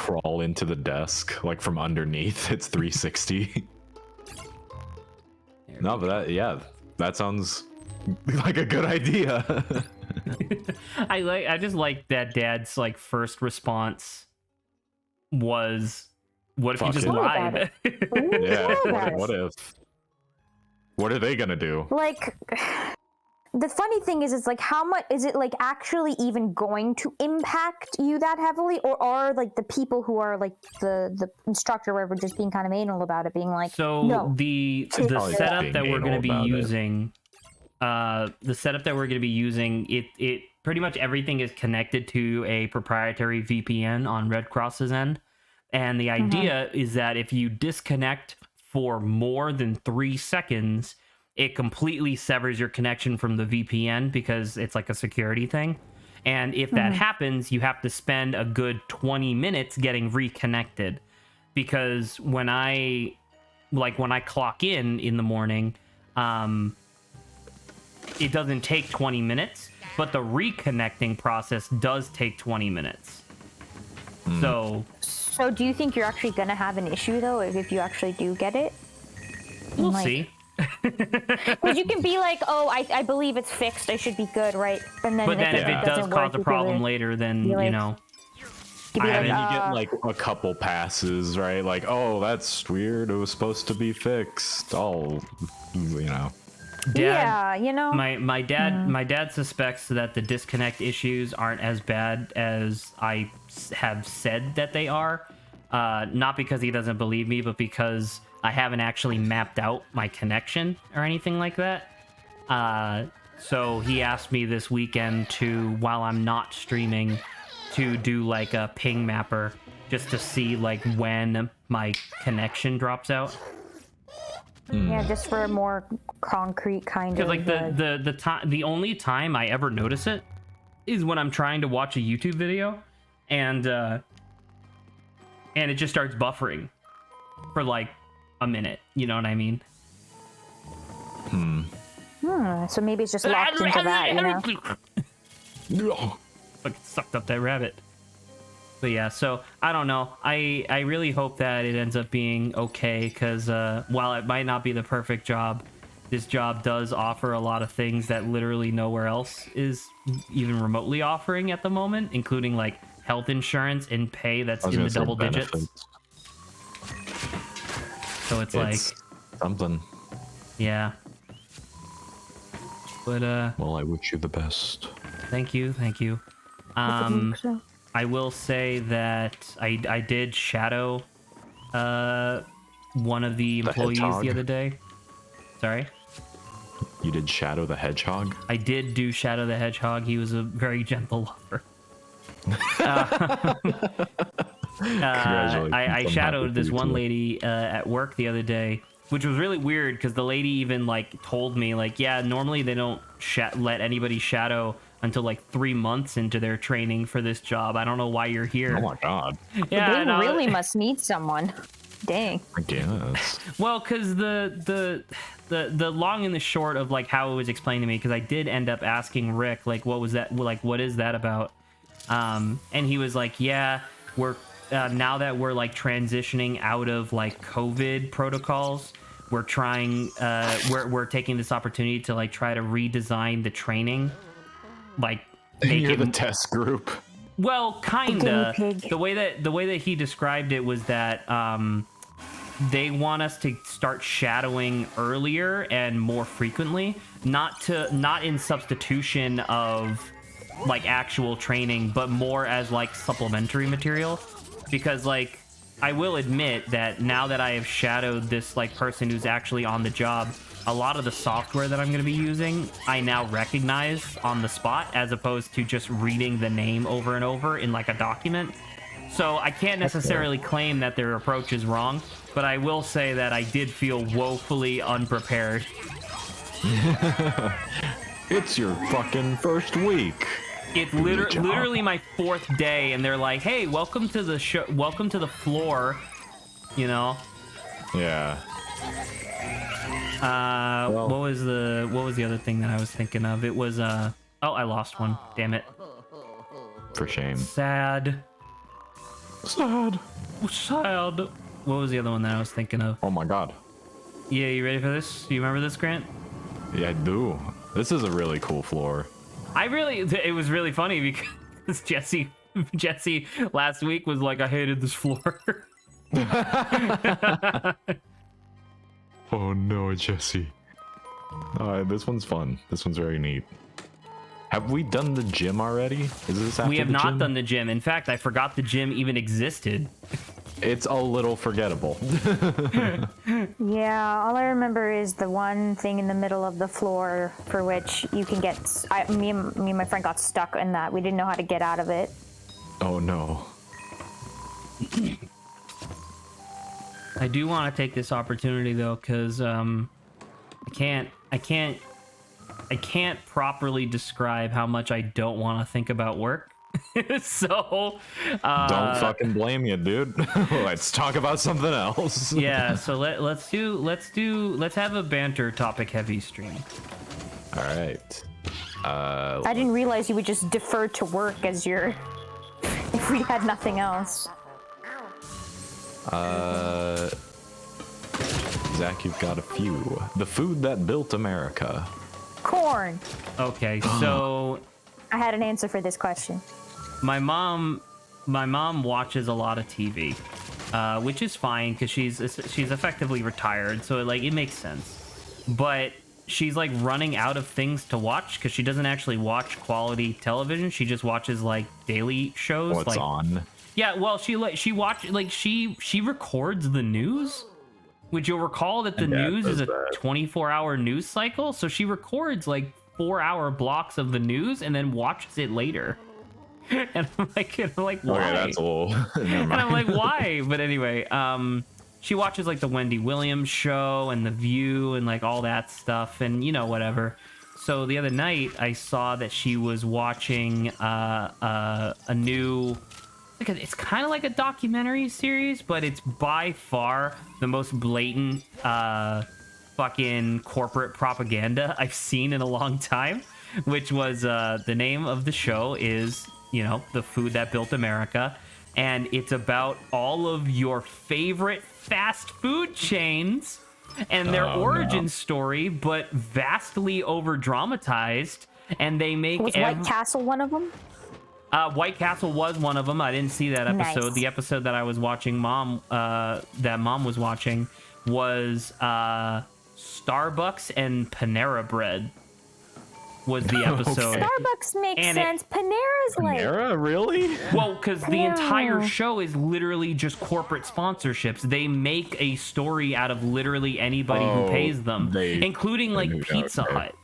crawl into the desk like from underneath. It's 360. No, but that sounds like a good idea. I just like that Dad's like first response was, "What if you just lied?" Yeah. What are they gonna do? Like, the funny thing is, it's like, how much is it like actually even going to impact you that heavily, or are like the people who are like the instructor, or whatever, just being kind of anal about it, being like, so no, the setup that we're going to be using, it pretty much everything is connected to a proprietary VPN on Red Cross's end, and the idea is that if you disconnect for more than 3 seconds, it completely severs your connection from the VPN because it's like a security thing. And if that happens, you have to spend a good 20 minutes getting reconnected. Because when I clock in the morning, it doesn't take 20 minutes, but the reconnecting process does take 20 minutes. So do you think you're actually going to have an issue, though, if you actually do get it? we'll see. Because you can be like, oh, I believe it's fixed, I should be good, right? And then, but then if it does cause a problem later, then like, you know. And then you get like a couple passes, right? Like, oh, that's weird. It was supposed to be fixed. Oh, you know. Yeah, you know. My dad suspects that the disconnect issues aren't as bad as I have said that they are. Not because he doesn't believe me, but because I haven't actually mapped out my connection or anything like that. So he asked me this weekend to, while I'm not streaming, to do like a ping mapper just to see like when my connection drops out. Yeah, just for a more concrete kind of. Because like the only time I ever notice it is when I'm trying to watch a YouTube video, and it just starts buffering for like a minute. You know what I mean? So maybe it's just locked into that, you know? Fucking sucked up that rabbit. But yeah, so I don't know. I really hope that it ends up being okay, because while it might not be the perfect job, this job does offer a lot of things that literally nowhere else is even remotely offering at the moment, including like health insurance and pay that's in the double digits. So it's like something. Yeah. But well, I wish you the best. Thank you. I will say that I did shadow one of the employees the other day. Sorry? You did shadow the hedgehog? I did do shadow the hedgehog. He was a very gentle lover. I shadowed this one lady at work the other day, which was really weird because the lady even like told me like, yeah, normally they don't let anybody shadow until like 3 months into their training for this job. I don't know why you're here. Oh my god. Yeah, they really must need someone. Dang. I guess. Well, because the long and the short of like how it was explained to me, because I did end up asking Rick like, what was that, like, what is that about? And he was like, yeah, we're now that we're like transitioning out of like COVID protocols, we're trying we're taking this opportunity to like try to redesign the training, like make it the test group. Well, kinda. The way that he described it was that they want us to start shadowing earlier and more frequently, not in substitution of like actual training, but more as like supplementary material. Because like I will admit that now that I have shadowed this like person who's actually on the job, a lot of the software that I'm going to be using I now recognize on the spot, as opposed to just reading the name over and over in like a document. So I can't necessarily claim that their approach is wrong, but I will say that I did feel woefully unprepared. It's your fucking first week. It's literally my 4th day, and they're like, "Hey, welcome to the show. Welcome to the floor." You know. Yeah. What was the other thing that I was thinking of? It was oh, I lost one. Damn it. For shame. Sad. Sad. Sad. What was the other one that I was thinking of? Oh my god. Yeah, you ready for this? Do you remember this, Grant? Yeah, I do. This is a really cool floor. It was really funny because Jesse last week was like, I hated this floor. Oh no, Jesse. This one's fun. This one's very neat. Have we done the gym already? Is this after We have the not gym? done the gym. In fact, I forgot the gym even existed. It's a little forgettable. Yeah, all I remember is the one thing in the middle of the floor for which you can get. Me and my friend got stuck in that. We didn't know how to get out of it. Oh no. I do want to take this opportunity though, because I can't properly describe how much I don't want to think about work. So Don't fucking blame you, dude. Let's talk about something else. Yeah, so let's have a banter topic heavy stream. All right. I didn't realize you would just defer to work as your. If we had nothing else. Zach, you've got a few. The food that built America. Corn. Okay, so I had an answer for this question. my mom watches a lot of TV, which is fine because she's effectively retired, so it makes sense. But she's like running out of things to watch because she doesn't actually watch quality television. She just watches like daily shows. What's on? Yeah, well, she records the news, which you'll recall that the news is a 24-hour news cycle. So she records like 4-hour blocks of the news and then watches it later. And I'm like, why? Okay, that's a little. And I'm like, why? But anyway, she watches like the Wendy Williams show and The View and like all that stuff and whatever. So the other night I saw that she was watching a new. It's kind of like a documentary series, but it's by far the most blatant fucking corporate propaganda I've seen in a long time, which was the name of the show is, The Food That Built America. And it's about all of your favorite fast food chains and their origin story, but vastly over dramatized. And they make Was White Castle one of them? White Castle was one of them. I didn't see that episode. Nice. The episode that I was watching, that mom was watching, was Starbucks and Panera Bread. Was the episode. Okay. Starbucks makes sense. Panera's like. Panera, really? Well, because the entire show is literally just corporate sponsorships. They make a story out of literally anybody who pays them, including like Pizza Hut.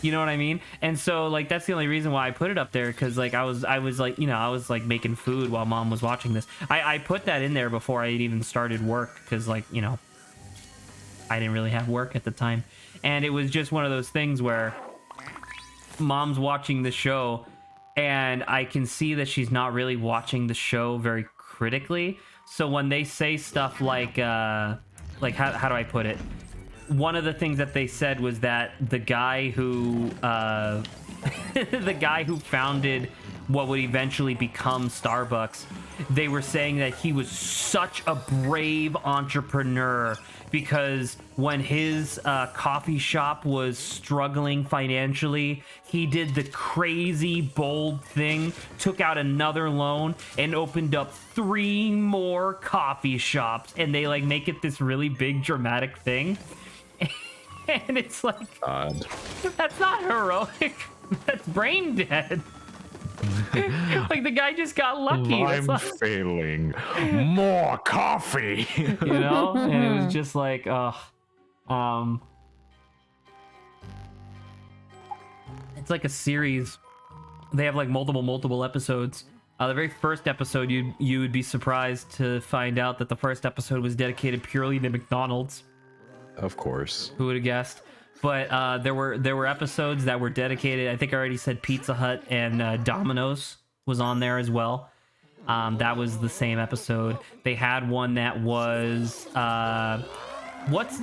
You know what I mean? And so like that's the only reason why I put it up there, because like I was making food while mom was watching this. I put that in there before I had even started work because I didn't really have work at the time, and it was just one of those things where mom's watching the show and I can see that she's not really watching the show very critically. So when they say stuff like how do I put it? One of the things that they said was that the guy who founded what would eventually become Starbucks, they were saying that he was such a brave entrepreneur because when his coffee shop was struggling financially, he did the crazy bold thing, took out another loan and opened up 3 more coffee shops, and they like make it this really big dramatic thing. And it's like, God. That's not heroic. That's brain dead. Like the guy just got lucky. I'm failing. More coffee. And it was just like, it's like a series. They have like multiple episodes. The very first episode, you would be surprised to find out that the first episode was dedicated purely to McDonald's. Of course. Who would have guessed? But there were episodes that were dedicated. I think I already said Pizza Hut and Domino's was on there as well. That was the same episode. They had one that was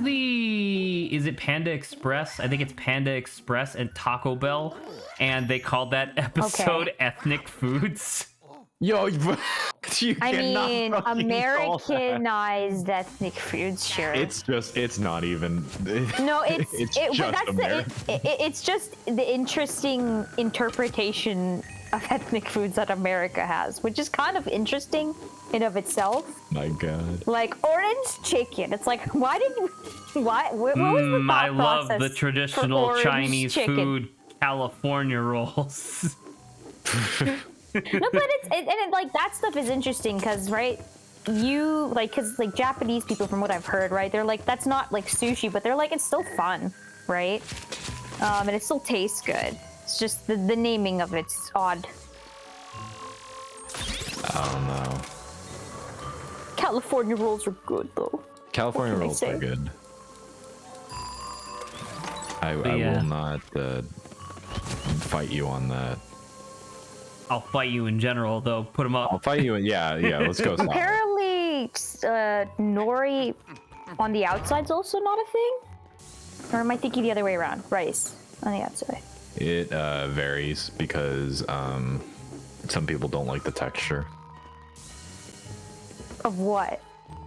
is it Panda Express? I think it's Panda Express and Taco Bell, and they called that episode Ethnic Foods. Yo, you I cannot mean, fucking call that. Americanized ethnic foods, sure. It's not even. No, just it's just the interesting interpretation of ethnic foods that America has, which is kind of interesting in of itself. My God. Like orange chicken. It's like, why did you? What was the thought I love process the for traditional orange Chinese chicken? food, California rolls. No, but it's like that stuff is interesting because right, you like because like Japanese people, from what I've heard, right, they're like that's not like sushi, but they're like it's still fun, right? And it still tastes good. It's just the naming of it's odd. I don't know. California rolls are good though. California What can I rolls say? are good. I yeah. will not fight you on that. I'll fight you in general, though. Put them I'll up. fight you. Yeah. Let's go. Solid. Apparently, nori on the outside's also not a thing. Or am I thinking the other way around? Rice on the outside. It varies because some people don't like the texture. Of what?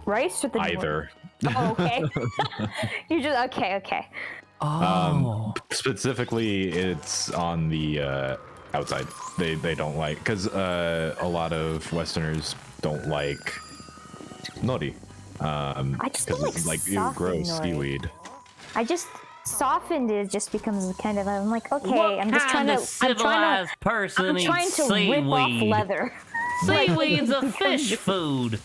Rice or the Either. nori? Oh, okay. You're just okay. Oh. Specifically, it's on the outside. They don't like because a lot of Westerners don't like nori. I just don't like ew, softened gross nori. seaweed. I just softened it just becomes kind of I'm like okay What I'm just trying kind to of civilized person I'm trying eats to rip off seaweed? leather. Seaweed's a fish food.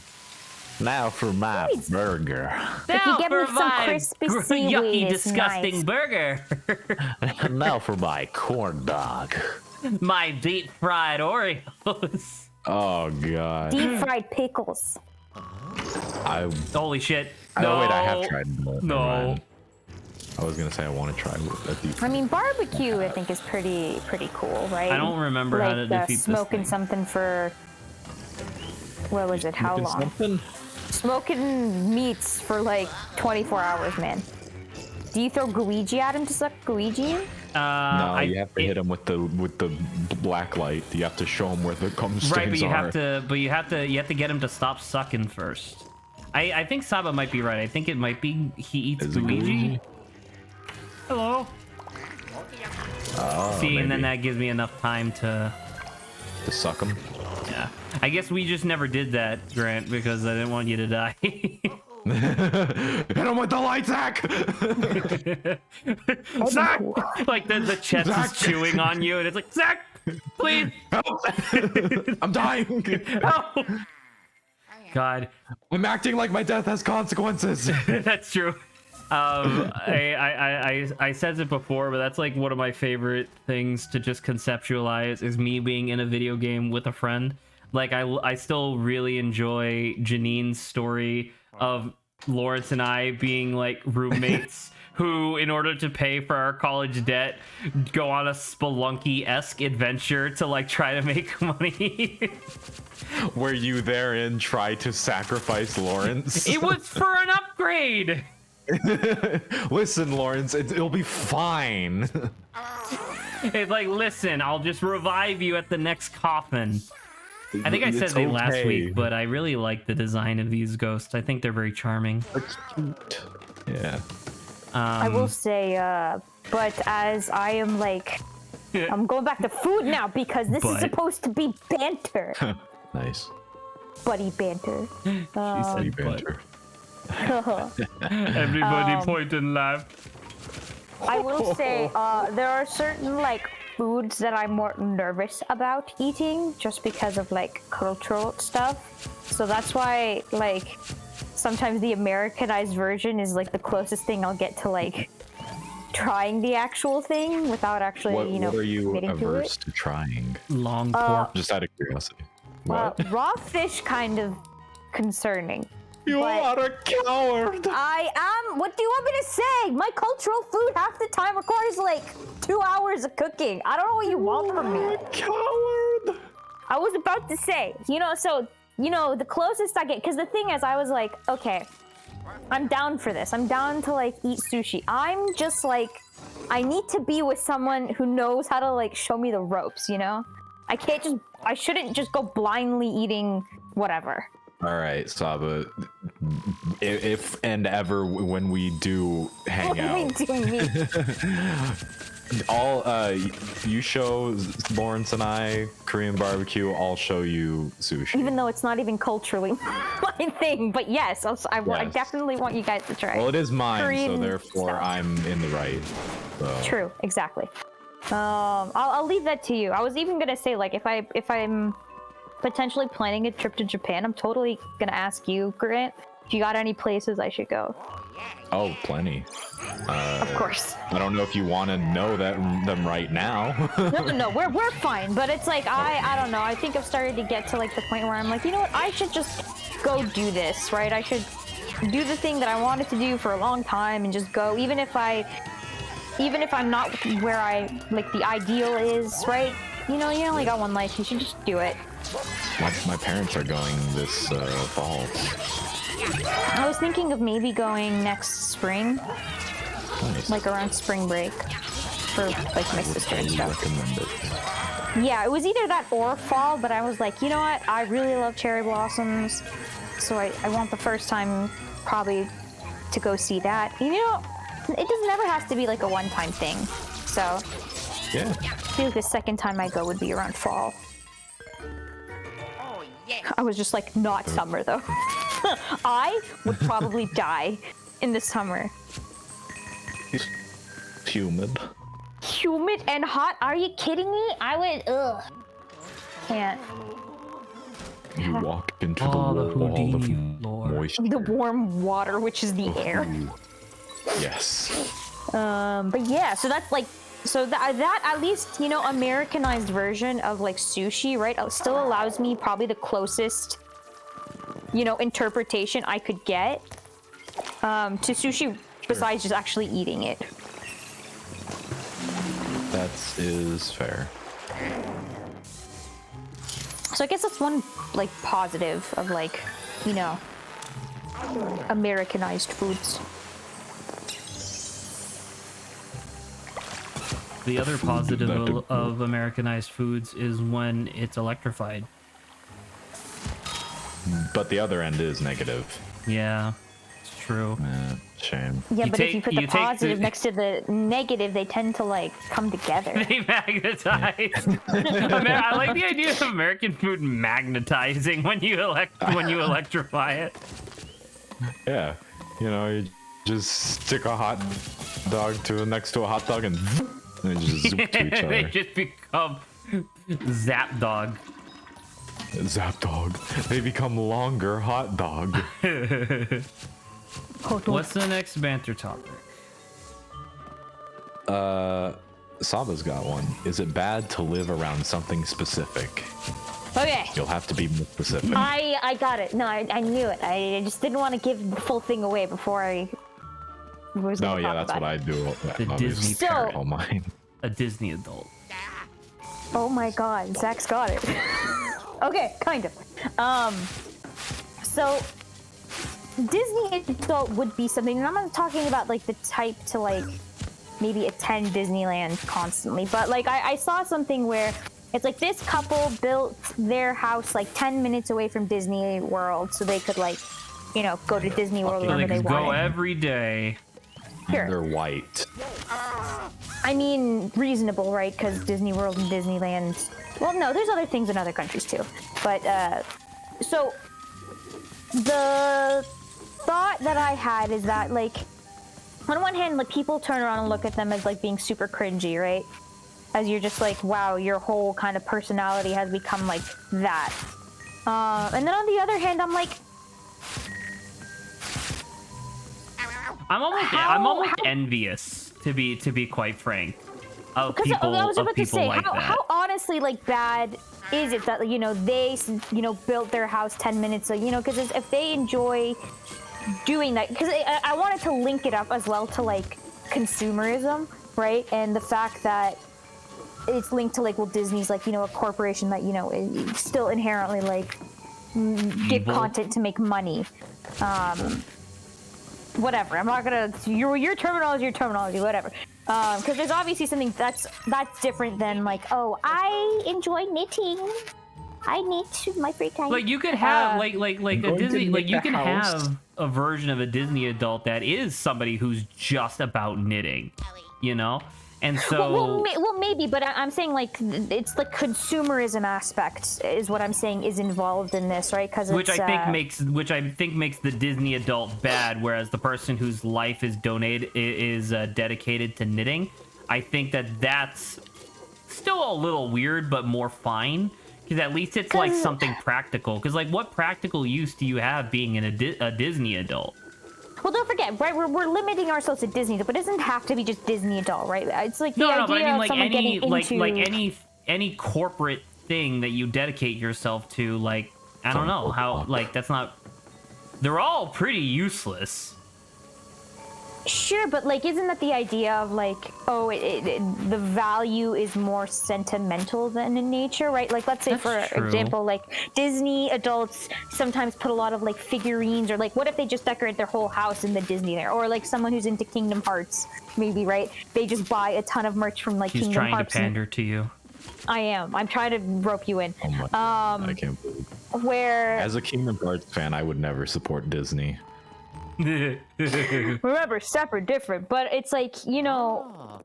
Now for my burger. Now get me for some my crispy seaweed, yucky, it's disgusting nice. burger. Now for my corn dog. My deep fried Oreos. Oh God. Deep fried pickles. Holy shit. Oh No. wait, I have tried. Never No. mind. I was gonna say I want to try a deep. I mean, barbecue I think is pretty cool, right? I don't remember how to defeat this smoking thing. something for what was it? How long? Something? Smoking meats for like 24 hours, man. Do you throw Gooigi at him to suck Gooigi in? No, you have to hit him with the black light. You have to show him where the cum stains Right, but you are. have to get him to stop sucking first. I think Saba might be right. I think it might be he eats Is it Luigi. Gooigi? Hello. Oh, See, and then maybe. that gives me enough time to. To suck him. Yeah. I guess we just never did that, Grant, because I didn't want you to die. Hit him with the light, Zach! Zach! Like the chest Zach! is chewing on you, and it's like, Zach, please, I'm dying. help! God, I'm acting like my death has consequences. that's true. I said it before, but that's like one of my favorite things to just conceptualize is me being in a video game with a friend. Like I still really enjoy Janine's story of Lawrence and I being like roommates who, in order to pay for our college debt, go on a Spelunky-esque adventure to like try to make money. Were you therein try to sacrifice Lawrence? It was for an upgrade. Listen, Lawrence, it'll be fine. It's like, listen, I'll just revive you at the next coffin. I think I said It's they last okay. week, but I really like the design of these ghosts. I think they're very charming. It's cute. Yeah. I will say, but as I am like, I'm going back to food now because this is But. supposed to be banter, Nice. buddy banter. She said, but. Banter. Everybody point and laugh. I will say, there are certain like foods that I'm more nervous about eating just because of like cultural stuff. So that's why like sometimes the Americanized version is like the closest thing I'll get to like trying the actual thing without actually, What are you getting to averse it. to trying? Long pork. Just out of curiosity. What? Raw fish kind of concerning. You but- are a coward! I am. What do you want me to say? My cultural food half the time requires like 2 hours of cooking. I don't know what you want from me. Coward! I was about to say, so the closest I get, because the thing is, I was like, okay, I'm down for this. I'm down to like eat sushi. I'm just like, I need to be with someone who knows how to like show me the ropes, I shouldn't just go blindly eating whatever. All right, Saba. If and ever when we do hang out, you show Lawrence and I Korean barbecue. I'll show you sushi. Even though it's not even culturally my thing, but yes, I definitely want you guys to try. Well, it is mine, Korean so therefore stuff. I'm in the right. So. True, exactly. I'll leave that to you. I was even gonna say, like, if I'm potentially planning a trip to Japan, I'm totally gonna ask you, Grant, if you got any places I should go. Oh, plenty. Of course. I don't know if you want to know them right now. No, we're fine. But it's like I don't know. I think I've started to get to like the point where I'm like, you know what? I should just go do this, right? I should do the thing that I wanted to do for a long time and just go, even if I'm not where I like the ideal is, right? You only got one life. You should just do it. My parents are going this fall. I was thinking of maybe going next spring, Nice. like around spring break, for like my sister and stuff. Recommend it. Yeah, it was either that or fall, but I was like, you know what? I really love cherry blossoms, so I want the first time probably to go see that. You know, it just never has to be like a one-time thing. So Yeah. I feel like the second time I go would be around fall. I was just like, not summer though. I would probably die in the summer. It's humid. Humid and hot? Are you kidding me? I would, can't. You walk into Oh, the the wall of Houdini lore. moisture. The warm water, which is the air. Yes. But yeah, so that's like, that at least, Americanized version of like sushi, right, still allows me probably the closest, interpretation I could get to sushi besides just actually eating it. That is fair. So I guess that's one like positive of like, Americanized foods. The other positive that- of Americanized foods is when it's electrified. But the other end is negative. Yeah, it's true. Shame. Yeah, You but if take- you put you the take positive the- next to the negative, they tend to like come together. They magnetize. I like the idea of American food magnetizing when you electrify it. Yeah. You just stick a hot dog next to a hot dog and they just zoop to each They other. just become zap dog. Zap dog. They become longer hot dog. What's the next banter topic? Saba's got one. Is it bad to live around something specific? Okay. You'll have to be more specific. I got it. No, I knew it. I just didn't want to give the full thing away before I was No, gonna yeah, talk that's about what it. I do. The obviously. Disney So- parrot. Oh, mine. A Disney adult. Oh my god, Zach's got it. Okay, kind of. So Disney adult would be something, and I'm not talking about like the type to like maybe attend Disneyland constantly, but like I saw something where it's like this couple built their house like 10 minutes away from Disney World so they could like, go to Disney World So whenever they they can go wanted. every day. Sure. They're white. I mean, reasonable, right? Because Disney World and Disneyland. Well, no, there's other things in other countries too. But so the thought that I had is that, like, on one hand, like people turn around and look at them as like being super cringy, right? As you're just like, wow, your whole kind of personality has become like that. And then on the other hand, I'm like, I'm almost envious, to be quite frank, of because people I was about to say, like that. how honestly like bad is it that they built their house 10 minutes, because if they enjoy doing that, because I wanted to link it up as well to like consumerism, right? And the fact that it's linked to like, well, Disney's like, a corporation that is still inherently like give Evil. content to make money. Whatever. I'm not gonna. Your terminology, whatever. Because there's obviously something that's different than like, oh, I enjoy knitting. I knit my free time. Like you could have like a Disney, like you can house. have a version of a Disney adult that is somebody who's just about knitting, you know. And so, well, maybe, but I'm saying like it's the consumerism aspect is what I'm saying is involved in this, right? Because which I think makes the Disney adult bad, whereas the person whose life is dedicated to knitting, I think that's still a little weird, but more fine. Because at least it's like something practical. Because like, what practical use do you have being a Disney adult? Well, don't forget, right? We're limiting ourselves to Disney, but it doesn't have to be just Disney adult, right? It's like the idea but I mean, of like someone any getting into... any corporate thing that you dedicate yourself to, like I don't know how, like that's not. They're all pretty useless. Sure, but like, isn't that the idea of like, oh, the value is more sentimental than in nature, right? Like, let's say That's for true. example, like Disney adults sometimes put a lot of like figurines, or like, what if they just decorate their whole house in the Disney there, or like someone who's into Kingdom Hearts, maybe, right? They just buy a ton of merch from like Kingdom Hearts. He's trying to pander to you. I am. I'm trying to rope you in. Oh my God, I can't believe. Where As a Kingdom Hearts fan, I would never support Disney. remember, separate, different, but it's like, you know,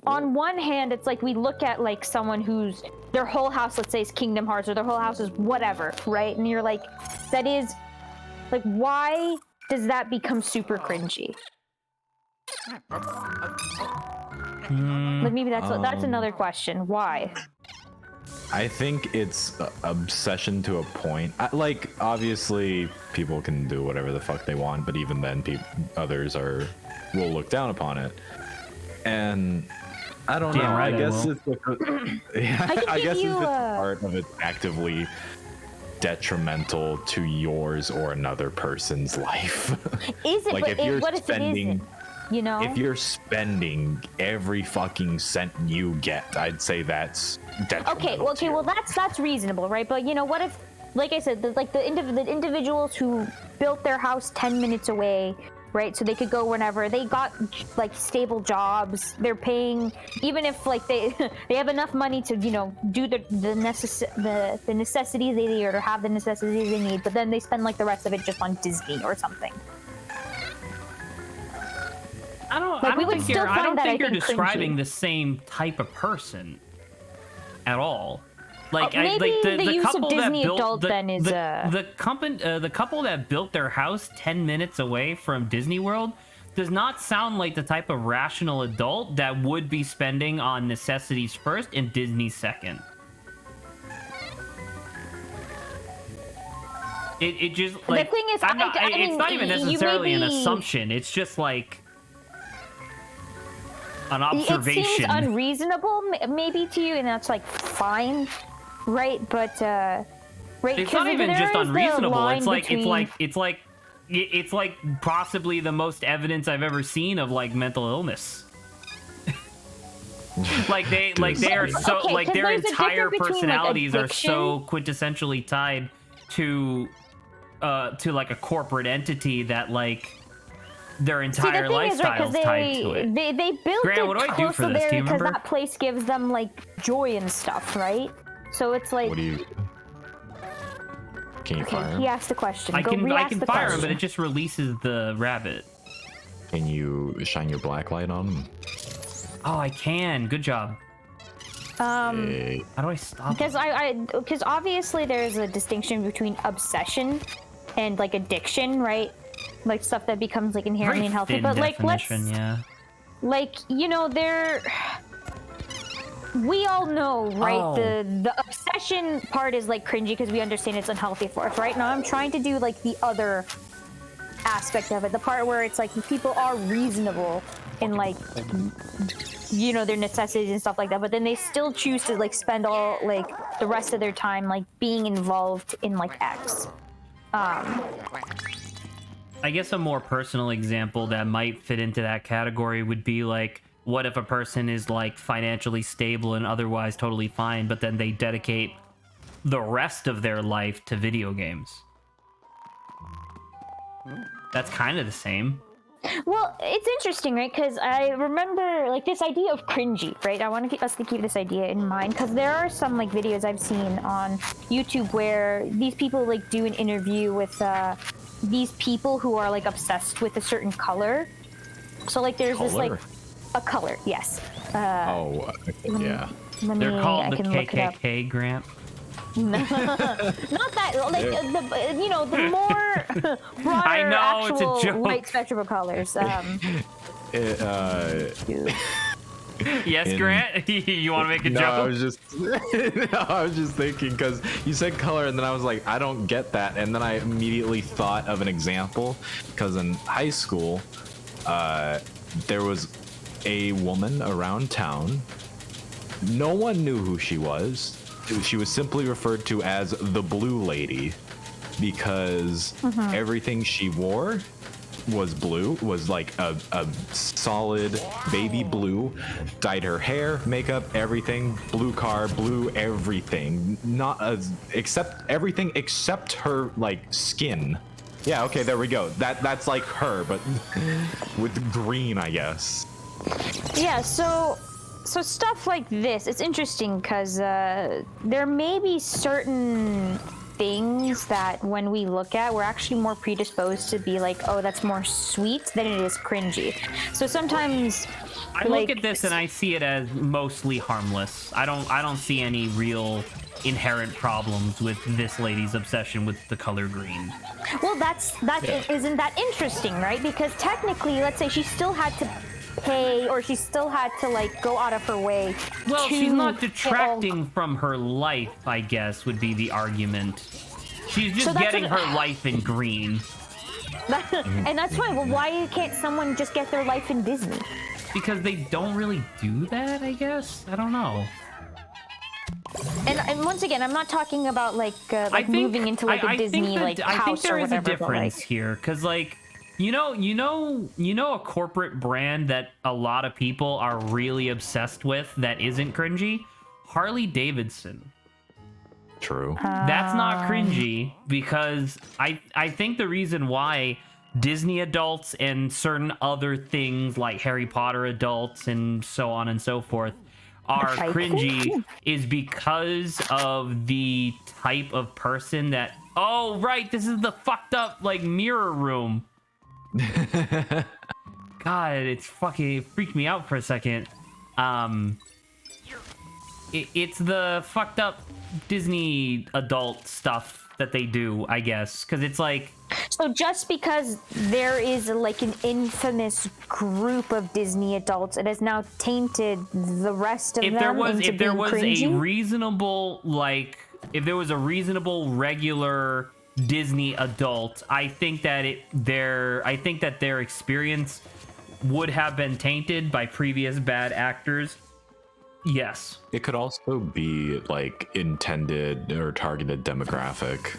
on one hand, it's like we look at like someone who's their whole house, let's say, is Kingdom Hearts, or their whole house is whatever, right? And you're like, that is like, why does that become super cringy? Like, maybe that's another question. Why? I think it's obsession to a point. Like, obviously, people can do whatever the fuck they want, but even then, others will look down upon it. And I don't know. Right, I guess will. it's I guess it's part of it actively detrimental to yours or another person's life. Is it? Like, but if you're what if spending, it isn't? You know, if you're spending every fucking cent you get, I'd say that's detrimental. Okay, well, that's reasonable, right? But you know, what if, like I said, the individuals who built their house 10 minutes away, right? So they could go whenever. They got like stable jobs. They're paying, even if like they have enough money to, you know, do the necessities they need, or have the necessities they need. But then they spend like the rest of it just on Disney or something. I don't think you're describing the same type of person at all. Like, maybe the use of Disney adult then is the couple that built their house 10 minutes away from Disney World does not sound like the type of rational adult that would be spending on necessities first and Disney second. It just, like, the thing is, it's not even necessarily an assumption. It's just like an observation. It seems unreasonable, maybe, to you, and that's like fine, right? But right, it's not even just unreasonable. It's like possibly the most evidence I've ever seen of like mental illness. Their entire personalities are so quintessentially tied to like a corporate entity that like their entire lifestyle is tied to it. They built Grant, what do I do for this? Do you remember? Because that place gives them like joy and stuff, right? So it's like. What do you? Can you fire him? He asked the question. I can fire him, but it just releases the rabbit. Can you shine your black light on him? Oh, I can. Good job. How do I stop? Because obviously there's a distinction between obsession and like addiction, right? Like stuff that becomes like inherently unhealthy. But like, like, you know, we all know, right? The obsession part is like cringy because we understand it's unhealthy for us, right? Now I'm trying to do like the other aspect of it, the part where it's like people are reasonable in like, you know, their necessities and stuff like that, but then they still choose to like spend all like the rest of their time like being involved in like X. I guess a more personal example that might fit into that category would be like, what if a person is like financially stable and otherwise totally fine, but then they dedicate the rest of their life to video games? That's kind of the same. Well, it's interesting, right? Because I remember like this idea of cringy, right? I want us to keep this idea in mind because there are some like videos I've seen on YouTube where these people like do an interview with these people who are like obsessed with a certain color. So like there's this like a color, yes. Yeah. They're called the KKK, Grant. Not that like the more broader I know, actual it's a joke. light spectrum of colors. Yes, Grant. You want to make a joke? I was just thinking because you said color, and then I was like, I don't get that, and then I immediately thought of an example because in high school, there was a woman around town. No one knew who she was. She was simply referred to as the Blue Lady because everything she wore was blue, was like a solid baby blue, dyed her hair, makeup, everything, blue car, blue everything, except everything except her like skin. Yeah, okay, there we go. That's like her, but with green, I guess. Yeah, so stuff like this, it's interesting because there may be certain things that when we look at, we're actually more predisposed to be like, oh, that's more sweet than it is cringy. So sometimes I look at this and I see it as mostly harmless. I don't see any real inherent problems with this lady's obsession with the color green. Well, isn't that interesting, right? Because technically, let's say she still had to pay, or she still had to like go out of her way. Well, she's not detracting from her life, I guess, would be the argument. She's just getting her life in green. And that's fine. Well, why can't someone just get their life in Disney? Because they don't really do that, I guess. I don't know. And once again, I'm not talking about like moving into like a Disney like house or whatever. I think there is a difference here, because like you know a corporate brand that a lot of people are really obsessed with that isn't cringy? Harley Davidson. True. That's not cringy because I think the reason why Disney adults and certain other things like Harry Potter adults and so on and so forth are cringy is because of the type of person that, oh, right, this is the fucked up, like, mirror room. God, it freaked me out for a second. It's the fucked up Disney adult stuff that they do, I guess, because it's like... So just because there is like an infamous group of Disney adults, it has now tainted the rest of them into being cringy? If there was a reasonable regular Disney adult, I think that their experience would have been tainted by previous bad actors. Yes. It could also be like intended or targeted demographic.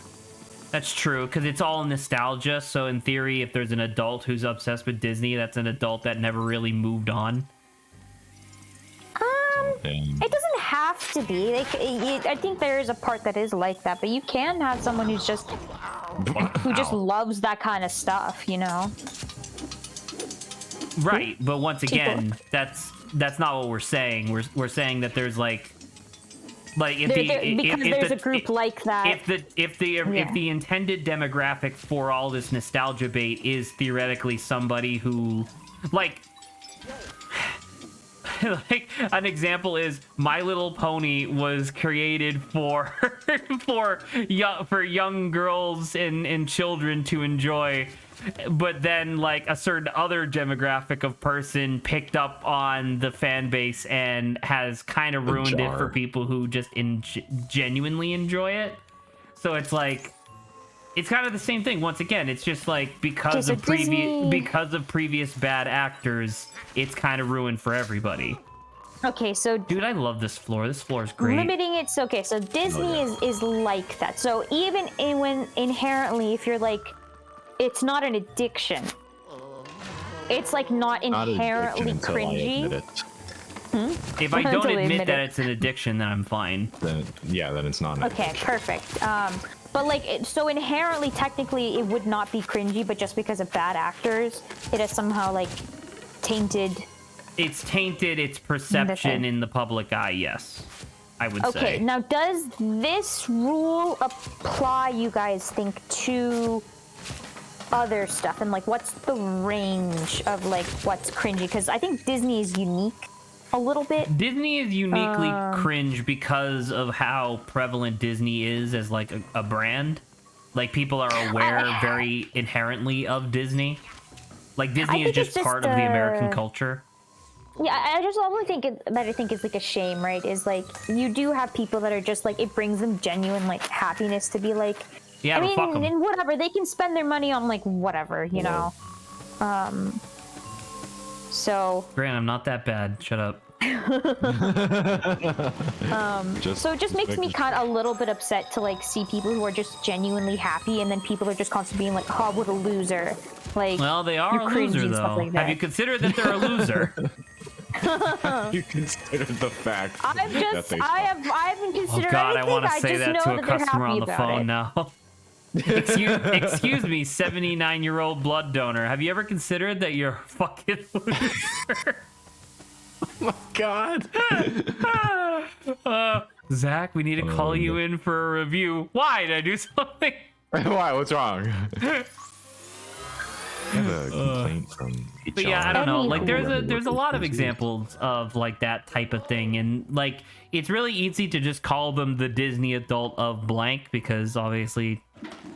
That's true, because it's all nostalgia. So in theory, if there's an adult who's obsessed with Disney, that's an adult that never really moved on. It doesn't have to be. I think there is a part that is like that, but you can have someone who just loves that kind of stuff, you know? Right, but once again, that's not what we're saying. We're saying that there's like because there's a group like that. If the intended demographic for all this nostalgia bait is theoretically somebody who like an example is My Little Pony was created for young girls and children to enjoy. But then, like, a certain other demographic of person picked up on the fan base and has kind of ruined it for people who just genuinely enjoy it. So it's like, it's kind of the same thing. Once again, it's just like because of previous bad actors, it's kind of ruined for everybody. Okay, so dude, I love this floor. This floor is great. Limiting it, so okay, so Disney is like that. So even when inherently, if you're like, it's not an addiction. It's like not inherently cringy. If I don't admit that it's an addiction, then I'm fine. Then it's not an addiction. Okay, perfect. But like, so inherently, technically, it would not be cringy, but just because of bad actors, it has somehow like tainted. It's tainted its perception in the public eye. Yes, I would say. Okay, now does this rule apply, you guys think, to other stuff? And like, what's the range of like what's cringy? Because I think Disney is unique a little bit. Disney is uniquely cringe because of how prevalent Disney is as like a brand. Like, people are aware very inherently of Disney. Like, Disney is just part of the American culture. Yeah, I just only think that I think is like a shame, right? Is like, you do have people that are just like, it brings them genuine like happiness to be like, yeah, I mean, fuck 'em. and whatever, they can spend their money on like whatever, you know. So Grant, I'm not that bad. Shut up. So it just makes me kind of a little bit upset to like see people who are just genuinely happy, and then people are just constantly being like, "Oh, what a loser!" Like, Well, they are a cringy loser, and stuff though. like that. Have you considered that they're a loser? You consider the fact I haven't considered Oh God, I anything. want to say just that know to a that they're customer happy on the about phone it. now. Excuse me, 79-year-old blood donor. Have you ever considered that you're a fucking loser? my God. Zach, we need to call you in for a review. Why? Did I do something? Why? What's wrong? I have a complaint from HR. But yeah, I don't know. Like, Anywho. there's a lot of examples of like that type of thing, and like, it's really easy to just call them the Disney adult of blank, because obviously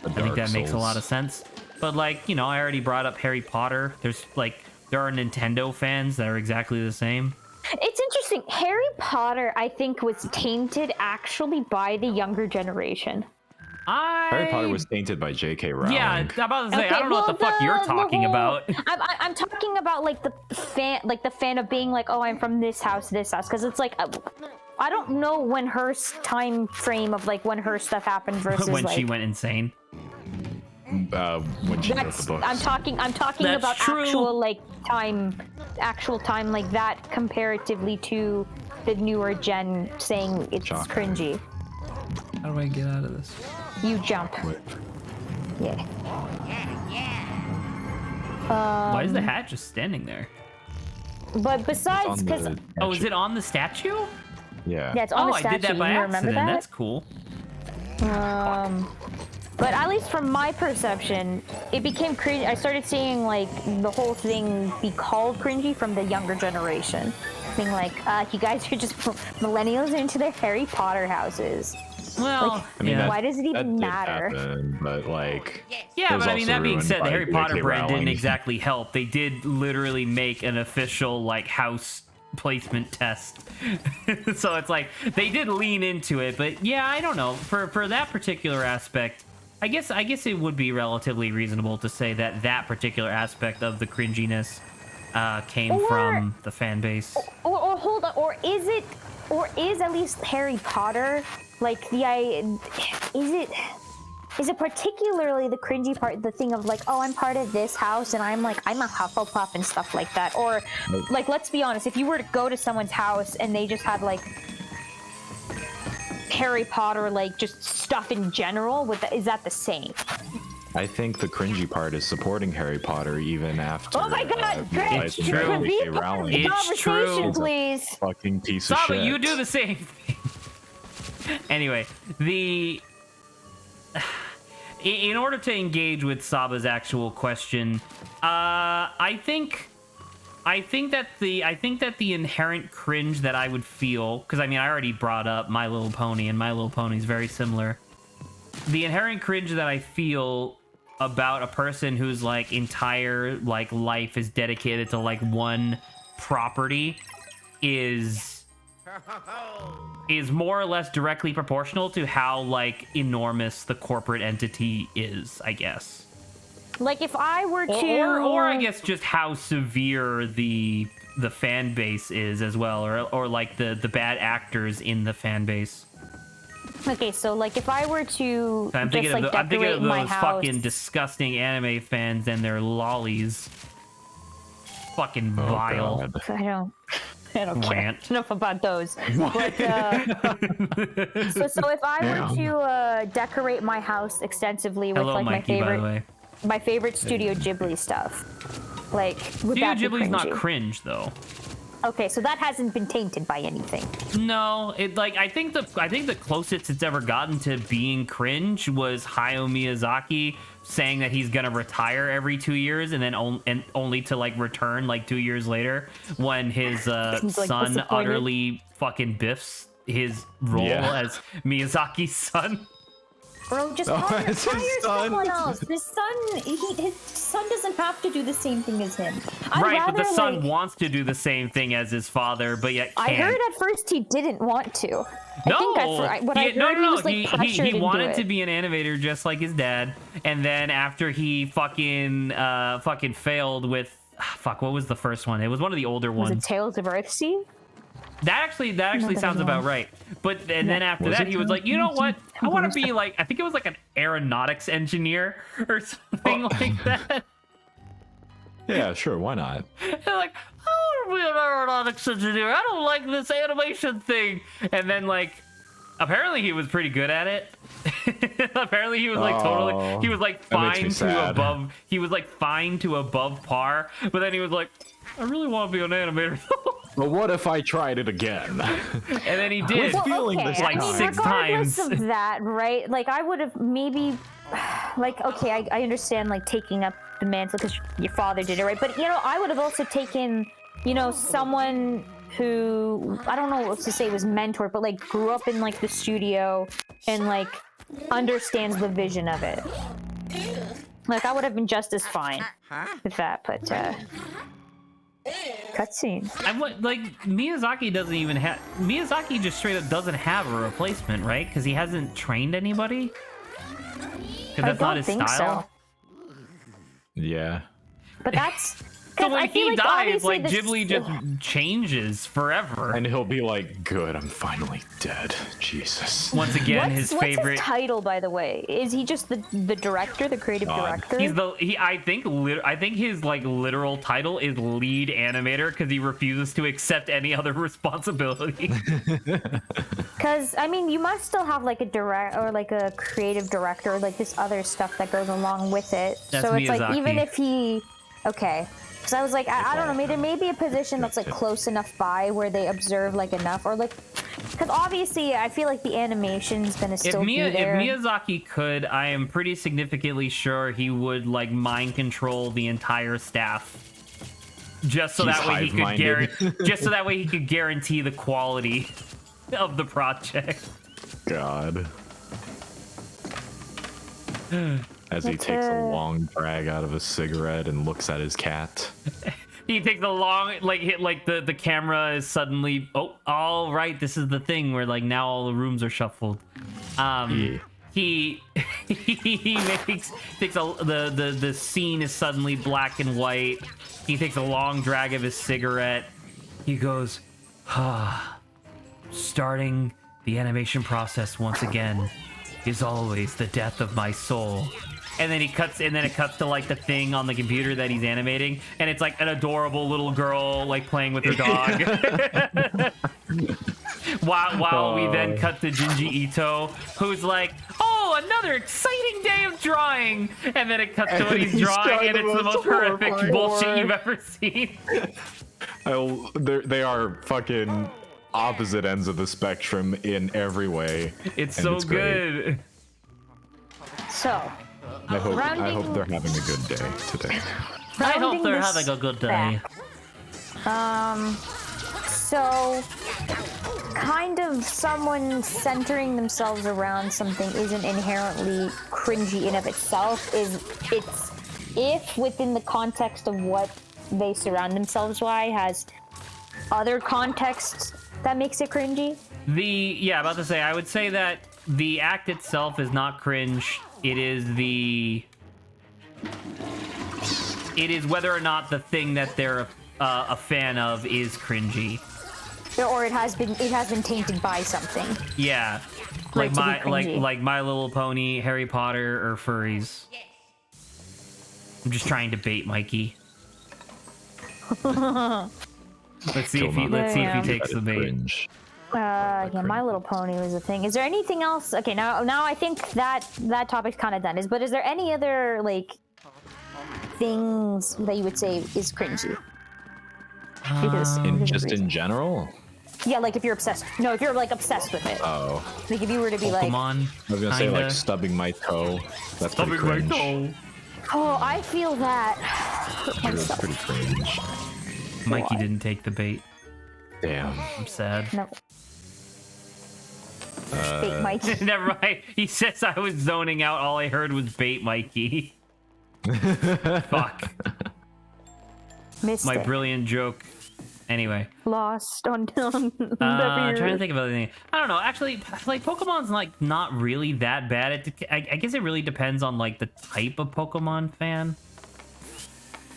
I think that makes a lot of sense. But like, you know, I already brought up Harry Potter. There's like, there are Nintendo fans that are exactly the same. It's interesting. Harry Potter, I think, was tainted actually by the younger generation. Harry Potter was tainted by J.K. Rowling. Yeah, I'm about to say, Okay, I don't know what the fuck you're talking about. I'm talking about like the fan of being like, oh, I'm from this house, because it's like, I don't know when her time frame of like when her stuff happened versus When like, she went insane. When she wrote the books. I'm talking That's about true. actual time like that comparatively to the newer gen saying it's Shocker. cringy. How do I get out of this? You jump. Yeah. Why is the hat just standing there? But besides, because Oh, is it on the statue? Yeah. yeah, it's on Oh, the I statue. did that by you remember accident. that? That's cool. But at least from my perception, it became cringy. I started seeing like the whole thing be called cringy from the younger generation, being like, "You guys are just millennials into their Harry Potter houses." Well, Like, I mean, yeah. why does it that even did matter? happen, but like, Yeah, it was but I mean, also that being ruined said, the by Harry Potter J.K. brand didn't Rowling. exactly help. They did literally make an official like house placement test. So it's like they did lean into it, but yeah, I don't know. For that particular aspect, I guess it would be relatively reasonable to say that that particular aspect of the cringiness came from the fan base. Or hold on, or is at least Harry Potter like is it particularly the cringy part, the thing of like, oh, I'm part of this house and I'm a Hufflepuff and stuff like that? Or like, let's be honest, if you were to go to someone's house and they just had like Harry Potter, like just stuff in general, is that the same? I think the cringy part is supporting Harry Potter even after. Oh my God, Grant, It's true. be J.K. part of Rowling. the It's conversation, true. please. Fucking piece of Saba, shit. you do the same thing. Anyway, in order to engage with Saba's actual question, I think that the inherent cringe that I would feel, because I mean, I already brought up My Little Pony, and My Little Pony is very similar. The inherent cringe that I feel about a person whose like entire like life is dedicated to like one property is more or less directly proportional to how like enormous the corporate entity is, I guess. Like if I were to, or I guess just how severe the fan base is as well, or like the bad actors in the fan base. okay, so like if I were to I'm just thinking like of decorate my those house, fucking disgusting anime fans and their lollies. Fucking vile. God. I don't. I don't care enough about those. But, so if I were to decorate my house extensively with like Mikey, my favorite Studio Ghibli stuff, like would Studio that be Ghibli's not cringy? cringe though. Okay, so that hasn't been tainted by anything. No, I think the closest it's ever gotten to being cringe was Hayao Miyazaki saying that he's gonna retire every 2 years and then only to like return like 2 years later when his son utterly fucking biffs his role as Miyazaki's son. Bro, just hire someone else. His son doesn't have to do the same thing as him. But the son wants to do the same thing as his father, but yet can't. I heard at first he didn't want to. He wanted to be an animator just like his dad, and then after he fucking failed with what was the first one? It was one of the older ones. Was it Tales of Earthsea? That actually sounds about right. But then after that, he was like, you know what? I want to be like, I think it was like an aeronautics engineer or something like that. Yeah, sure. Why not? They're like, I want to be an aeronautics engineer. I don't like this animation thing. And then like, apparently he was pretty good at it. Apparently he was like he was like fine to above par. But then he was like, I really want to be an animator. But what if I tried it again? And then he did. Like 6 times. Regardless of that, right? Like I would have maybe, like, okay, I understand like taking up the mantle because your father did it, right? But I would have also taken, someone who I don't know what to say was mentor, but like grew up in like the studio and like understands the vision of it. Like I would have been just as fine with that, but cutscene. Miyazaki doesn't even have. Miyazaki just straight up doesn't have a replacement, right? Because he hasn't trained anybody. Because that's not his style. So. Yeah. But that's. So when he dies, like Ghibli just changes forever, and he'll be like, "Good, I'm finally dead." Jesus. Once again, what's his title, by the way? Is he just the director, the creative director? He's I think his like literal title is lead animator because he refuses to accept any other responsibility. Because I mean, you must still have like a creative director, or like this other stuff that goes along with it. That's so it's Miyazaki. like even if he, okay. Because I was like, I don't know, maybe there may be a position that's like close enough by where they observe like enough, or like, because obviously I feel like the animation's gonna still be there. If Miyazaki could, I am pretty significantly sure he would like mind control the entire staff, just so that way he could guarantee the quality of the project. God. As he takes a long drag out of a cigarette and looks at his cat. He takes a long, the camera is suddenly, all right, this is the thing where like now all the rooms are shuffled. He the scene is suddenly black and white. He takes a long drag of his cigarette. He goes, starting the animation process once again is always the death of my soul. And then it cuts to like the thing on the computer that he's animating, and it's like an adorable little girl like playing with her dog. While we then cut to Junji Ito, who's like, "Oh, another exciting day of drawing," and then it cuts to what he's drawing, and it's the most horrific bullshit you've ever seen. They are fucking opposite ends of the spectrum in every way. It's so good. So. I hope they're having a good day today. I hope they're having a good day. So kind of someone centering themselves around something isn't inherently cringy in of itself. It's if within the context of what they surround themselves by has other contexts that makes it cringy. About to say, I would say that the act itself is not cringe. It is whether or not the thing that they're a fan of is cringy, or it has been tainted by something. Yeah, like My Little Pony, Harry Potter, or furries. I'm just trying to bait Mikey. Let's see if he takes the bait. Yeah, My Little Pony was a thing. Is there anything else? Okay, now I think that topic's kind of done. But is there any other like things that you would say is cringy? In general? Yeah, like if you're obsessed. No, if you're like obsessed with it. Oh. Like if you were to be Pokemon, I was gonna say like stubbing my toe. That's pretty cringe. Oh, I feel that. That's pretty cringe. Mikey didn't take the bait. Damn. I'm sad. No. Bait Mikey. Never mind. He says I was zoning out. All I heard was bait Mikey. Fuck. Missed My it. brilliant joke. Anyway. Lost on I'm trying to think of other things. I don't know. Actually, like Pokemon's like not really that bad. I guess it really depends on like the type of Pokemon fan.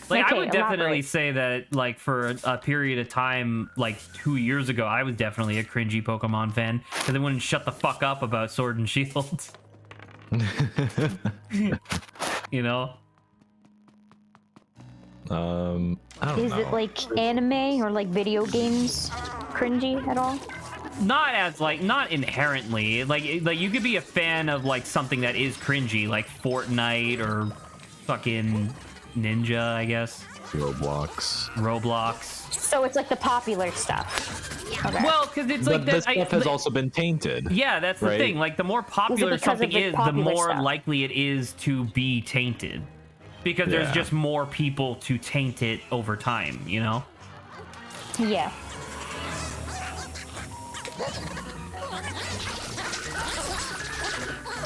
Like okay, I would definitely say that like for a period of time, like 2 years ago, I was definitely a cringy Pokemon fan because they wouldn't shut the fuck up about Sword and Shield. You know. I don't know. Is it like anime or like video games cringy at all? Not inherently. Like you could be a fan of like something that is cringy, like Fortnite or fucking Ninja, I guess. Roblox. So it's like the popular stuff. Okay. Well, because it's like this stuff has also been tainted. Yeah, that's the thing. Like the more popular something is, the more likely it is to be tainted. Because there's just more people to taint it over time, you know? Yeah.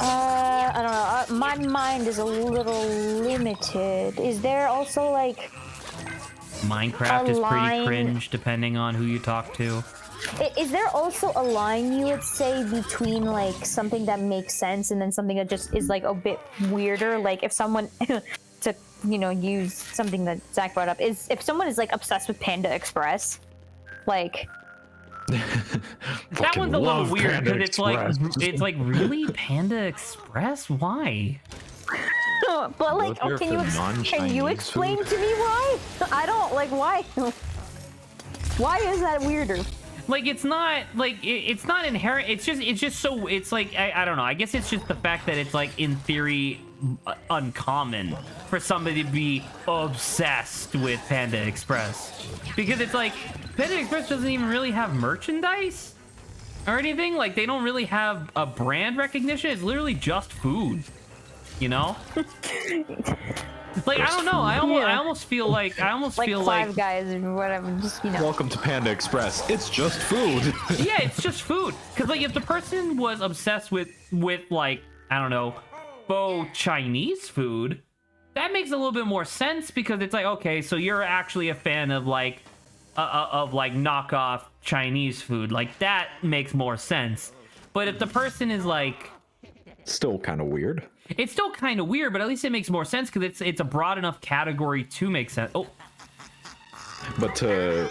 I don't know. My mind is a little limited. Is there also like Minecraft is pretty cringe depending on who you talk to. Is there also a line you would say between like something that makes sense and then something that just is like a bit weirder? Like if someone to use something that Zach brought up is if someone is like obsessed with Panda Express, like that one's a little weird because it's like really Panda Express? Why? But like, can you explain to me why? I don't like why. Why is that weirder? Like it's not like it's not inherent. It's just so it's like I don't know. I guess it's just the fact that it's like in theory uncommon for somebody to be obsessed with Panda Express because it's like Panda Express doesn't even really have merchandise or anything. Like they don't really have a brand recognition. It's literally just food, you know. Like I don't know. I almost feel like Five Guys or whatever. Just Welcome to Panda Express. It's just food. Yeah, it's just food. Because like if the person was obsessed with like I don't know, faux Chinese food, that makes a little bit more sense because it's like okay, so you're actually a fan of like knockoff Chinese food. Like that makes more sense. But if the person is like still kind of weird. It's still kind of weird, but at least it makes more sense because it's a broad enough category to make sense. Oh, but to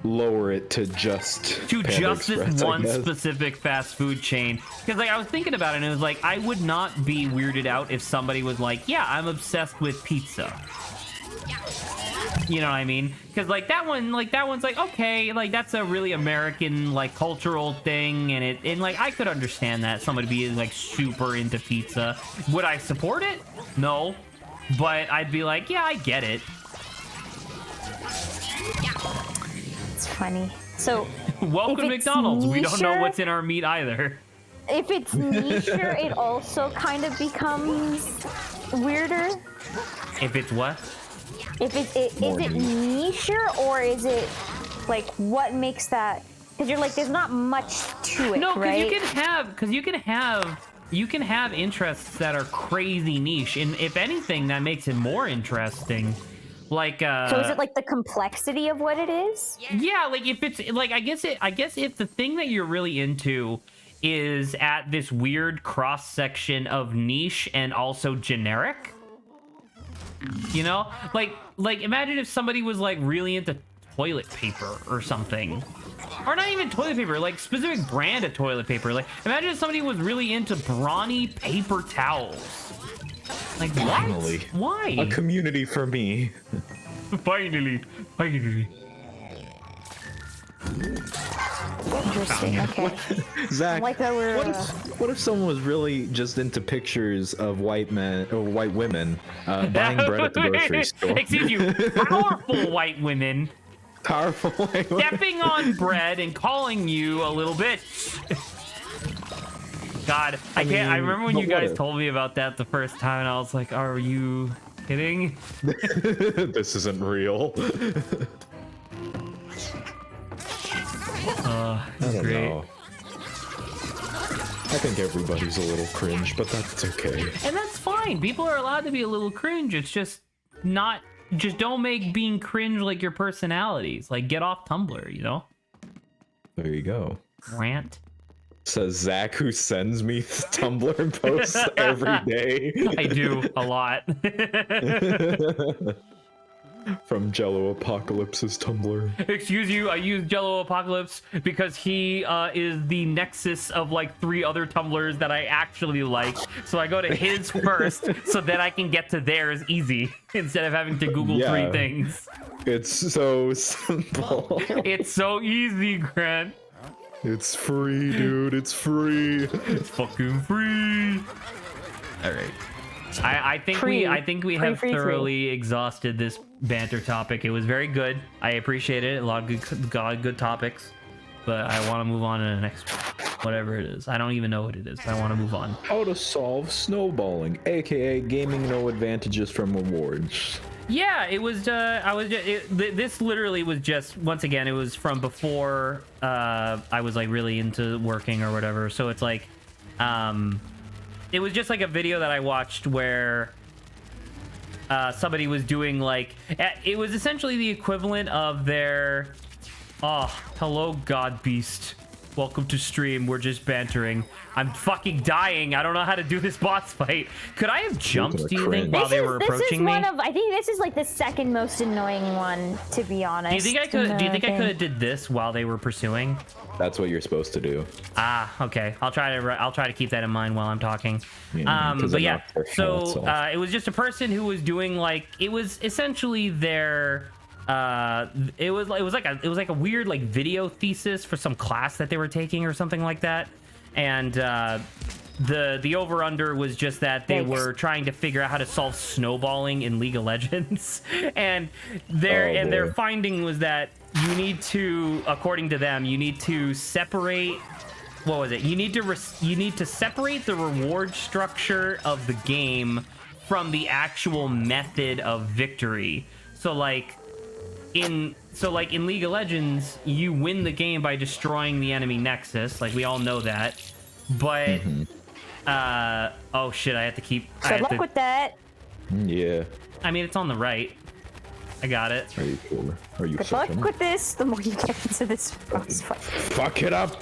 lower it to just this one specific fast food chain because like I was thinking about it and it was like I would not be weirded out if somebody was like, yeah, I'm obsessed with pizza. You know what I mean? Because like that one's like okay, like that's a really American like cultural thing, and like I could understand that somebody being like super into pizza. Would I support it? No, but I'd be like, yeah, I get it. It's funny. So welcome to McDonald's. We don't know what's in our meat either. If it's nicher, it also kind of becomes weirder. If it's what? Is it nicher or is it like what makes that? Because you're like, there's not much to it. No, right? you can have interests that are crazy niche, and if anything, that makes it more interesting. Like, so is it like the complexity of what it is? Yeah, like if it's like I guess if the thing that you're really into is at this weird cross section of niche and also generic. You know, like imagine if somebody was like really into toilet paper or something, or not even toilet paper, like specific brand of toilet paper. Like imagine if somebody was really into brawny paper towels. Like finally, why? A community for me. Finally. Interesting. Okay. Zach, Like that we're, what if someone was really just into pictures of white men or white women buying bread at the grocery store? Excuse you, powerful white women Powerful white women. stepping on bread and calling you a little bitch. God, I can't. I remember when but you what guys if? told me about that the first time, and I was like, "Are you kidding?" This isn't real. I don't great. know. I think everybody's a little cringe, but that's okay. And that's fine. People are allowed to be a little cringe. It's just not. Just don't make being cringe like your personalities. Like, get off Tumblr, you know? There you go. Rant. Says Zach, who sends me Tumblr posts every day. I do a lot. From Jello Apocalypse's Tumblr. Excuse you, I use Jello Apocalypse because he is the nexus of like 3 other Tumblrs that I actually like. So I go to his first so that I can get to theirs easy instead of having to Google 3 things. It's so simple. It's so easy, Grant. It's free, dude. It's free. It's fucking free. All right. I think we have thoroughly exhausted this banter topic. It was very good. I appreciate it. A lot of good topics. But I want to move on to the next one. Whatever it is. I don't even know what it is, but I want to move on. How to solve snowballing, aka gaming no advantages from rewards. Yeah, it was. This literally was just, once again, it was from before I was like really into working or whatever. So it's like, it was just like a video that I watched where somebody was doing like, it was essentially the equivalent of their, oh, hello God Beast. Welcome to stream. We're just bantering. I'm fucking dying. I don't know how to do this boss fight. Could I have jumped, do you think, while they were approaching me? I think this is like the second most annoying one, to be honest. Do you think I could? Do you think I could have did this while they were pursuing? That's what you're supposed to do. Ah, okay. I'll try to keep that in mind while I'm talking. Yeah, but yeah, so it was just a person who was doing like, it was essentially their it was like a weird like video thesis for some class that they were taking or something like that. And the over under was just that they were trying to figure out how to solve snowballing in League of Legends. And their finding was that you need to, according to them, you need to separate, what was it? You need to separate the reward structure of the game from the actual method of victory. So like in League of Legends, you win the game by destroying the enemy nexus. Like, we all know that. But oh shit, I have to keep. Good luck with that. Yeah. I mean, it's on the right. I got it. Are you sure? Are you Good luck with this. The more you get into this boss fight. Fuck it up.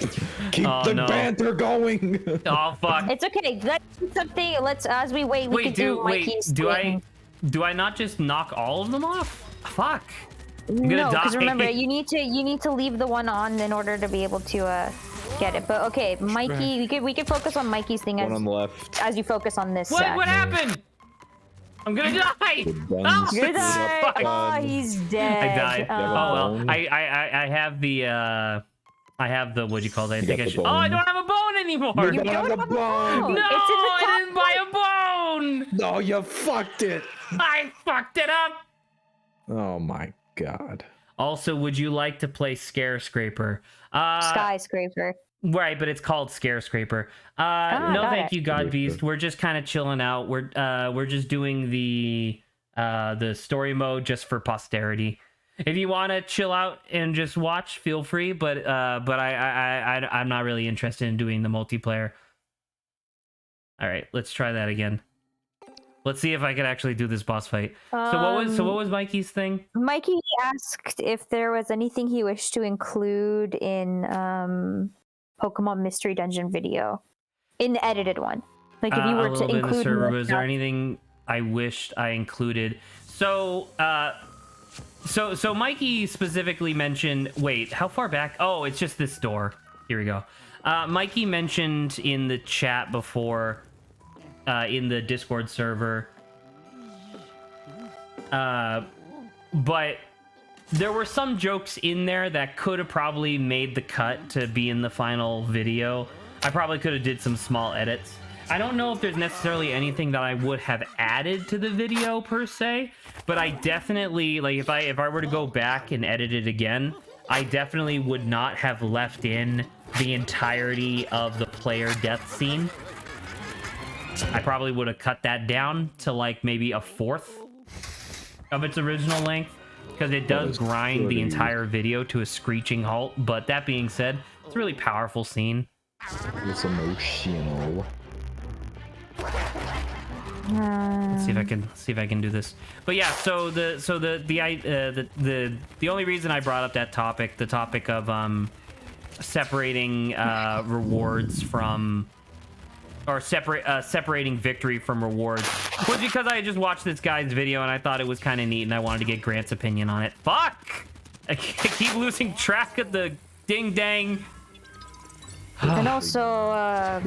Keep the banter going. Oh fuck. It's okay. Let's do something. Let's, as we wait, we can do Mikey's thing. Do I not just knock all of them off? Fuck. No, because remember, you need to leave the one on in order to be able to get it. But okay, Mikey, we could focus on Mikey's thing One on the left. as you focus on this. What happened? I'm gonna die. Oh, you're dead. Oh, he's dead. I died. Oh well. I have the what do you call that? Oh, I don't have a bone anymore. You don't have a bone. No, I didn't buy a bone. No, you fucked it. I fucked it up. Oh my god. Also, would you like to play Scare-Scraper? Skyscraper. Right, but it's called Scare-Scraper. No, thank you, God Beast. We're just kind of chilling out. We're just doing the story mode just for posterity. If you want to chill out and just watch, feel free. But I'm not really interested in doing the multiplayer. All right, let's try that again. Let's see if I can actually do this boss fight. So what was Mikey's thing? Mikey asked if there was anything he wished to include in Pokemon Mystery Dungeon video, in the edited one. Like if you were to include. Was there anything I wished I included? So Mikey specifically mentioned. Wait, how far back? Oh, it's just this door. Here we go. Mikey mentioned in the chat before. In the Discord server, but there were some jokes in there that could have probably made the cut to be in the final video. I probably could have did some small edits. I don't know if there's necessarily anything that I would have added to the video per se, but I definitely, like, if I were to go back and edit it again, I definitely would not have left in the entirety of the player death scene. I probably would have cut that down to like maybe a fourth of its original length, because it does grind the entire video to a screeching halt. But that being said, it's a really powerful scene. It's emotional. Let's see if I can do this. But yeah, so the only reason I brought up that topic, the topic of separating rewards from, or separating victory from rewards, was because I just watched this guy's video and I thought it was kind of neat and I wanted to get Grant's opinion on it. Fuck! I keep losing track of the ding dang. And also,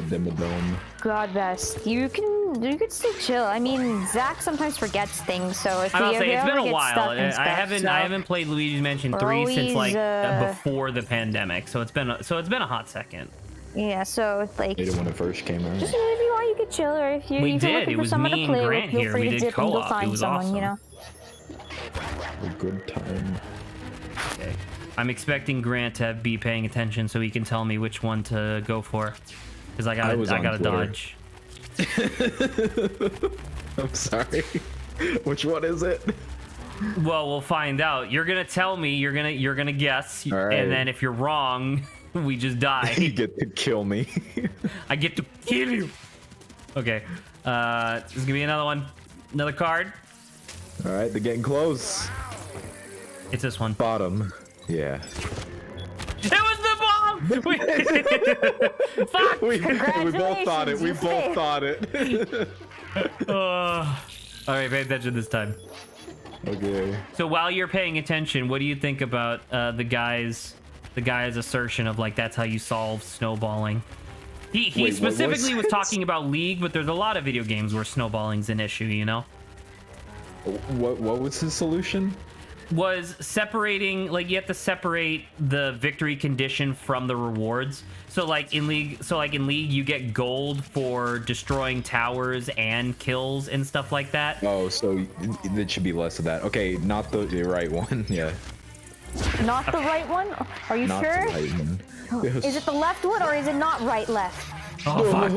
God best, you could still chill. I mean, Zach sometimes forgets things, so if I'll say it's been a while. I haven't played Luigi's Mansion 3 since like before the pandemic, so it's been a hot second. Yeah, so it's like When it first came out. just if you want, you could chill, or if you're looking for someone to play with, feel free to dip and go find someone, you know. A good time. Okay. I'm expecting Grant to be paying attention so he can tell me which one to go for, because I gotta dodge. I'm sorry. Which one is it? Well, we'll find out. You're gonna tell me. You're gonna guess, right. And then if you're wrong, we just die. You get to kill me. I get to kill you. Okay. This is gonna be another one. Another card. All right, they're getting close. It's this one. Bottom. Yeah. It was the bomb! Fuck! We both thought it. We both thought it. All right, pay attention this time. Okay. So while you're paying attention, what do you think about the guy's assertion of like that's how you solve snowballing? He Wait, specifically was talking about League, but there's a lot of video games where snowballing's an issue, you know? What was his solution? Was separating, like, you have to separate the victory condition from the rewards. So like in League you get gold for destroying towers and kills and stuff like that. Oh, so it should be less of that. Okay, not the right one. Yeah. Not the right one? Are you Not sure? the right one. Is it the left one, or is it not right left? Oh fuck.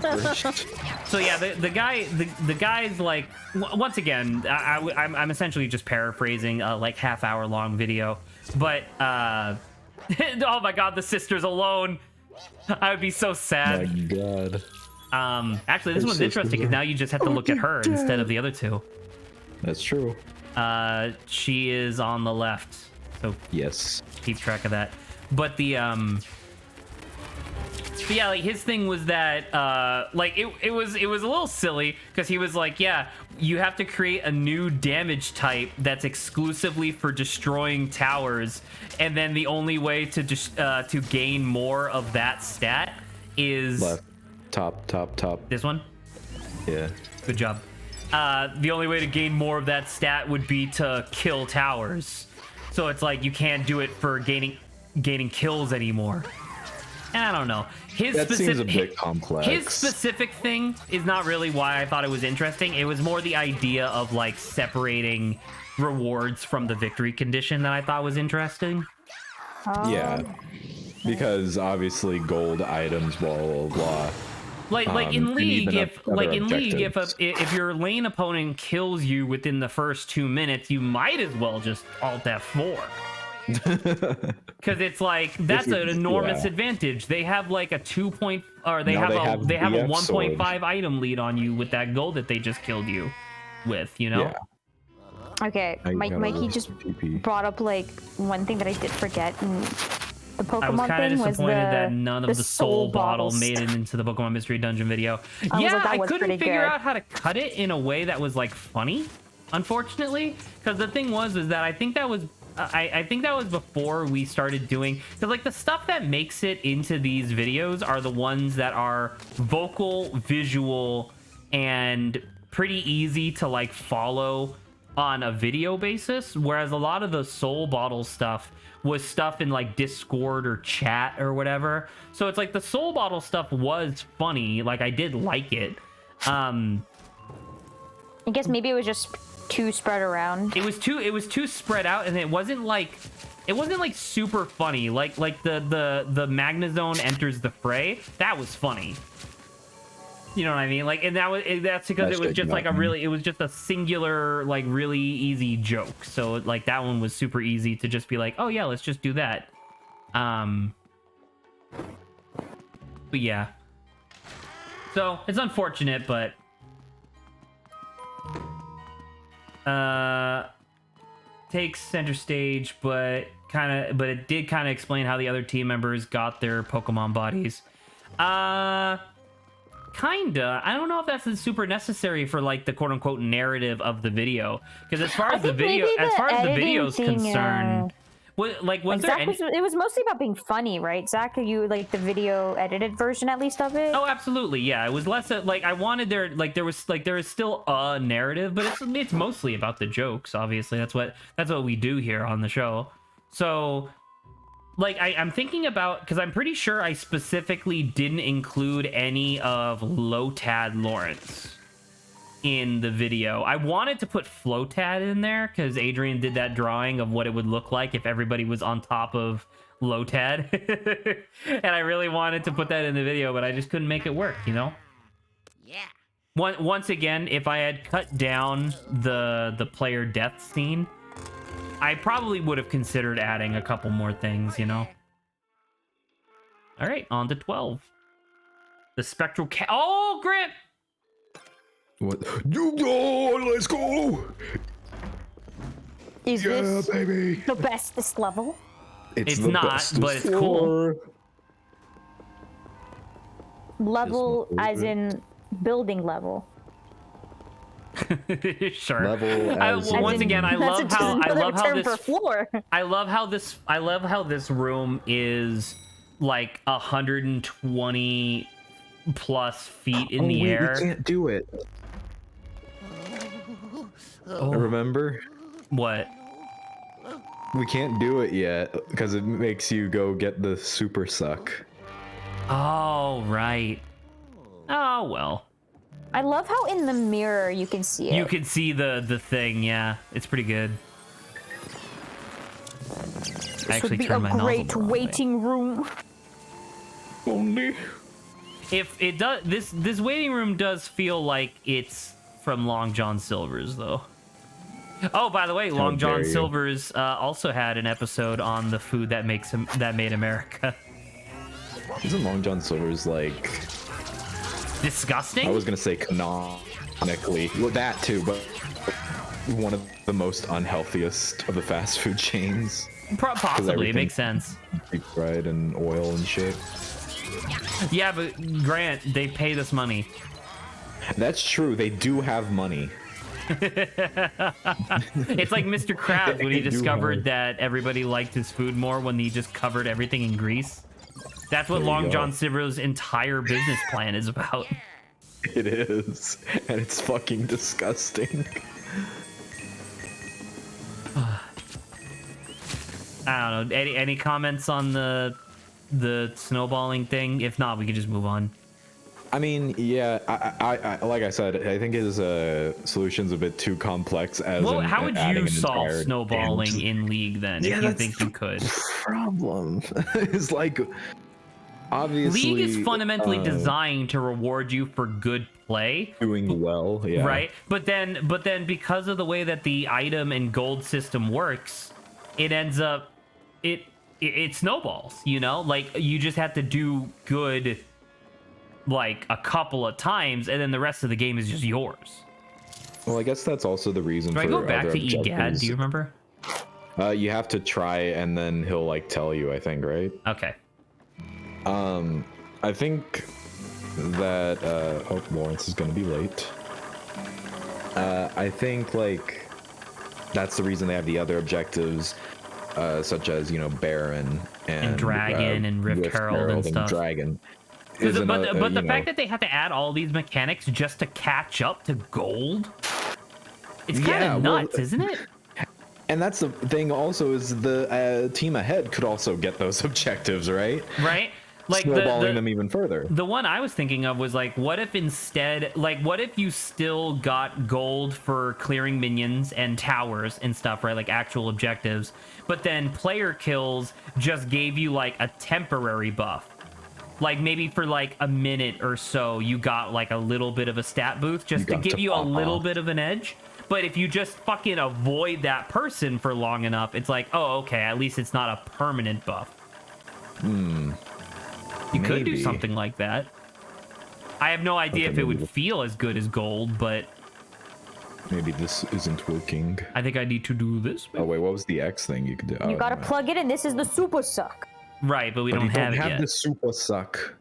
First. So yeah, the guy's like, once again, I'm essentially just paraphrasing a like half-hour long video, but oh my god, the sister's alone. I would be so sad. My god. Actually, this one's interesting because now you just have to look at her instead of the other two. That's true. She is on the left, so Yes. keep track of that. But the but yeah, like his thing was that like it was a little silly because he was like, yeah, you have to create a new damage type that's exclusively for destroying towers, and then the only way to just to gain more of that stat is Left. Top. this one. Yeah. Good job. The only way to gain more of that stat would be to kill towers. So it's like you can't do it for gaining kills anymore. And I don't know. That seems a bit complex. His specific thing is not really why I thought it was interesting. It was more the idea of like separating rewards from the victory condition that I thought was interesting. Yeah. Because obviously gold items, blah blah blah. Like in League, objectives. if your lane opponent kills you within the first 2 minutes, you might as well just alt F4. Because it's like that's an enormous advantage. They have like a 2 point, or they have a 1.5 item lead on you with that gold that they just killed you with, you know? Yeah. Okay, Mikey just brought up like one thing that I did forget. And the Pokemon I was kind of disappointed that none of the soul bottle bottles made it into the Pokemon Mystery Dungeon video. I couldn't figure out how to cut it in a way that was like funny, unfortunately. Because the thing was that I think that was before we started doing, because like the stuff that makes it into these videos are the ones that are vocal, visual, and pretty easy to like follow on a video basis, whereas a lot of the soul bottle stuff was stuff in like Discord or chat or whatever. So it's like the soul bottle stuff was funny. Like I did like it. I guess maybe it was just too spread around. It was too spread out, and it wasn't like super funny. Like the Magnazone enters the fray. That was funny. You know what I mean? Like, and that's because it was just like it was just a singular, like really easy joke. So like that one was super easy to just be like, oh yeah, let's just do that. But yeah. So it's unfortunate, but takes center stage, but it did kind of explain how the other team members got their Pokemon bodies. Kinda. I don't know if that's super necessary for like the quote unquote narrative of the video, because as far as the video's concerned, was there any... it was mostly about being funny, right? Zach, you like the video edited version at least of it? Oh, absolutely, yeah. It was less like I wanted there is still a narrative, but it's mostly about the jokes. Obviously, that's what we do here on the show. So like I'm thinking about, because I'm pretty sure I specifically didn't include any of Lotad Lawrence in the video. I wanted to put Flotad in there because Adrian did that drawing of what it would look like if everybody was on top of Lotad. And I really wanted to put that in the video, but I just couldn't make it work, you know? Yeah. Once again, if I had cut down the player death scene, I probably would have considered adding a couple more things, you know? All right, on to 12. The Spectral Oh, Grant! What? You go! Let's go! Is this baby. the bestest level? It's not, but it's cool. Level as in building level. Sure. Level once again, I love how this room is like 120 plus feet in the air. We can't do it. Oh. Remember? What? We can't do it yet because it makes you go get the super suck. Oh, right. Oh, well. I love how in the mirror you can see it. You can see the thing, yeah. It's pretty good. This would be a great waiting room. Only. If it does, this waiting room does feel like it's from Long John Silver's, though. Oh, by the way, Long John Silver's also had an episode on the food that made America. Isn't Long John Silver's like disgusting? I was gonna say canonically, well, that too, but one of the most unhealthiest of the fast food chains. Possibly, it makes sense. Deep fried and oil and shit. Yeah, but Grant, they pay this money. That's true. They do have money. It's like Mr. Krabs when he discovered that everybody liked his food more when he just covered everything in grease. That's what Long John Silver's entire business plan is about. It is, and it's fucking disgusting. I don't know. Any comments on the snowballing thing? If not, we can just move on. I mean, yeah, I like I said, I think his solution's a bit too complex. How would you solve snowballing in League then? If you think you could? Problem is like, obviously, League is fundamentally designed to reward you for good play, doing well, yeah, right? But then because of the way that the item and gold system works, it ends up it snowballs. You know, like you just have to do good like a couple of times, and then the rest of the game is just yours. Well, I guess that's also the reson. Do I go back to EGAD? Do you remember? You have to try, and then he'll like tell you. I think, right? Okay. I think that oh, Lawrence is gonna be late. I think like that's the reason they have the other objectives, such as, you know, Baron and Dragon and Rift Herald and stuff. Dragon. But the fact that they have to add all these mechanics just to catch up to gold, It's kind of nuts, isn't it? And that's the thing also is the team ahead could also get those objectives, right? Right? Like snowballing them even further. The one I was thinking of was like, what if instead, like, what if you still got gold for clearing minions and towers and stuff, right? Like actual objectives, but then player kills just gave you like a temporary buff. Like maybe for like a minute or so, you got like a little bit of a stat boost just to give you a little bit of an edge. But if you just fucking avoid that person for long enough, it's like, oh, okay, at least it's not a permanent buff. You could do something like that. I have no idea if it would feel as good as gold, but... Maybe this isn't working. I think I need to do this. Oh, wait, what was the X thing you could do? You gotta plug it in. This is the super suck. Right, but we don't have it yet. The super suck.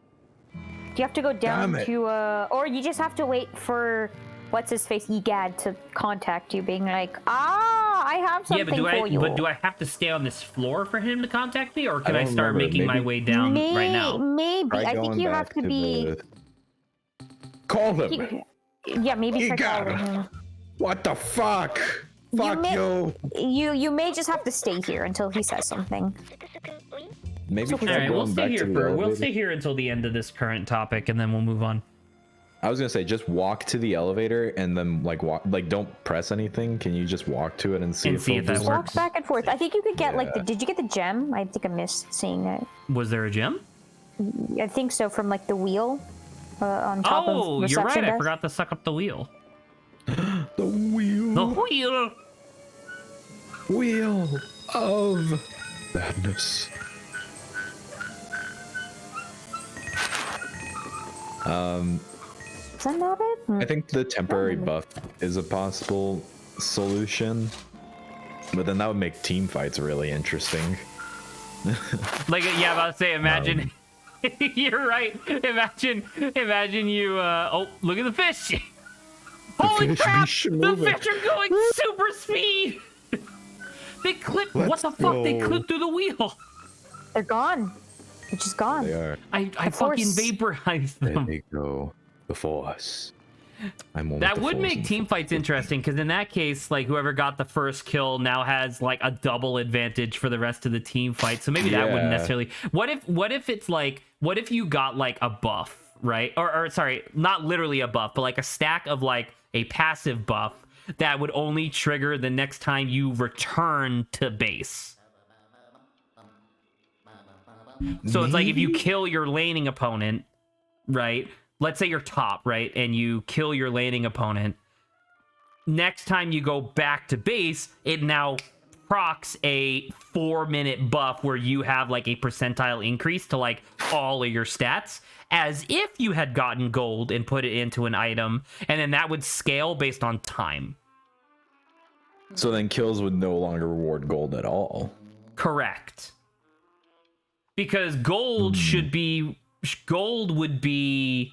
You have to go down to, or you just have to wait for... What's his face, Egad, to contact you, being like, I have something for you. But do I have to stay on this floor for him to contact me, or can I start making my way down right now? Maybe. I think you have to be... Call him. Yeah, maybe try calling him. What the fuck? Fuck you. You may just have to stay here until he says something. Maybe all right, we'll stay here until the end of this current topic, and then we'll move on. I was gonna say, just walk to the elevator and then don't press anything. Can you just walk to it and see if that works? Walk back and forth. I think you could get did you get the gem? I think I missed seeing it. Was there a gem? I think so, from like the wheel on top of reception. Oh, you're right. I forgot to suck up the wheel. The wheel. The wheel. Wheel of madness. Is that not it? I think the temporary buff is a possible solution, but then that would make team fights really interesting. Like, yeah, I'm about to say, imagine. You're right. Imagine you. Oh, look at the fish. Holy crap! The fish are going super speed. They clip. What the fuck? They clip through the wheel. They're gone. They're just gone. They are. I fucking vaporized them. There they go. Before us. That would make team fights interesting, because in that case, like, whoever got the first kill now has like a double advantage for the rest of the team fight. So maybe that wouldn't necessarily. What if it's like, what if you got like a buff, right? Or sorry, not literally a buff, but like a stack of like a passive buff that would only trigger the next time you return to base. So it's like if you kill your laning opponent, right? Let's say you're top, right? And you kill your laning opponent. Next time you go back to base, it now procs a 4-minute buff where you have like a percentile increase to like all of your stats, as if you had gotten gold and put it into an item, and then that would scale based on time. So then kills would no longer reward gold at all. Correct. Because gold would be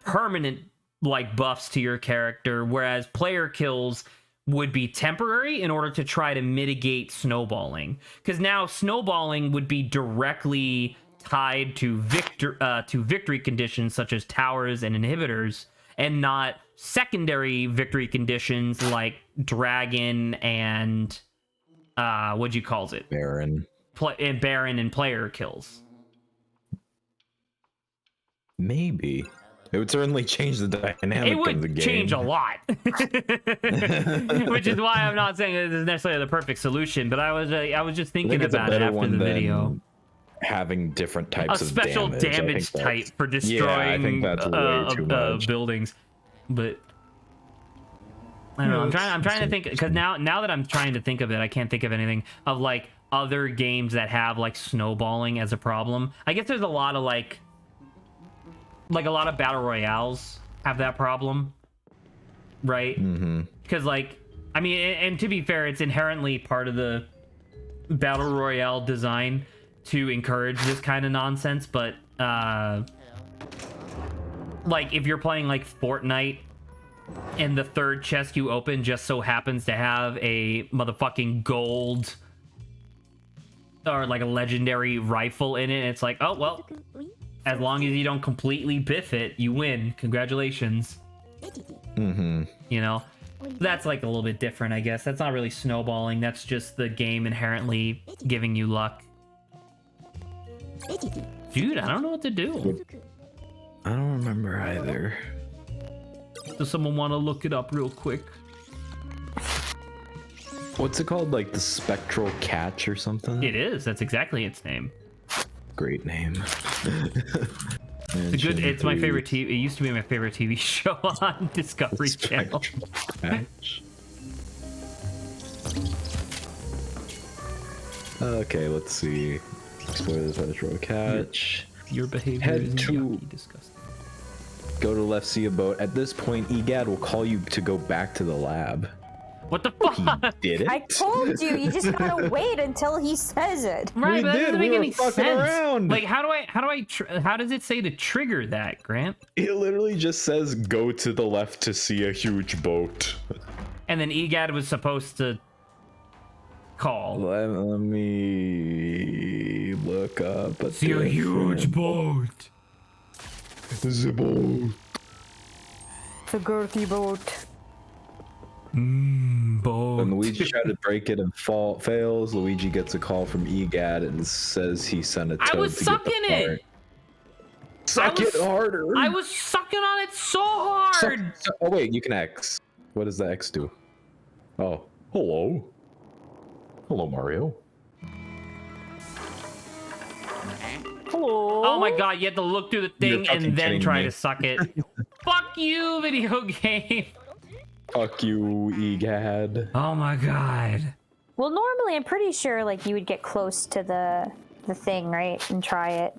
permanent like buffs to your character, whereas player kills would be temporary in order to try to mitigate snowballing. Because now snowballing would be directly tied to victory conditions such as towers and inhibitors, and not secondary victory conditions like dragon and what'd you call it? Baron. Baron and player kills. Maybe. It would certainly change the dynamic of the game. It would change a lot. Which is why I'm not saying this is necessarily the perfect solution, but I was just thinking about it after the video. Having different types of special damage type for destroying buildings. But I don't know. I'm trying to think, because now that I'm trying to think of it, I can't think of anything of like other games that have like snowballing as a problem. I guess there's a lot of like a lot of battle royales have that problem, right? Because like, I mean, and to be fair, it's inherently part of the battle royale design to encourage this kind of nonsense. But like if you're playing like Fortnite and the third chest you open just so happens to have a motherfucking gold or like a legendary rifle in it, it's like, oh well, as long as you don't completely biff it, you win. Congratulations. You know, That's like a little bit different, I guess. That's not really snowballing. That's just the game inherently giving you luck. Dude, I don't know what to do. I don't remember either. Does someone want to look it up real quick? What's it called? Like the spectral catch or something? It is. That's exactly its name. Great name. It's my favorite TV. It used to be my favorite TV show on Discovery Channel. Catch. Okay, let's see. Explore the spectral catch. Your behavior Head is to- yucky, disgusting. Go to left, see a boat. At this point, EGAD will call you to go back to the lab. What the fuck? He did it? I told you, you just gotta wait until he says it. Right, We but that did, doesn't we make were any fucking sense. around. Like, how does it say to trigger that, Grant? It literally just says go to the left to see a huge boat. And then EGAD was supposed to call. Let me look up. See a huge boat. The boat. It's a girthy boat. Boat. When Luigi tried to break it and fails, Luigi gets a call from EGAD and says he sent a toad I was to sucking get the part. it. Suck it harder. I was sucking on it so hard. Oh wait, you can X. What does the X do? Oh, hello. Hello, Mario. Hello. Oh my god, you had to look through the thing fucking and then kidding try me. to suck it. Fuck you, video game. Fuck you, EGAD. Oh my god. Well, normally I'm pretty sure like you would get close to the thing, right, and try it.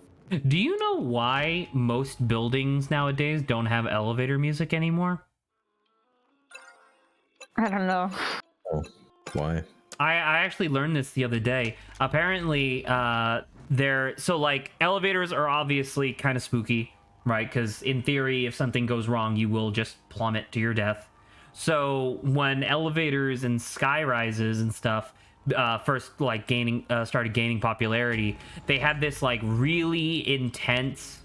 Do you know why most buildings nowadays don't have elevator music anymore? I don't know. Oh, why? I actually learned this the other day. Apparently, so like elevators are obviously kind of spooky, right? Because in theory, if something goes wrong, you will just plummet to your death. So when elevators and sky rises and stuff first like started gaining popularity, they had this like really intense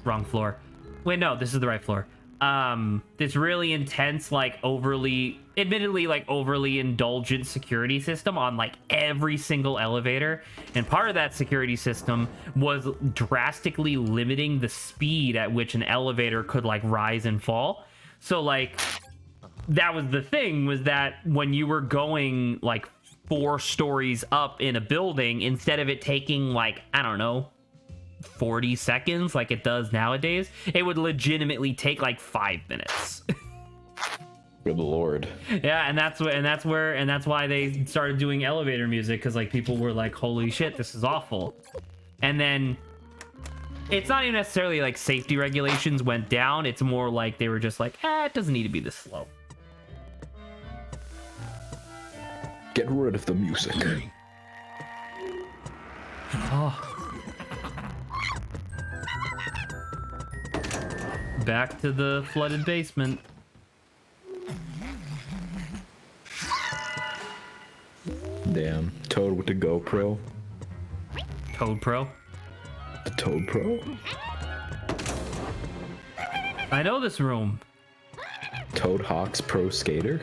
wrong floor. Wait, no, this is the right floor. This really intense, like admittedly overly indulgent security system on like every single elevator. And part of that security system was drastically limiting the speed at which an elevator could like rise and fall. So like that was the thing, was that when you were going like 4 stories up in a building, instead of it taking like, I don't know, 40 seconds like it does nowadays, it would legitimately take like 5 minutes. Good lord. Yeah, and that's why they started doing elevator music, because like people were like, holy shit, this is awful. And then it's not even necessarily like safety regulations went down, it's more like they were just like, it doesn't need to be this slow. Get rid of the music. Oh. Back to the flooded basement. Damn. Toad with the GoPro. Toad Pro. The Toad Pro? I know this room. Toad Hawk's Pro Skater?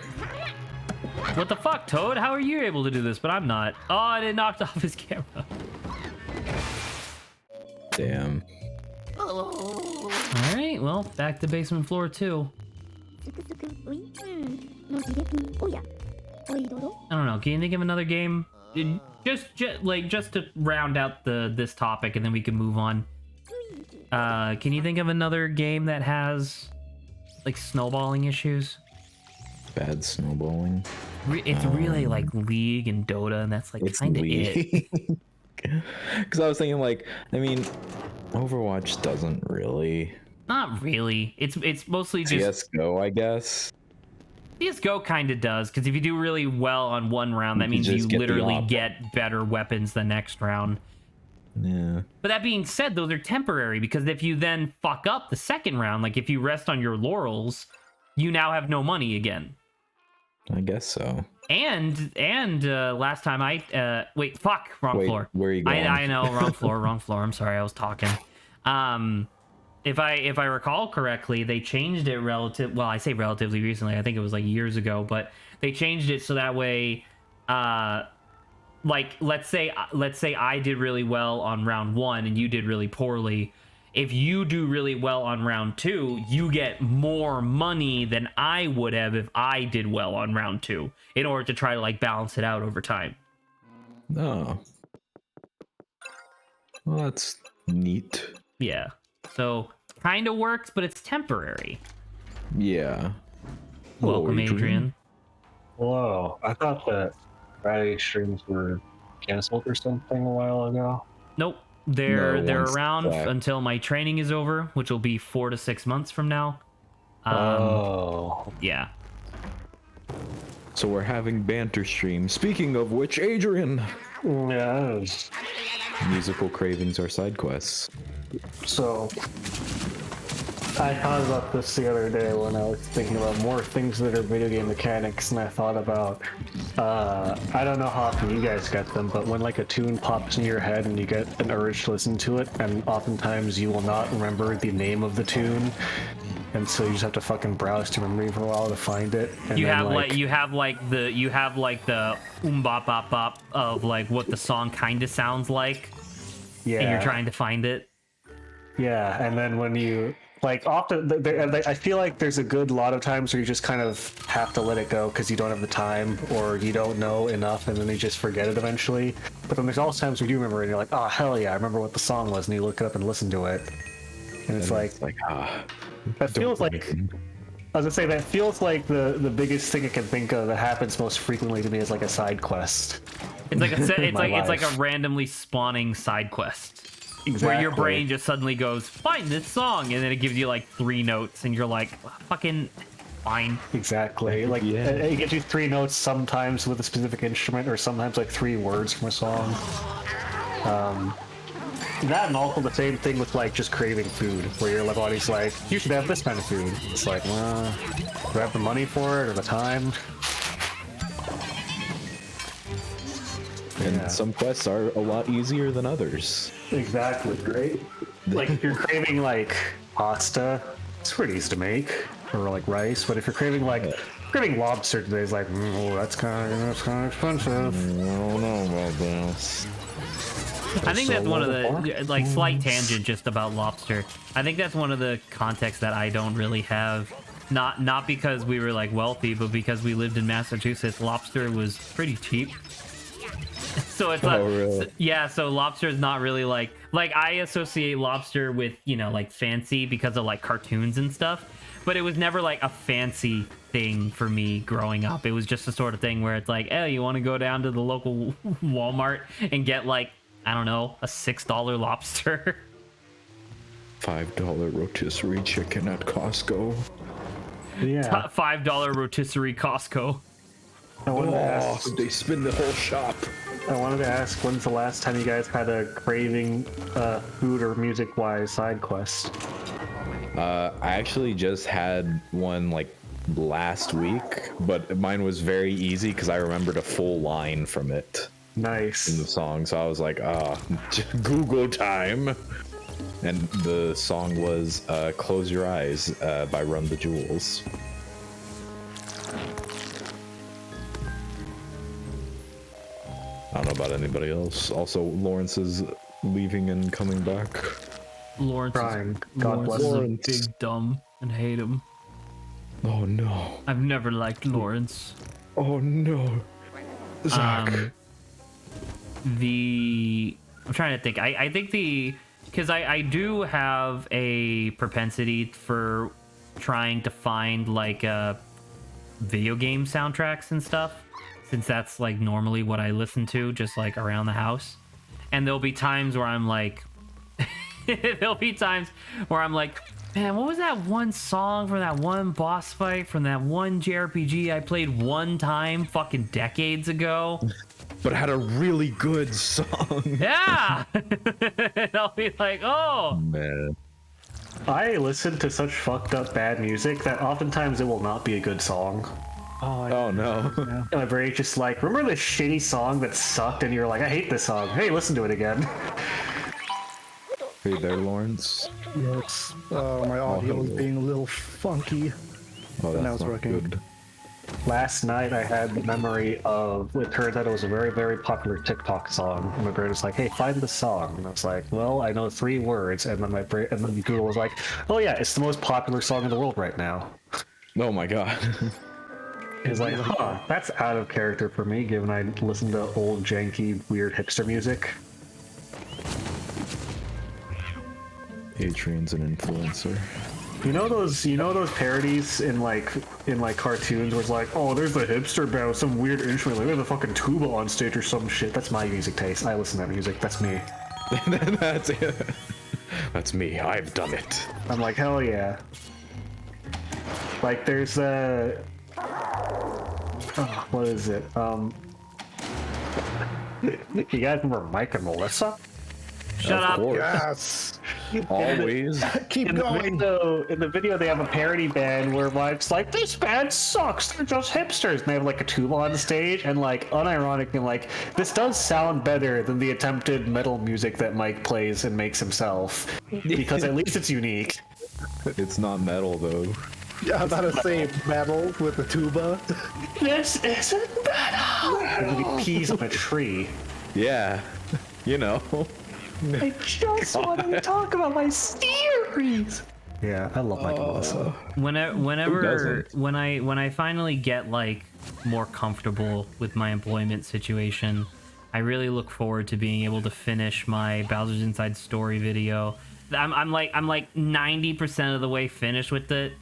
What the fuck, Toad? How are you able to do this, but I'm not? Oh, and it knocked off his camera. Damn. Alright, well, back to basement floor 2. I don't know, can you think of another game? Just to round out this topic, and then we can move on. Can you think of another game that has like snowballing issues? Bad snowballing. It's really like League and Dota, and that's like kind of it. Because I was thinking, like, I mean, Overwatch doesn't really. Not really. It's mostly just CS:GO, I guess. CS:GO kind of does, because if you do really well on one round, that means just you get the literally op. get better weapons the next round. Yeah. But that being said, those are temporary, because if you then fuck up the second round, like if you rest on your laurels, you now have no money again. I guess so. And last time wait, fuck, wrong Wait, floor. where are you going? I know, wrong floor. I'm sorry, I was talking. if I recall correctly, they changed it well, I say relatively recently. I think it was like years ago, but they changed it so that way, like let's say I did really well on round 1 and you did really poorly. If you do really well on round 2, you get more money than I would have if I did well on round 2, in order to try to like balance it out over time. Oh. Well, that's neat. Yeah. So kind of works, but it's temporary. Yeah. Welcome, Adrian. Whoa, I thought that Friday streams were canceled or something a while ago. Nope. They're around back until my training is over, which will be 4 to 6 months from now. Yeah. So we're having banter stream. Speaking of which, Adrian, Yes. musical cravings are side quests. So, I thought about this the other day when I was thinking about more things that are video game mechanics, and I thought about, I don't know how often you guys get them, but when like a tune pops in your head and you get an urge to listen to it, and oftentimes you will not remember the name of the tune, and so you just have to fucking browse to memory for a while to find it. And You then, have the bop bop bop of like what the song kind of sounds like, yeah, and you're trying to find it. Yeah, and then when you like often, I feel like there's a good lot of times where you just kind of have to let it go because you don't have the time or you don't know enough, and then you just forget it eventually. But then there's also times where you remember it and you're like, oh hell yeah, I remember what the song was, and you look it up and listen to it, and it's like that feels like. I was gonna say that feels like the biggest thing I can think of that happens most frequently to me is like a side quest. It's like it's like a life. randomly spawning side quest. Exactly. Where your brain just suddenly goes, find this song, and then it gives you like 3 notes, and you're like, fucking fine. Exactly. Like it gives you 3 notes sometimes with a specific instrument, or sometimes like 3 words from a song. That and also the same thing with like just craving food, where your body's like, you should have this kind of food. It's like, well, do I have the money for it or the time? And Yeah. some quests are a lot easier than others. Exactly, right? Like if you're craving like pasta, it's pretty easy to make, or like rice. But if you're craving lobster today, it's like, that's kind of expensive. I don't know about this. I think that's one of the, like, slight tangent just about lobster. I think that's one of the contexts that I don't really have. Not because we were like wealthy, but because we lived in Massachusetts. Lobster was pretty cheap. So it's not, really? yeah, so lobster is not really like I associate lobster with, you know, like fancy because of like cartoons and stuff, but it was never like a fancy thing for me growing up. It was just the sort of thing where it's like, oh, you want to go down to the local Walmart and get like, I don't know, a $6 lobster. $5 rotisserie chicken at Costco. Yeah. $5 rotisserie Costco. I wanted to ask, they spin the whole shop. when's the last time you guys had a craving, food or music-wise side quest? I actually just had one like last week, but mine was very easy because I remembered a full line from it in Nice. the song. So I was like, Google time. And the song was Close Your Eyes by Run the Jewels. I don't know about anybody else. Also, Lawrence is leaving and coming back. Lawrence Crying. God bless is a Lawrence. big dumb and hate him. Oh no. I've never liked Lawrence. Oh no. Zach. I'm trying to think. I think because I do have a propensity for trying to find like video game soundtracks and stuff, since that's like normally what I listen to just like around the house. And there'll be times where I'm like man, what was that one song from that one boss fight from that one JRPG I played one time fucking decades ago? But it had a really good song. Yeah. And I'll be like, oh Man. I listen to such fucked up bad music that oftentimes it will not be a good song. Oh no. And my brain's just like, remember this shitty song that sucked, and you're like, I hate this song. Hey, listen to it again. Hey there, Lawrence. Yes. My audio was hello. being a little funky. Oh, But now that's it's not working. good. Last night I had the memory of, it turns out it was a very, very popular TikTok song. And my brain was like, hey, find the song. And I was like, well, I know 3 words. And then my brain, and then Google was like, oh yeah, it's the most popular song in the world right now. Oh my god. It's like, huh, that's out of character for me, given I listen to old, janky, weird hipster music. Adrian's an influencer. You know those parodies in like cartoons where it's like, oh, there's the hipster band with some weird instrument, like there's a fucking tuba on stage or some shit. That's my music taste. I listen to that music. That's me. That's it. That's me. I've done it. I'm like, hell yeah. Like there's what is it? You guys remember Mike and Melissa? Shut Of up. course. Yes. Always. Keep In going. the video, they have a parody band where Mike's like, "This band sucks. They're just hipsters." And they have like a tuba on the stage, and like unironically, like this does sound better than the attempted metal music that Mike plays and makes himself, because at least it's unique. It's not metal though. Yeah, I'm about to say metal with the tuba. This isn't metal. And he pees on a tree. Yeah. You know. I just wanted to talk about my series. Yeah, I love Mike and Melissa. Whenever doesn't? when I finally get like more comfortable with my employment situation, I really look forward to being able to finish my Bowser's Inside Story video. I'm like 90% of the way finished with it,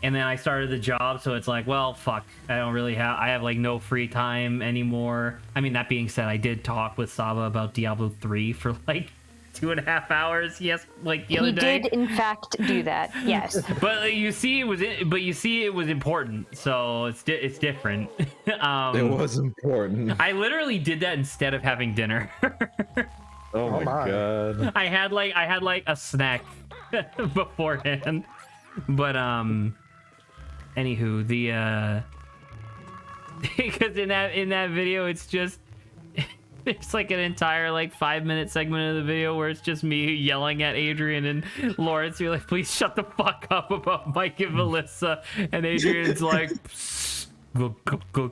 and then I started the job, so it's like, well, fuck, I have like no free time anymore. I mean, that being said, I did talk with Saba about Diablo 3 for like 2.5 hours. Yes, like the other He day. did, in fact, do that. Yes. But you see, it was important, so it's different. It was important. I literally did that instead of having dinner. Oh my my. god. I had like a snack beforehand, but anywho, the because in that video it's just it's like an entire like 5-minute segment of the video where it's just me yelling at Adrian and Lawrence. You're like, please shut the fuck up about Mike and Melissa, and Adrian's like, glug glug glug,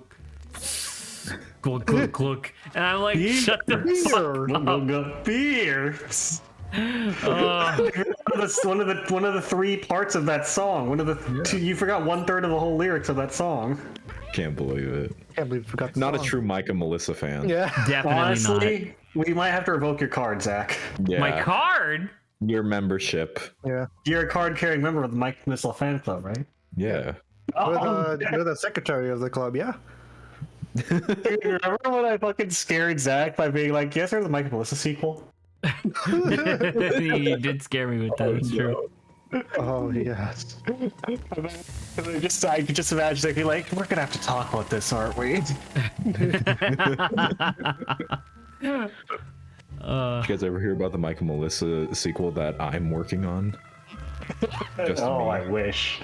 glug glug glug, and I'm like, shut the fuck up. Beers. One of the 3 parts of that song. One of the two, you forgot 1/3 of the whole lyrics of that song. Can't believe it. Can't believe I forgot the Not a song. true Mike and Melissa fan. Yeah. Definitely not. Honestly, we might have to revoke your card, Zach. Yeah. My card. Your membership. Yeah. You're a card-carrying member of the Mike Missile fan club, right? Yeah. You're the secretary of the club, yeah. Remember when I fucking scared Zach by being like, "Yes, there's a Mike and Melissa sequel." You did scare me with that. It's true. Oh, yes. I could just imagine they'd be like, "We're gonna have to talk about this, aren't we?" Did you guys ever hear about the Mike and Melissa sequel that I'm working on? Just Oh, me. I wish.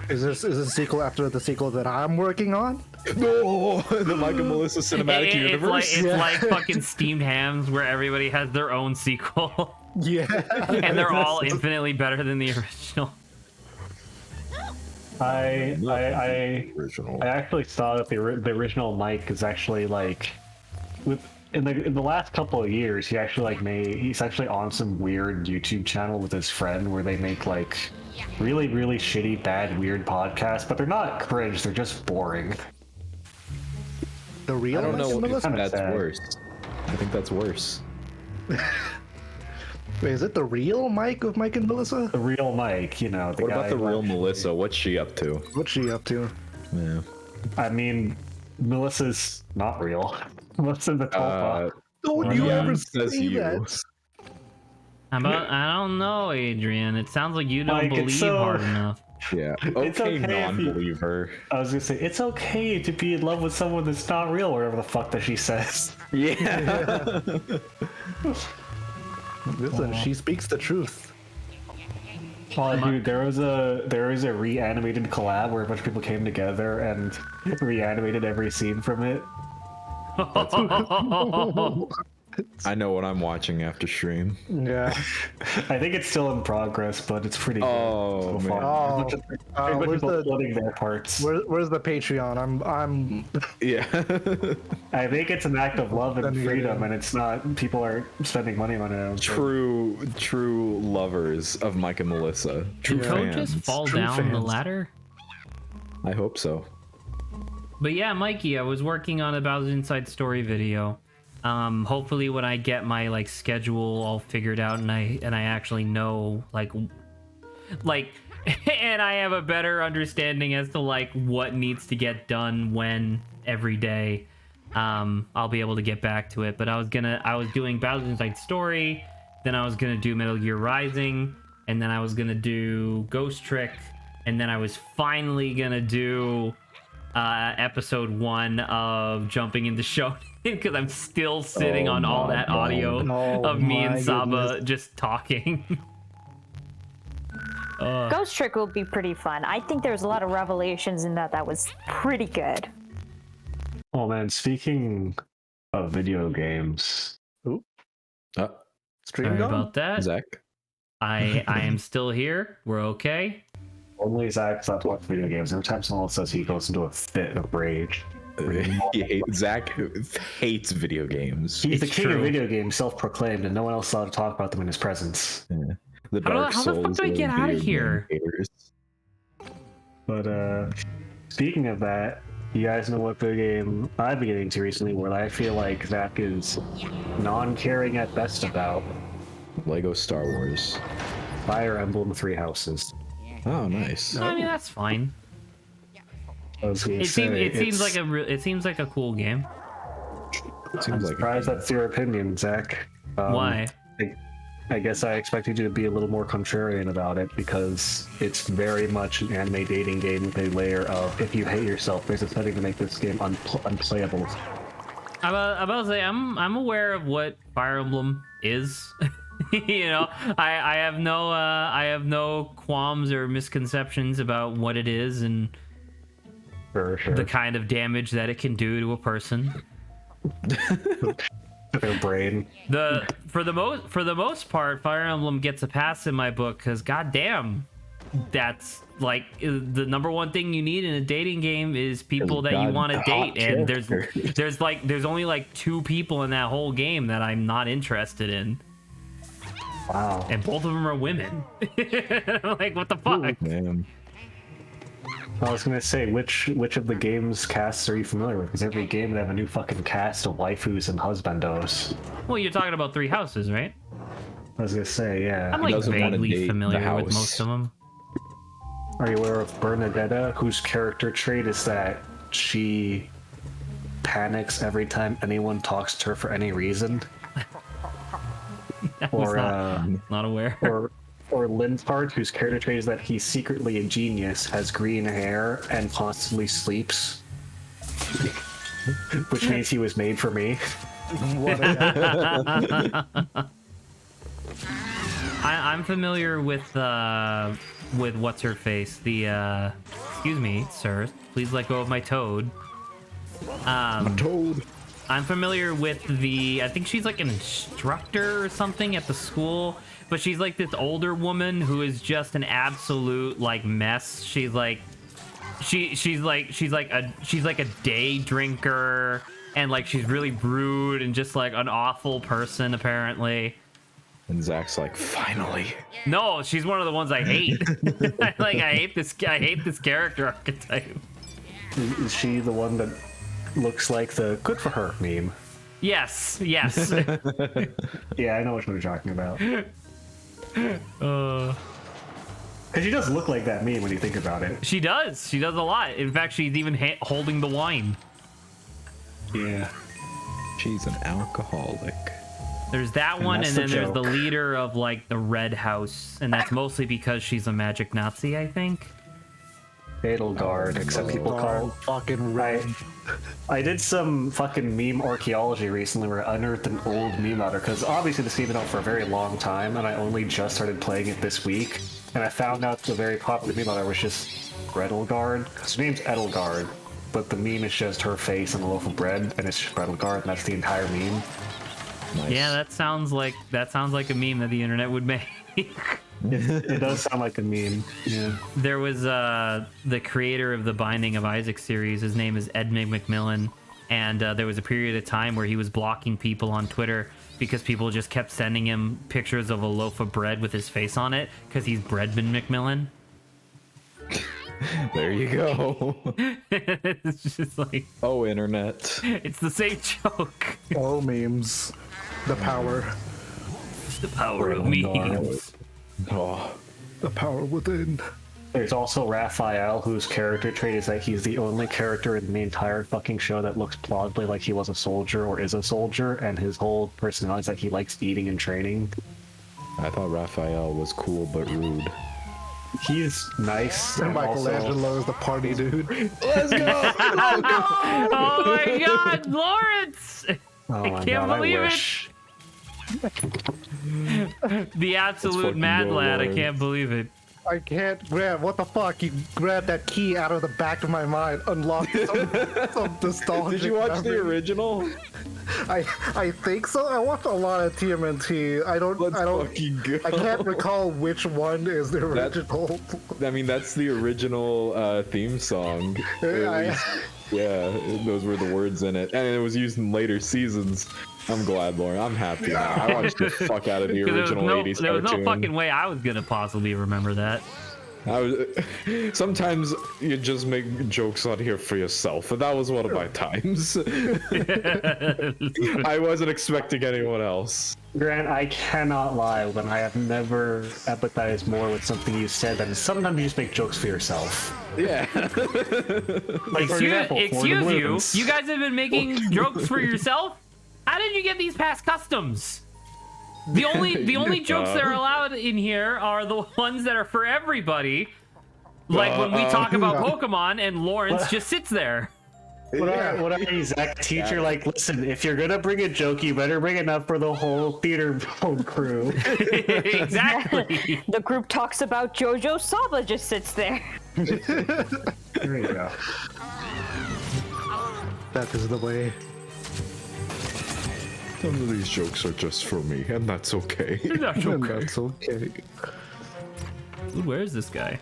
Is this a sequel after the sequel that I'm working on? No, the Mike and Melissa cinematic universe. It's like fucking steamed hams where everybody has their own sequel Yeah. and they're all infinitely better than the original. I Original. actually saw that the original Mike is actually like, in the last couple of years, he's actually on some weird YouTube channel with his friend where they make like really shitty, bad, weird podcasts, but they're not cringe, they're just boring. The real I don't Mike know and Melissa? if that's sad. worse. I think that's worse. Wait, is it the real Mike of Mike and Melissa? The real Mike, the What guy. about the who real actually- Melissa? What's she up to? What's she up to? Yeah. I mean, Melissa's not real. Melissa's the Tulpa. Don't you yeah, ever says say you. that? I don't know, Adrian. It sounds like you don't Mike, it's believe so- hard enough. Yeah. It's Okay, okay if you- non-believer. I was gonna say, it's okay to be in love with someone that's not real, whatever the fuck that she says. Yeah. Listen, she speaks the truth. Oh, dude, there was a reanimated collab where a bunch of people came together and reanimated every scene from it. I know what I'm watching after stream. Yeah. I think it's still in progress, but it's pretty Oh, good so far. Oh, There's a bunch of where's people the flooding their parts. where's the Patreon? I'm Yeah. I think it's an act of love and Then you get freedom, in. and it's not people are spending money on it. true lovers of Mike and Melissa. True Did Code fans. just fall True down the fans. ladder? I hope so. But yeah, Mikey, I was working on a Bowser's Inside Story video. Hopefully when I get my like schedule all figured out and I actually know like and I have a better understanding as to like what needs to get done when every day, I'll be able to get back to it. But I was doing Bowser's Inside Story, then I was gonna do Metal Gear Rising, and then I was gonna do Ghost Trick, and then I was finally gonna do episode 1 of Jumping into Shonen because I'm still sitting on all my that God. audio Oh of me and my Saba goodness. just talking. Ghost Trick will be pretty fun. I think there's a lot of revelations in that was pretty good. Oh man, speaking of video games, stream Sorry gone. about that. Zach. I am still here. We're okay. only Zach stopped watching video games. Every time someone says he goes into a fit of rage. Zach hates video games. He's the It's king of true. video games, self-proclaimed, and no one else allowed to talk about them in his presence. Yeah. The How Dark the fuck Souls do I of get outta video game here? haters. But speaking of that, you guys know what video game I've been getting to recently where I feel like Zach is non-caring at best about? Lego Star Wars. Fire Emblem Three Houses. Oh, nice. I mean, that's fine. I was gonna It seems it's- like a cool game. I'm Seems like surprised that's your opinion, Zach. Why? I guess I expected you to be a little more contrarian about it because it's very much an anime dating game with a layer of if you hate yourself, there's a setting to make this game unplayable. I'm about to say I'm aware of what Fire Emblem is. You know, I have no qualms or misconceptions about what it is and For sure. the kind of damage that it can do to a person. Their brain. For the most part, Fire Emblem gets a pass in my book because goddamn, that's like the number one thing you need in a dating game is people that you God, want to hot date, and characters. there's only like 2 people in that whole game that I'm not interested in, Wow. and both of them are women. I'm like, what the fuck? Man. I was gonna say, which of the game's casts are you familiar with? Because every game they have a new fucking cast of waifus and husbandos. Well, you're talking about 3 houses, right? I was gonna say, yeah. I'm like doesn't wanna vaguely date the familiar with house. most of them. Are you aware of Bernadetta, whose character trait is that she panics every time anyone talks to her for any reason? I was Or not aware. or Linfart, whose character trait is that he's secretly a genius, has green hair, and constantly sleeps. Which means he was made for me. What a- I'm familiar with what's her face. The excuse me, sir. Please let go of my toad. Toad. I'm familiar with I think she's like an instructor or something at the school, but she's like this older woman who is just an absolute like mess. She's like she's like a day drinker, and like she's really rude and just like an awful person apparently. And Zach's like, finally. No, she's one of the ones I hate. I hate this character archetype. Is she the one that looks like the good for her meme? Yes. Yeah, I know which one you're talking about. Because she does look like that meme when you think about it. She does. She does a lot. In fact, she's even holding the wine. Yeah. She's an alcoholic. There's that one, that's and the then there's the joke. leader of like the Red House, and that's mostly because she's a magic Nazi, I think. Edelgard, except people call. fucking red. I did some fucking meme archaeology recently where I unearthed an old meme out because obviously this game's been out for a very long time, and I only just started playing it this week. And I found out the very popular meme out was just Gretelgard. Because her name's Edelgard, but the meme is just her face and a loaf of bread, and it's just Gretelgard, and that's the entire meme. Nice. Yeah, that sounds like a meme that the internet would make. It does sound like a meme. Yeah. There was the creator of the Binding of Isaac series. His name is Ed McMillan, and there was a period of time where he was blocking people on Twitter because people just kept sending him pictures of a loaf of bread with his face on it because he's Breadman McMillan. There you go. It's just like, Oh, internet. it's the same joke. Oh, memes. The power. The power of memes. Oh, The power within. There's also Raphael, whose character trait is that he's the only character in the entire fucking show that looks plausibly like he was a soldier or is a soldier, and his whole personality is that he likes eating and training. I thought Raphael was cool but rude. He's nice. And And also, Michelangelo is the party dude. Let's go! Oh my God, Lawrence! oh I my can't God, believe I it. wish. The absolute fucking mad go, lad. I Lawrence. can't believe it. I can't grab. What the fuck? You grabbed that key out of the back of my mind, unlocked some nostalgic. Did you watch the memory. original? I think so. I watched a lot of TMNT. I don't. Fucking go. I can't recall which one is the original. I mean, that's the original theme song. At least, yeah, those were the words in it, and it was used in later seasons. I'm glad, Lauren. I'm happy now. I watched the fuck out of the 'Cause original 80s there was no cartoon. fucking way I was gonna possibly remember that. I was sometimes you just make jokes on here for yourself, and that was one of my times. I wasn't expecting anyone else. Grant, I cannot lie when I have never empathized more with something you said than sometimes you just make jokes for yourself. Yeah. Like, for example, for the Excuse you, balloons. you guys have been making jokes for yourself? How did you get these past customs? The only jokes that are allowed in here are the ones that are for everybody. Like when we talk about Pokemon and Lawrence just sits there. What are you, Zach, teacher? Like, listen, if you're gonna bring a joke, you better bring enough for the whole theater crew. Exactly. The group talks about Jojo Saba just sits there. There you go. That is the way. Some of these jokes are just for me, and that's okay. That's And okay. that's okay. Where is this guy?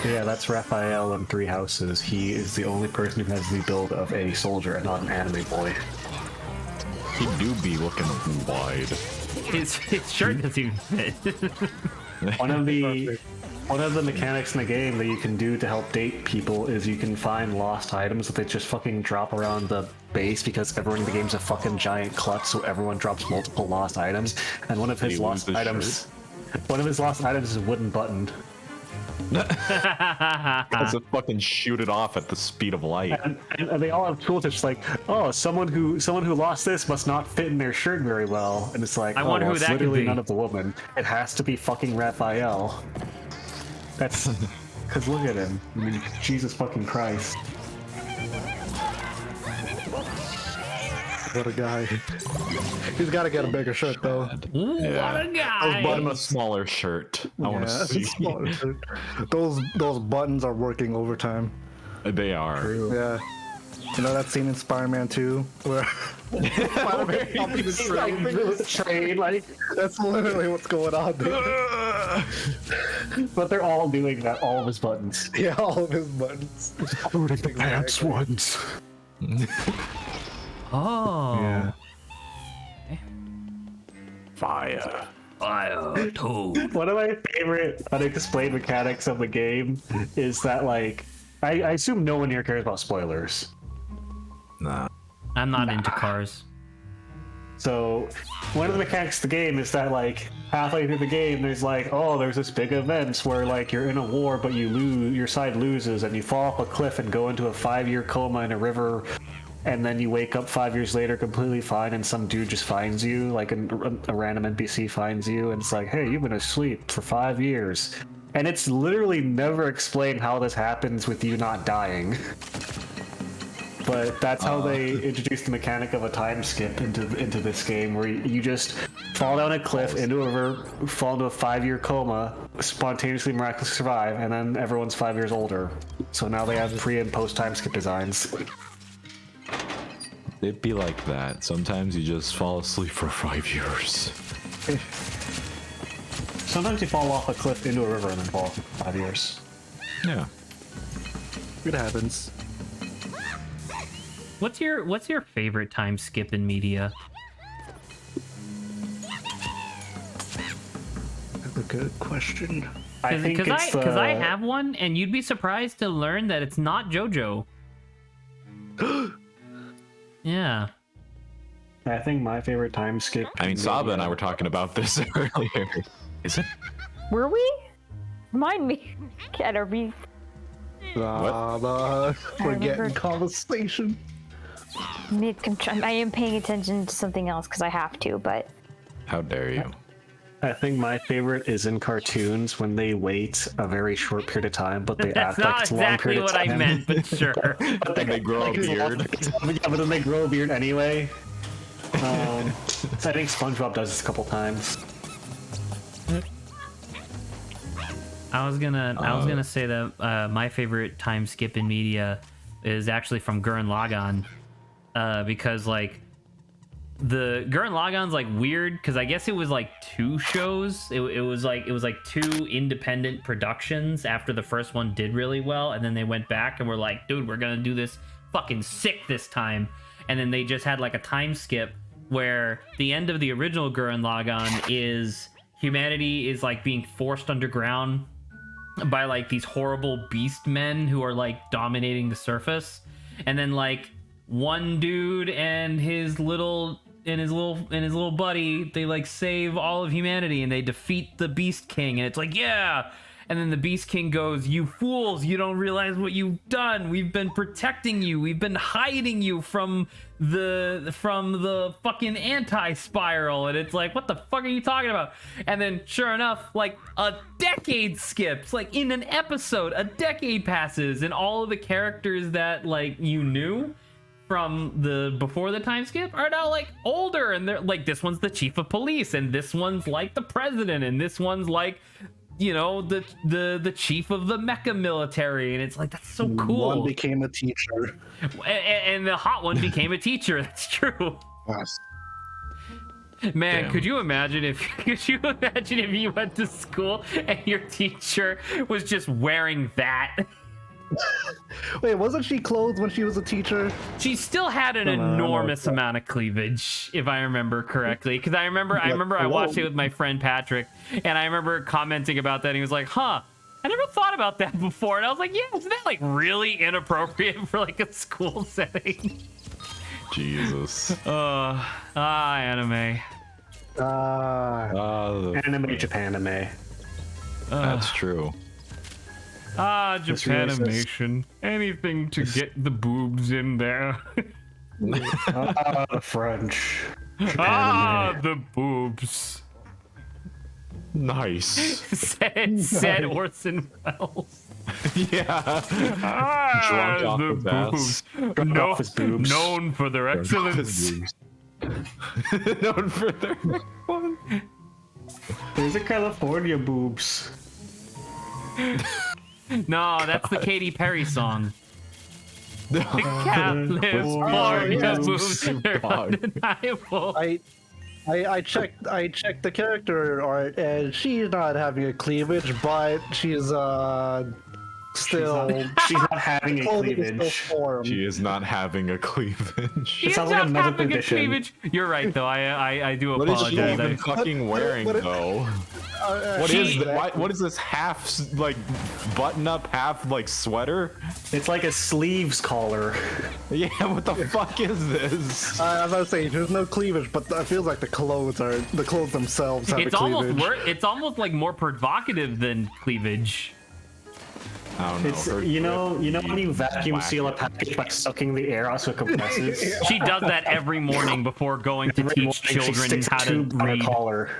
Yeah, that's Raphael in Three Houses. He is the only person who has the build of a soldier and not an anime boy. He do be looking wide. His shirt doesn't even fit. One of the mechanics in the game that you can do to help date people is you can find lost items that they just fucking drop around the base because everyone in the game's a fucking giant klutz, so everyone drops multiple lost items. And one of his lost items is a wooden button. Because it fucking shoot it off at the speed of light. And they all have tools that's just like, oh, someone who lost this must not fit in their shirt very well. And it's like, I wonder who it's that could literally be. none of the woman. It has to be fucking Raphael. That's because look at him. I mean, Jesus fucking Christ. What a guy. He's got to get a bigger shirt though. Ooh, what a guy! Button a smaller shirt. I want to Yeah, see. it's a smaller shirt. Those buttons are working overtime. They are. Yeah. You know that scene in Spider-Man 2 where Spider-Man pumping the train? Like, That's literally what's going on, dude. but they're all doing that. All of his buttons. Yeah, all of his buttons. Pants once. Oh. Yeah. Fire. Fire toad. One of my favorite unexplained mechanics of the game is that, like, I assume no one here cares about spoilers. Nah. I'm not into cars. So, one of the mechanics of the game is that, like, halfway through the game, there's like, oh, there's this big event where, like, you're in a war, but you lose, your side loses, and you fall off a cliff and go into a 5-year coma in a river, and then you wake up 5 years later completely fine, and some dude just finds you, like a random NPC finds you, and it's like, hey, you've been asleep for 5 years. And it's literally never explained how this happens with you not dying. But that's how they introduced the mechanic of a time skip into this game, where you just fall down a cliff into a river, fall into a 5-year coma, spontaneously miraculously survive, and then everyone's 5 years older. So now they have pre and post time skip designs. it be like that. Sometimes you just fall asleep for 5 years. Sometimes you fall off a cliff into a river and then fall off for 5 years. Yeah. It happens. What's your favorite time skip in media? That's a good question. I think it's Because I have one, and you'd be surprised to learn that it's not JoJo. Yeah. I think my favorite time skip. I mean, Saba and I were talking about this earlier. Is it? Were we? Remind me. Can I be? We're getting remember. conversation. I am paying attention to something else because I have to, but How dare you? I think my favorite is in cartoons when they wait a very short period of time, but they That's act like not it's a long exactly period of what I time. meant, but sure. And they grow a Like, it's long beard. period of time, yeah, but then they grow a beard anyway. So I think SpongeBob does this a couple times. I was gonna say that my favorite time skip in media is actually from Gurren Lagann, because like the Gurren Lagann's like weird because I guess it was like 2 shows. It was like 2 independent productions after the first one did really well, and then they went back and were like, dude, we're gonna do this fucking sick this time, and then they just had like a time skip where the end of the original Gurren Lagann is humanity is like being forced underground by like these horrible beast men who are like dominating the surface, and then like one dude and his little buddy, they like save all of humanity and they defeat the Beast King, and it's like, yeah. And then the Beast King goes, you fools, you don't realize what you've done. We've been protecting you. We've been hiding you from the fucking anti-spiral. And it's like, what the fuck are you talking about? And then sure enough, like a decade skips, like in an episode, a decade passes, and all of the characters that like you knew from the before the time skip are now like older, and they're like, this one's the chief of police, and this one's like the president, and this one's like, you know, the chief of the mecha military, and it's like, that's so cool. One became a teacher. And the hot one became a teacher. That's true. Yes. Man, Damn. could you imagine if you went to school and your teacher was just wearing that? Wait, wasn't she clothed when she was a teacher? She still had an enormous amount of cleavage, if I remember correctly. Because I remember I watched it with my friend Patrick, and I remember commenting about that. And he was like, "Huh, I never thought about that before." And I was like, "Yeah, isn't that like really inappropriate for like a school setting?" Jesus. Anime. Anime Japanime. That's true. Japanimation. Anything to get the boobs in there. The French. The boobs. Nice. said Orson Welles. Yeah. Drunk off The his ass. boobs. Drunk off his boobs. Known for their excellence. Known for their There's a California boobs. No, that's the Katy Perry song. California boobs. They're undeniable. I checked the character art, and she's not having a cleavage, but she's still She's not having a clothing is cleavage. still formed. She is not having a cleavage. She's sounds like a not medical having a condition. cleavage. You're right, though. I do What is she apologize. even fucking wearing, though? What is this half like button up, half like sweater? It's like a sleeves collar. Yeah, what the fuck is this? I was about to say there's no cleavage, but it feels like the clothes themselves have It's a cleavage. it's almost like more provocative than cleavage. I don't know. It's Her you know grip when you vacuum whack. seal a package by sucking the air out so it compresses. She does that every morning before going to Every teach morning she children sticks how a to tube down her read. collar.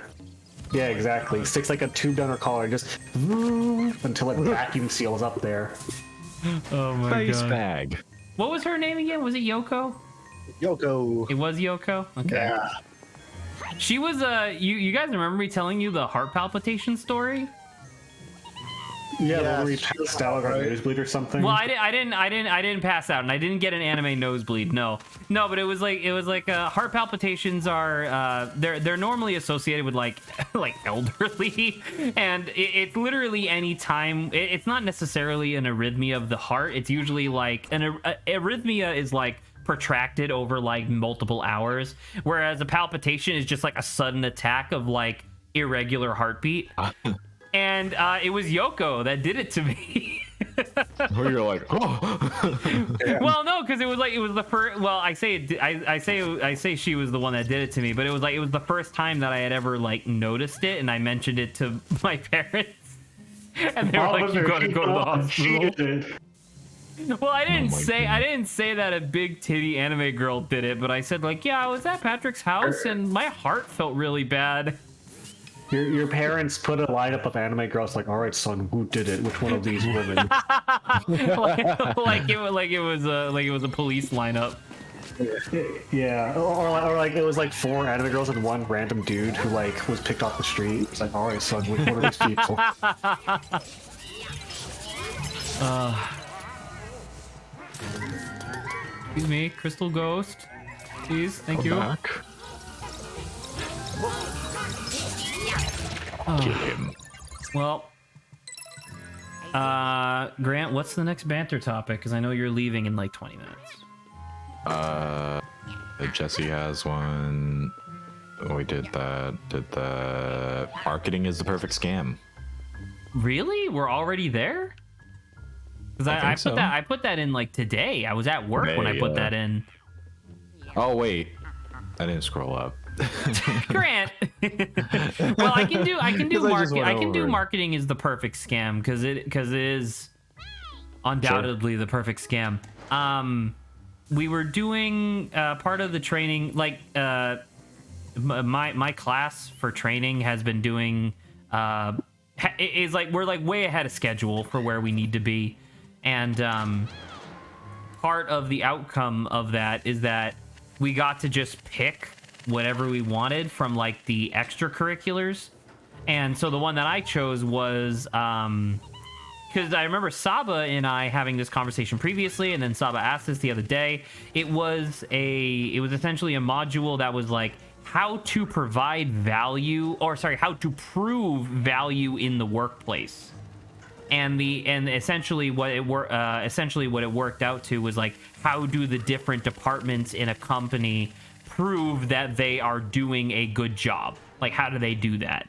Yeah, exactly. Sticks like a tube down her collar, just until it vacuum seals up there. Oh my Face god. bag. What was her name again? Was it Yoko? Yoko. It was Yoko? Okay. Yeah. She was you guys remember me telling you the heart palpitation story? Yeah, where we passed out or a nosebleed or something. Well, I didn't pass out, and I didn't get an anime nosebleed. No, but it was like heart palpitations are they're normally associated with like elderly, and it's literally any time. It's not necessarily an arrhythmia of the heart. It's usually like an arrhythmia is like protracted over like multiple hours, whereas a palpitation is just like a sudden attack of like irregular heartbeat. And it was Yoko that did it to me. Where you're like, oh. Well, no, because it was the first. Well, I say she was the one that did it to me, but it was the first time that I had ever like noticed it, and I mentioned it to my parents, and they were like, "You gotta go to the hospital." Well, I didn't say that a big titty anime girl did it, but I said like, yeah, I was at Patrick's house and my heart felt really bad. Your parents put a lineup of anime girls like, all right, son, who did it? Which one of these women? like it was a police lineup. Yeah, or like it was like 4 anime girls and 1 random dude who like was picked off the street. It's like, all right, son, which one of these people? Excuse me, Crystal Ghost. Please, thank you. Back. Get him. Well, Grant, what's the next banter topic? Because I know you're leaving in like 20 minutes. Jesse has one. We did that. Did the marketing is the perfect scam. Really? We're already there? Because I put that in like today. I was at work when I put that in. Oh wait, I didn't scroll up. Grant. Well, I can do marketing is the perfect scam because it is undoubtedly the perfect scam. We were doing part of the training, like my class for training has been doing is like we're like way ahead of schedule for where we need to be, and part of the outcome of that is that we got to just pick whatever we wanted from like the extracurriculars. And so the one that I chose was because I remember Saba and I having this conversation previously, and then Saba asked this the other day. It was essentially a module that was like how to provide value, or sorry, how to prove value in the workplace. And essentially what it worked out to was like, how do the different departments in a company prove that they are doing a good job? Like, how do they do that?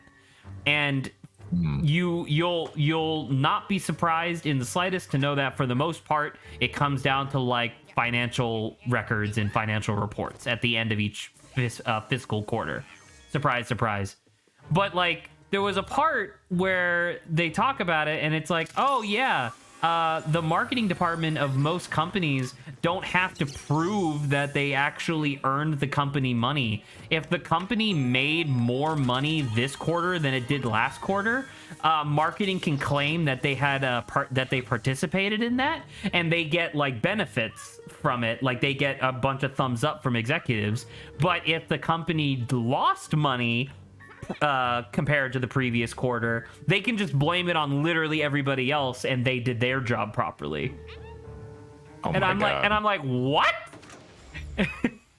And you'll not be surprised in the slightest to know that for the most part it comes down to like financial records and financial reports at the end of each fiscal quarter. Surprise, surprise. But like there was a part where they talk about it and it's like, oh yeah, the marketing department of most companies don't have to prove that they actually earned the company money. If the company made more money this quarter than it did last quarter, marketing can claim that they had that they participated in that, and they get like benefits from it, like they get a bunch of thumbs up from executives. But if the company lost money compared to the previous quarter, they can just blame it on literally everybody else, and they did their job properly. Oh and I'm God. like, what?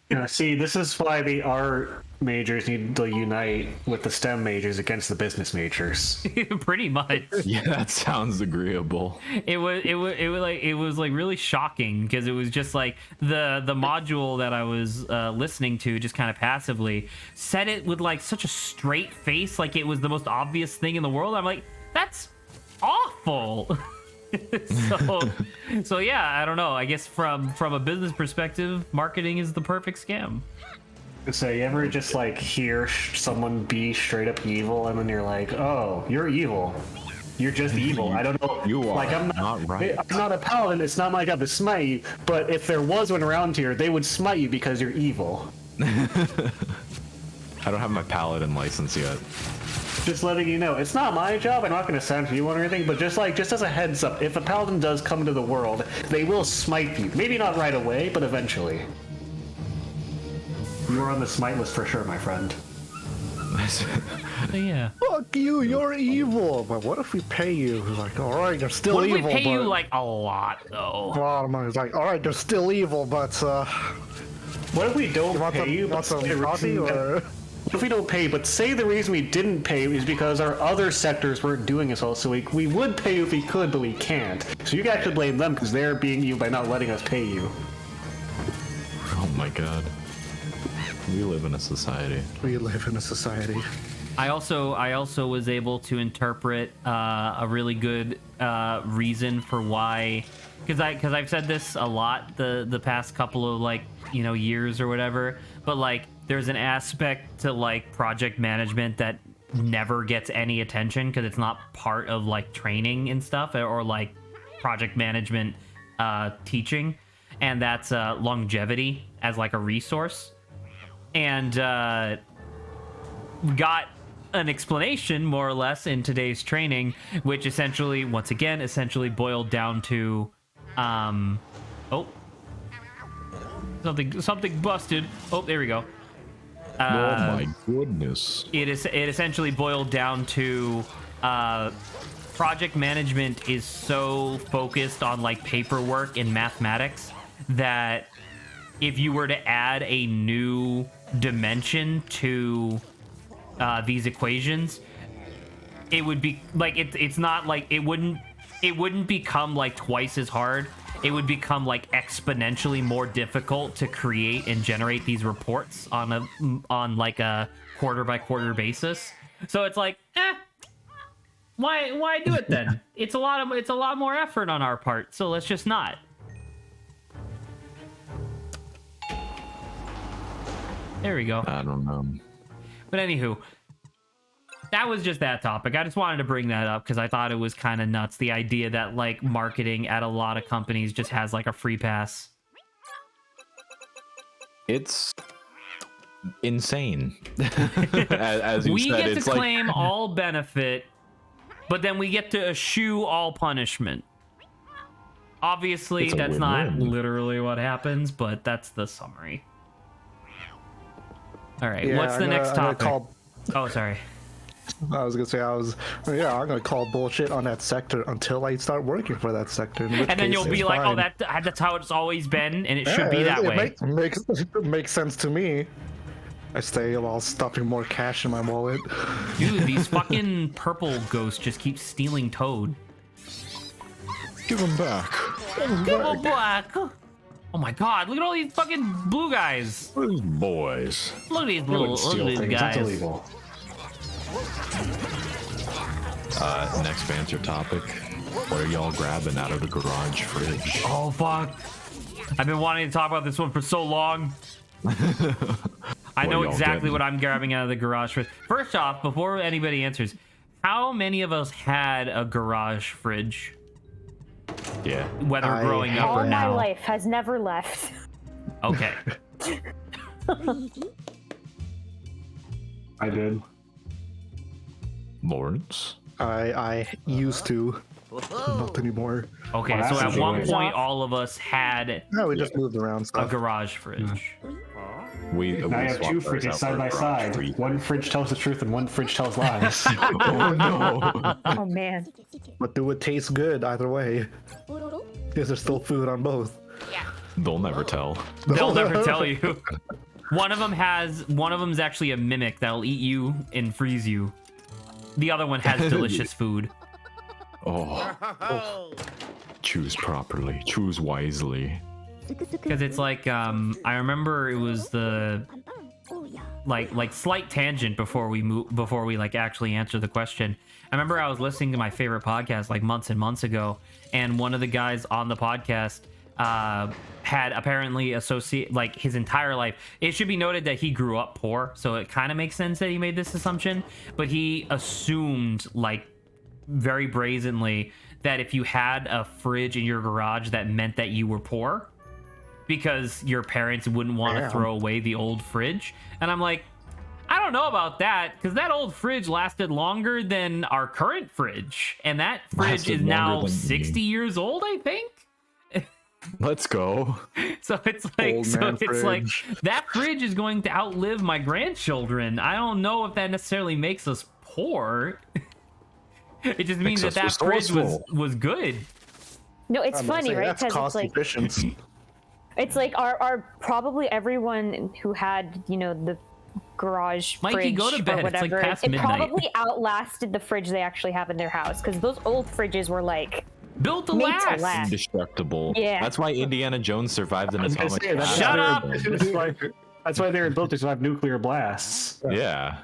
Yeah, see, this is why the art majors need to unite with the STEM majors against the business majors. Pretty much. Yeah, that sounds agreeable. It was like really shocking because it was just like the module that I was listening to just kind of passively said it with like such a straight face, like it was the most obvious thing in the world. I'm like, that's awful. so yeah, I don't know. I guess from a business perspective, marketing is the perfect scam. So you ever just like hear someone be straight up evil, and then you're like, oh, you're evil. You're just evil. I don't know. You are like, I'm not right. I'm not a paladin. It's not my job to smite you. But if there was one around here, they would smite you because you're evil. I don't have my paladin license yet. Just letting you know, it's not my job. I'm not going to send you one or anything, but just as a heads up, if a paladin does come into the world, they will smite you. Maybe not right away, but eventually. You are on the smite list for sure, my friend. So, yeah. Fuck you, you're evil. But what if we pay you? He's like, all right, you're still What if evil. we pay you but like a lot though? a lot of money. He's like, all right, you're still evil, but What if we don't want pay some, you? want But some say the coffee reason or? what if we don't pay? But say the reason we didn't pay is because our other sectors weren't doing as well. So we would pay you if we could, but we can't. So you guys should blame them because they're being you by not letting us pay you. Oh my god. We live in a society. We live in a society. I also was able to interpret a really good reason for why, because I've said this a lot the past couple of like years or whatever, but like there's an aspect to like project management that never gets any attention because it's not part of like training and stuff or like project management teaching, and that's longevity as like a resource, and got an explanation more or less in today's training, which essentially boiled down to something busted. Oh, there we go. Oh my goodness. It essentially boiled down to project management is so focused on like paperwork and mathematics that if you were to add a new dimension to these equations, it would be like it's not like it wouldn't become like twice as hard. It would become like exponentially more difficult to create and generate these reports on like a quarter by quarter basis. So it's like, why do it then? It's a lot more effort on our part. So let's just not. There we go. I don't know. But anywho, that was just that topic. I just wanted to bring that up because I thought it was kind of nuts. The idea that like marketing at a lot of companies just has like a free pass. It's insane. as you We said, get it's to like claim all benefit, but then we get to eschew all punishment. Obviously, It's a that's not win-win. literally what happens, but that's the summary. All right, Yeah, what's the next I'm gonna topic? Oh, sorry. I was gonna say I'm gonna call bullshit on that sector until I start working for that sector. In which And then case you'll be it's like, fine. "Oh, that's how it's always been, and it should be that way." Makes sense to me. I stay while stuffing more cash in my wallet. Dude, these fucking purple ghosts just keep stealing Toad. give them back. Give 'em back. Oh my god, look at all these fucking blue guys. Those boys. Look at these You little wouldn't steal things. guys. That's illegal. Next banter topic. What are y'all grabbing out of the garage fridge? Oh fuck. I've been wanting to talk about this one for so long. I know y'all exactly getting? what I'm grabbing out of the garage fridge. First off, before anybody answers, how many of us had a garage fridge? Yeah. Whether I growing up All or my now. life has never left. Okay. I did. Lawrence? I used to, not anymore. Okay, Well, so that's at one enjoyable. point all of us had No, we just moved around a stuff. garage fridge. We Now you have two swapped ours fridges out side for by a garage side. fridge. One fridge tells the truth and one fridge tells lies. Oh no. Oh man. But do it taste good either way? Because there's still food on both. They'll never tell. They'll never tell you. One of them's actually a mimic that'll eat you and freeze you. The other one has delicious food. Oh. Choose properly. Choose wisely. Because it's like, I remember it was the like slight tangent before we like actually answer the question. I remember I was listening to my favorite podcast like months and months ago, and one of the guys on the podcast had apparently like his entire life. It should be noted that he grew up poor, so it kind of makes sense that he made this assumption, but he assumed like very brazenly that if you had a fridge in your garage that meant that you were poor because your parents wouldn't want to Damn. throw away the old fridge. And I'm like, I don't know about that, because that old fridge lasted longer than our current fridge, and that fridge Lasted is now longer than me. 60 years old, I think. Let's go. So it's like, Old so man it's like fridge. that fridge is going to outlive my grandchildren. I don't know if that necessarily makes us poor. It just means Makes that us that fridge resourceful. was good. No, it's I'm gonna funny, say right? That's Because cost it's like efficient. it's like our probably everyone who had the garage Mikey, fridge go to or bed. It's, like, whatever. past it midnight. probably outlasted the fridge they actually have in their house because those old fridges were like Built to made last. to last. Indestructible. Yeah. That's why Indiana Jones survived an atomic say, that's blast. Shut up! That's why they were built to survive nuclear blasts. Yeah.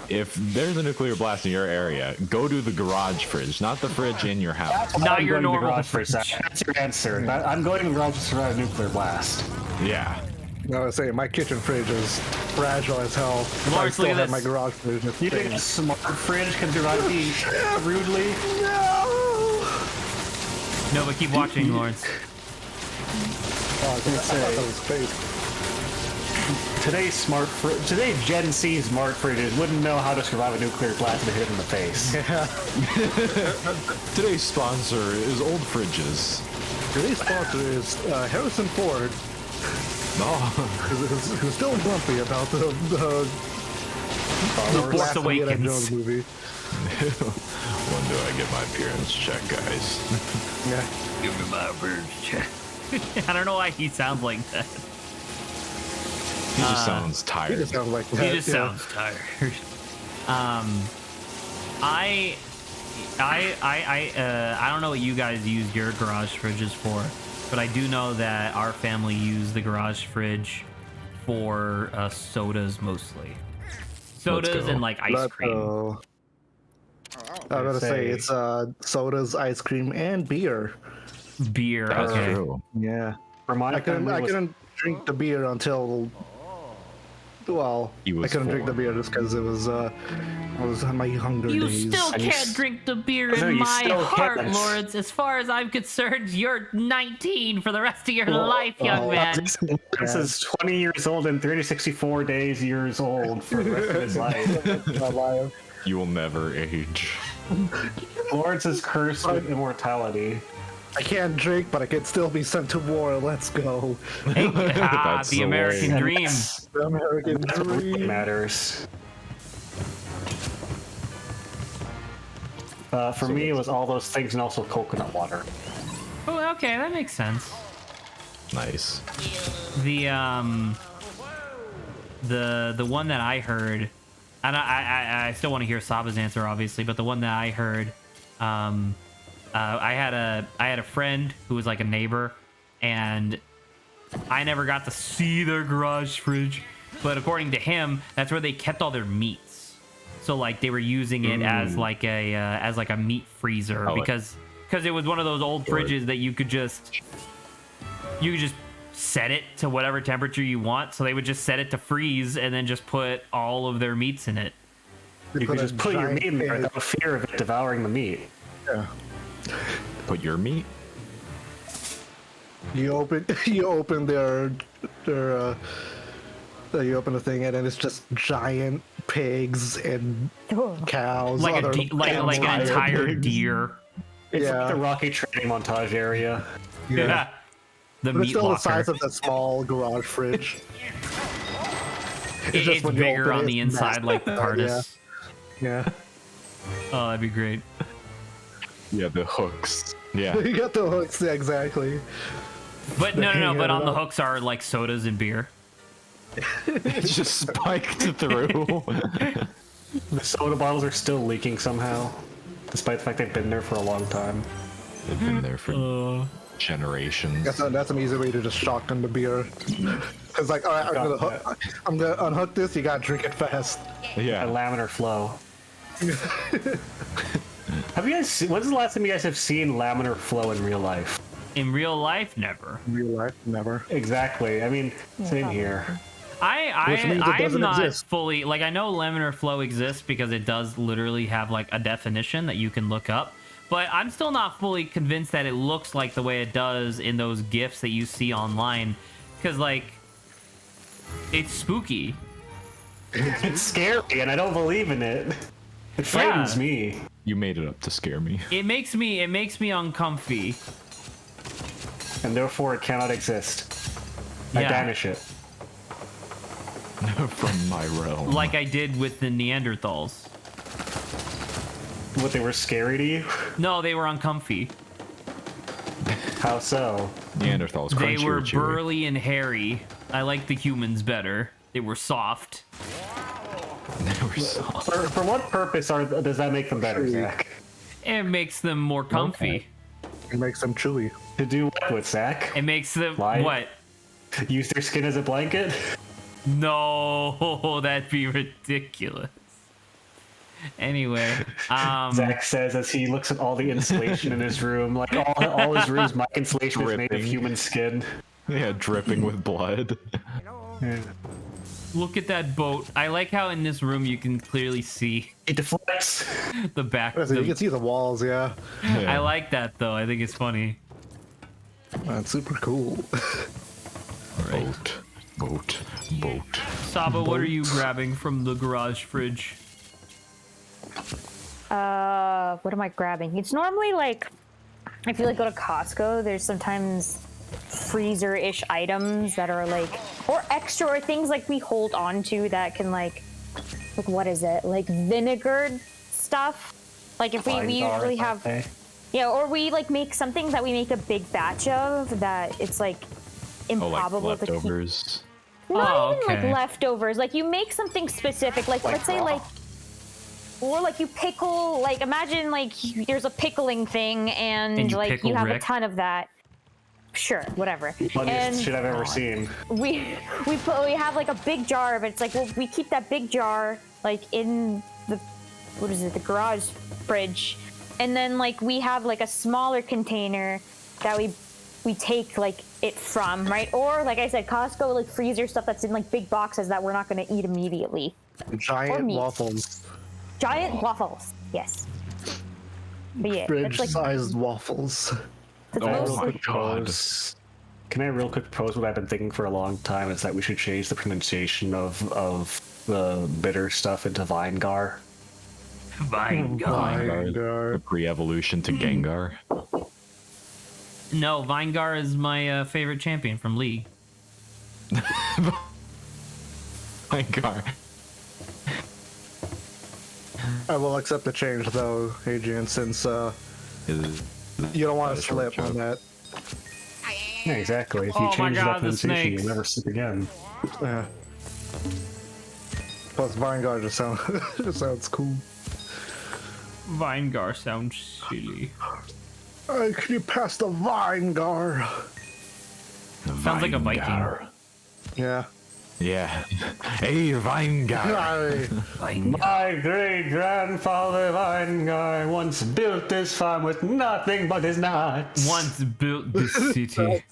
If there's a nuclear blast in your area, go to the garage fridge, not the fridge in your house. Not I'm your going to the normal garage fridge. fridge. That's your answer. I'm going to the garage to survive a nuclear blast. Yeah. I was saying my kitchen fridge is fragile as hell. If I Lawrence, still look at have this. my garage fridge. It's You think a things. smart fridge can survive being rudely? No, but keep watching, Lawrence. Oh, I was gonna say that was fake. Today's Gen C smart fridges wouldn't know how to survive a nuclear blast if it hit them in the face. Today's sponsor is Old Fridges. Today's sponsor is Harrison Ford, Oh, who's still grumpy about the Force last Indiana Awakens. Jones movie. when do I get my appearance check, guys? Yeah. Give me my appearance check. I don't know why he sounds like that. He just sounds He tired. just sounds like that. He just yeah. sounds tired. I don't know what you guys use your garage fridges for, but I do know that our family used the garage fridge for sodas mostly. Sodas go. and like ice cream. I was gonna say Say- it's sodas, ice cream, and beer. Beer. That's Okay. true. Yeah. For my I family, was- couldn't drink the beer until. Well, He was I couldn't drink the 4. beer just because it was on my younger You days. still And you can't s- drink the beer No, in you my still heart, can't. Lawrence. As far as I'm concerned, you're 19 for the rest of your life, young man. This is 20 years old and 364 years old for the rest of his life. You will never age. Lawrence is cursed with immortality. I can't drink, but I can still be sent to war. Let's go. That's The the American way. dream. The American That's what really dream. matters. For me, it was all those things and also coconut water. Oh, okay, that makes sense. Nice. The one that I heard, and I still want to hear Saba's answer, obviously, but the one that I heard, I had a friend who was like a neighbor, and I never got to see their garage fridge, but according to him, that's where they kept all their meats. So like they were using it as like a meat freezer Oh, because it was one of those old fridges that you could just set it to whatever temperature you want. So they would just set it to freeze and then just put all of their meats in it. You could just put your meat in there giant without fear of it devouring the meat. Yeah. Put your meat? You open their you open the thing and then it's just giant pigs and cows. Like other like an animals. entire pigs. deer. It's Yeah. like the Rocky training montage area. Yeah. The But it's meat still locker. the size of the small garage fridge. It's just when you bigger open on it, the it's inside, like the TARDIS. Yeah. Oh, that'd be great. Yeah, the hooks. Yeah. You got the hooks, yeah, exactly. But no. hanging But on the up. hooks are like sodas and beer. It's just spiked through. The soda bottles are still leaking somehow, despite the fact they've been there for a long time. They've been there for generations. That's an easy way to just shotgun the beer. Cause like, all right, I'm gonna unhook this. You gotta drink it fast. A Yeah. laminar flow. Have you guys seen, when's the last time you guys have seen laminar flow in real life? In real life, never. In real life, never. Exactly. I mean, same here. Which means it I'm doesn't not exist. fully like I know laminar flow exists because it does literally have like a definition that you can look up, but I'm still not fully convinced that it looks like the way it does in those GIFs that you see online, because like it's spooky. It's scary, and I don't believe in it. It frightens Yeah. me. You made it up to scare me. It makes me uncomfy. and therefore it cannot exist. I Yeah. banish it. From my realm. Like I did with the Neanderthals. What, they were scary to you? No, they were uncomfy. How so? Neanderthals. They Crunchy were or chewy? burly and hairy. I like the humans better. They were soft. They were soft. For what purpose does that make them better, Zach? It makes them more comfy. It makes them chewy. To do what with Zach? It makes them Why? what? Use their skin as a blanket? No, that'd be ridiculous. Anyway, Zach says as he looks at all the insulation in his room, like all his room's mic insulation is made of Dripping. human skin. Yeah, dripping with blood. Yeah. look at that boat. I like how in this room you can clearly see It deflects. the back. You can see the walls, yeah. I like that though. I think it's funny. That's super cool. Boat. Saba, what are you grabbing from the garage fridge? What am I grabbing? It's normally like, if you like go to Costco, there's sometimes freezer-ish items that are like, or extra, or things like we hold on to that can like what is it? Like vinegar stuff. Like if we usually have, yeah, or we like make something that we make a big batch of that it's like Oh, like improbable to keep. leftovers. Not even okay. like leftovers. Like you make something specific. Like let's say like, or like you pickle. Like imagine like there's a pickling thing, and you like pickle you have Rick? a ton of that. Sure, whatever. Funniest shit I've ever seen. we have like a big jar, but it's like, well, we keep that big jar like in the the garage fridge, and then like we have like a smaller container that we take like it from, right? Or like I said, Costco like freezer stuff that's in like big boxes that we're not going to eat immediately. Giant meat. waffles. Giant waffles, yes. But yeah, it's like Fridge-sized waffles. it's Oh mostly- my god. Can I real quick propose what I've been thinking for a long time? Is that we should change the pronunciation of the bitter stuff into Vinegar. Vinegar. A pre-evolution to Gengar. No, Vinegar is my favorite champion from League. Gengar. I will accept the change though, Adrian, since you don't want to slip on that. Yeah, exactly. If you Oh my change God, that the pronunciation, snakes. you'll never slip again. Yeah. Plus, Vanguard just sounds cool. Vinegar sounds silly. Can you pass the Vanguard? Sounds like a Viking. Yeah. Yeah. Hey, Vinegar. My great grandfather Vinegar once built this farm with nothing but his nuts. Once built this city.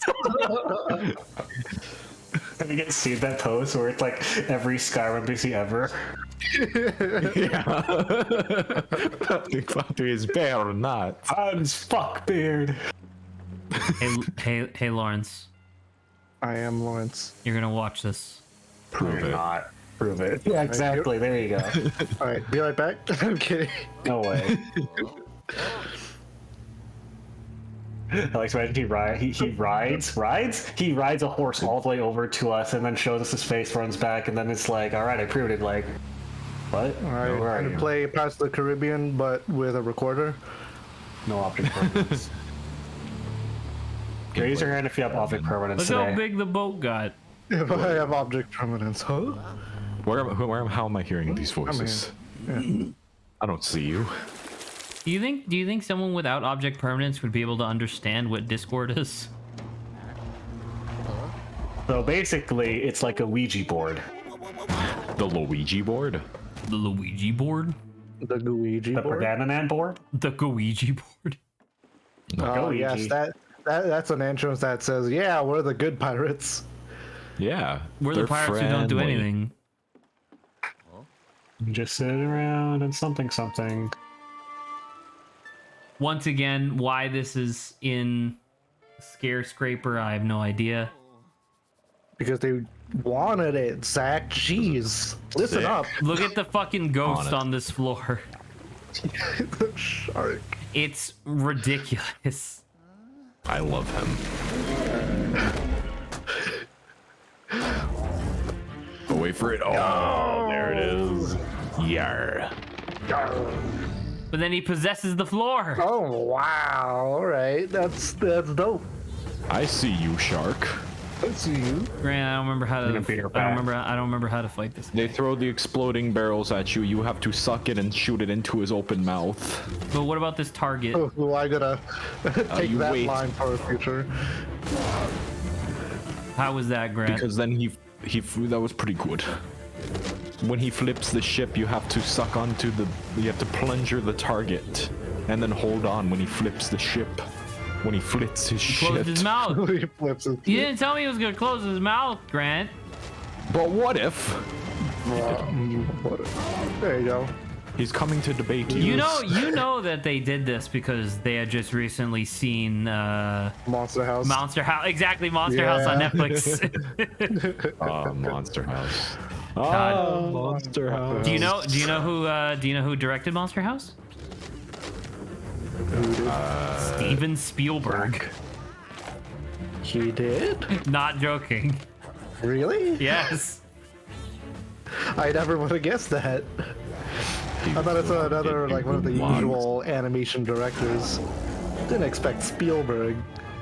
Have you guys seen that post where it's like every Skyrim NPC ever? Nothing but his bare nuts. Hans Fuckbeard. Hey, Lawrence. I am Lawrence. You're gonna watch this. Prove it. Not. Prove it. Yeah, exactly. There you go. Alright, be right back. I'm kidding. No way. I like to imagine he rides a horse all the way over to us and then shows us his face, runs back, and then it's like, all right, I proved it. Like, what? Alright, Where are I'm you? gonna play Pirates of the Caribbean, but with a recorder. No object permanence. Raise your hand if you have object permanence Look today. how big the boat got. If I have object permanence, huh? How am I hearing these voices? I don't see you. Do you think someone without object permanence would be able to understand what Discord is? So basically, it's like a Ouija board. The Luigi board? The Luigi board? The Gooigi The board. Banana board? The Gooigi board? Oh yes, Gooigi. that's an entrance that says, "Yeah, we're the good pirates." Yeah. We're the they're pirates who don't do friendly. anything. Just sit around and something. Once again, why this is in Scare Scraper, I have no idea. Because they wanted it, Zach. Jeez, listen Sick. up. Look at the fucking ghost it. on this floor. The shark. It's ridiculous. I love him. Oh, wait for it. Oh, there it is. Yar. But then he possesses the floor. Oh wow! All right, that's dope. I see you, shark. I see you. Grant, I don't remember how to. gonna beat her I don't back. remember how to fight this. They throw the exploding barrels at you. You have to suck it and shoot it into his open mouth. But what about this target? Oh, I gotta take you that wait. line for the future. How was that, Grant? Because then he that was pretty good. When he flips the ship, you have to suck onto the. You have to plunger the target, and then hold on when he flips the ship. When he flips his Closed shit. his mouth. He flips it. You didn't tell me he was gonna close his mouth, Grant. But what if There you go. he's coming to debate you? You know that they did this because they had just recently seen Monster House. Monster House. Exactly, Monster House on Yeah. Netflix. Monster House. God. Monster House. Do you know who directed Monster House? Steven Spielberg. He did? Not joking. Really? Yes. I never would have guessed that. I thought it's another like one of the usual animation directors. Didn't expect Spielberg,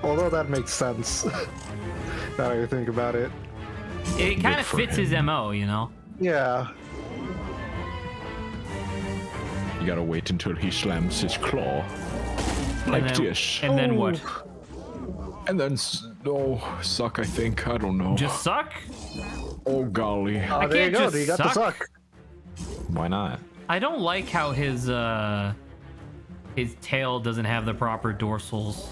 although that makes sense. Now that I think about it. It kind of for fits his MO, you know. Yeah. You gotta wait until he slams his claw. Like And then, this. and then what? And then, suck, I think. I don't know. Just suck? Oh, golly. Oh, there you can't go. just You got the suck. suck. Why not? I don't like how his tail doesn't have the proper dorsals.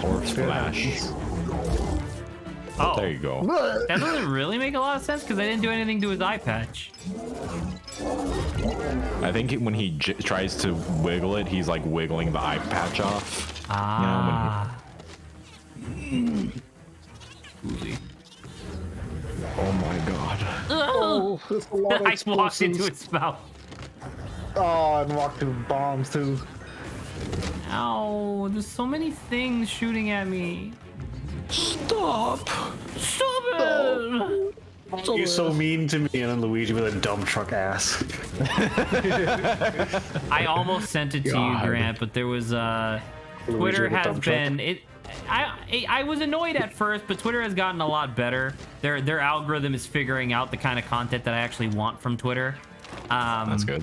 Or splash. Oh, There you go. that doesn't really make a lot of sense because I didn't do anything to his eye patch. I think when he tries to wiggle it, he's like wiggling the eye patch off. Ah. Oh my god. Oh, there's a lot of I walked into explosives. its mouth. Oh, and walked through bombs too. Ow, there's so many things shooting at me. Stop! Stop it! You're so mean to me, and then Luigi with a dump truck ass. I almost sent it to you, God. Grant, but there was Twitter with a has dump truck. been I was annoyed at first, but Twitter has gotten a lot better. Their algorithm is figuring out the kind of content that I actually want from Twitter. That's good.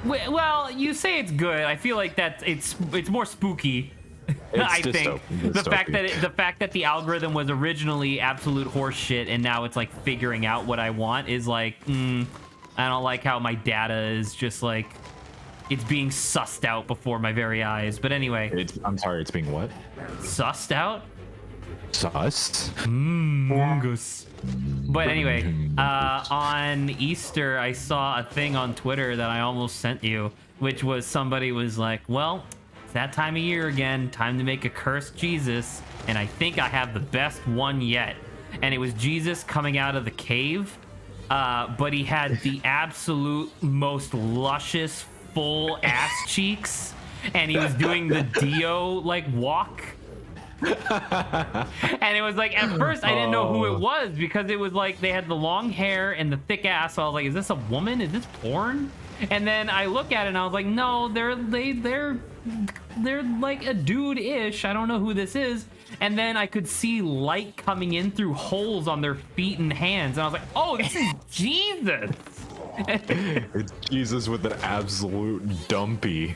Well, you say it's good. I feel like that it's more spooky. I think the fact that the algorithm was originally absolute horseshit and now it's like figuring out what I want is like, I don't like how my data is just like it's being sussed out before my very eyes. But anyway, I'm sorry, it's being what? sussed out. Sus? Mungus. But anyway, on Easter, I saw a thing on Twitter that I almost sent you, which was somebody was like, well, it's that time of year again, time to make a cursed Jesus, and I think I have the best one yet. And it was Jesus coming out of the cave, but he had the absolute most luscious, full ass cheeks, and he was doing the Dio, like, walk. And it was like at first I didn't know who it was because it was like they had the long hair and the thick ass. So I was like, is this a woman? Is this porn? And then I look at it and I was like, no, they're like a dude-ish. I don't know who this is. And then I could see light coming in through holes on their feet and hands, and I was like, oh, this is Jesus. It's Jesus with an absolute dumpy.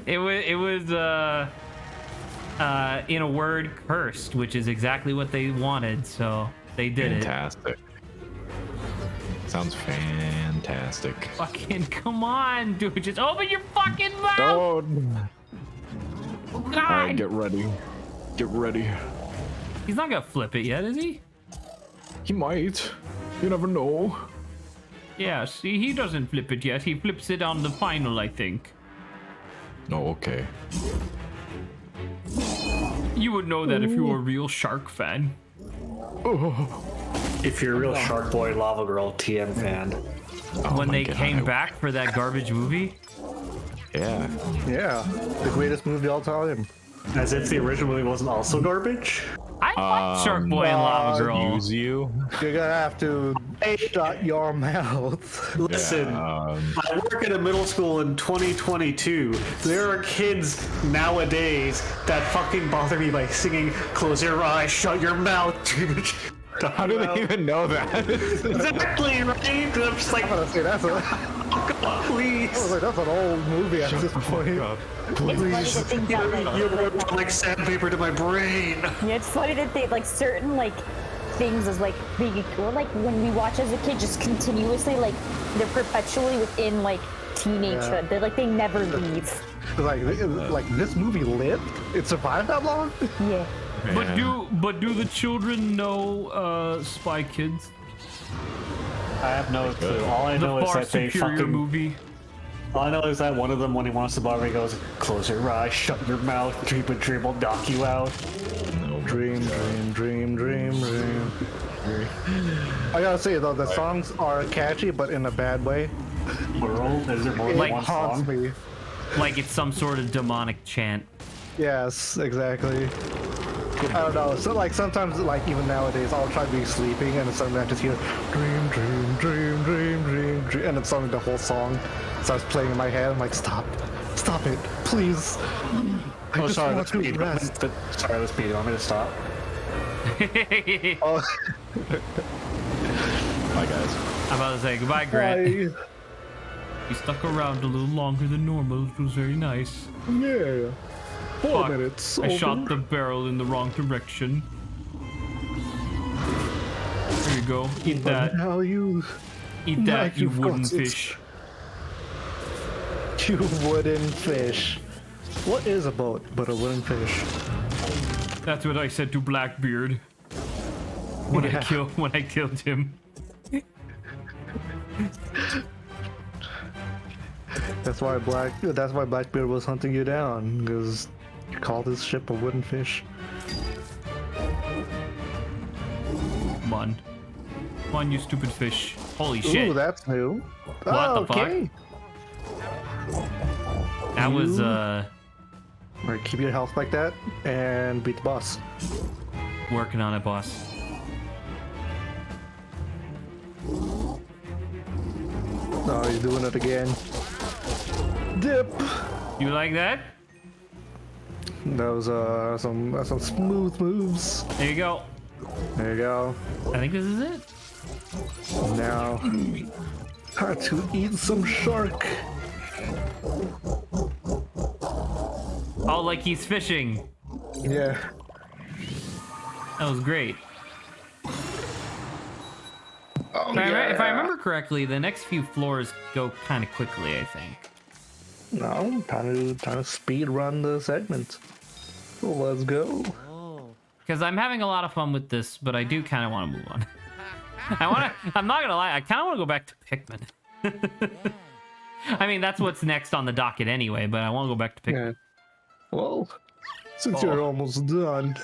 It was in a word, cursed, which is exactly what they wanted, so they did Fantastic. Sounds fantastic. it. Fucking come on, dude, just open your fucking mouth. Don't. God. Alright, get ready. Get ready. He's not gonna flip it yet, is he? He might. You never know. Yeah, see, he doesn't flip it yet. He flips it on the final, I think. Oh, okay. You would know that if you were a real shark fan. If you're a real Shark Boy Lava Girl TM fan. When my they God, came back for that garbage movie. Yeah. Yeah, the greatest movie all time. As if the original movie wasn't also garbage. I like Shark Boy and Lava Girl. Use you. You're gonna have to shut your mouth. Listen, I work at a middle school in 2022. There are kids nowadays that fucking bother me by singing "Close your eyes, shut your mouth." How do they even know that? Exactly, right? I'm just like, I'm gonna say that's a, please. I was like, that's an old movie at this point. It's funny to think that, like, You're like sandpaper to my brain. yeah, it's funny to think like certain like things as like being or like when we watch as a kid, just continuously like they're perpetually within like teenagehood. They're like they never leave. Like this movie lived? It survived that long? Yeah. But do the children know Spy Kids? I have no clue. All I The know is far that they superior fucking. movie. All I know is that one of them, when he wants to bother, he goes, "Close your eyes, shut your mouth, dream will knock you out." Dream. I gotta say though, the songs are catchy, but in a bad way. World, is there more than Like, one Haunts song? me. Like it's some sort of demonic chant. Yes, exactly. I don't know. So like sometimes, like even nowadays, I'll try to be sleeping, and suddenly I just hear dream, and it's suddenly the whole song starts playing in my head. I'm like, stop it, please. I Oh, just sorry, want let's speed. to rest. Sorry, let's speed. You want me to stop? Oh, Bye, guys. I'm about to say goodbye, Grant. hi. You stuck around a little longer than normal, which was very nice. Yeah. 4 Fuck, minutes. I over. shot the barrel in the wrong direction. There you go. Eat that. Now you Eat that, you you've wooden got it. fish. You wooden fish. What is a boat but a wooden fish? That's what I said to Blackbeard when Yeah. I killed him. That's why Blackbeard was hunting you down, because you called his ship a wooden fish. Come on, you stupid fish! Holy shit! Ooh, that's new. What the okay. That was Alright, keep your health like that and beat the boss. working on it, boss. Oh, he's doing it again. Dip. You like that? Those some smooth moves. There you go. There you go. I think this is it. Now, time to eat some shark. Oh, like he's fishing. Yeah. That was great. Oh, If I remember correctly, the next few floors go kind of quickly, I think. No, time to speed run the segment. So let's go. Because I'm having a lot of fun with this, but I do kind of want to move on. I'm not gonna lie, I kind of want to go back to Pikmin. I mean, that's what's next on the docket anyway, but I want to go back to Pikmin. Yeah. Well, since you're almost done,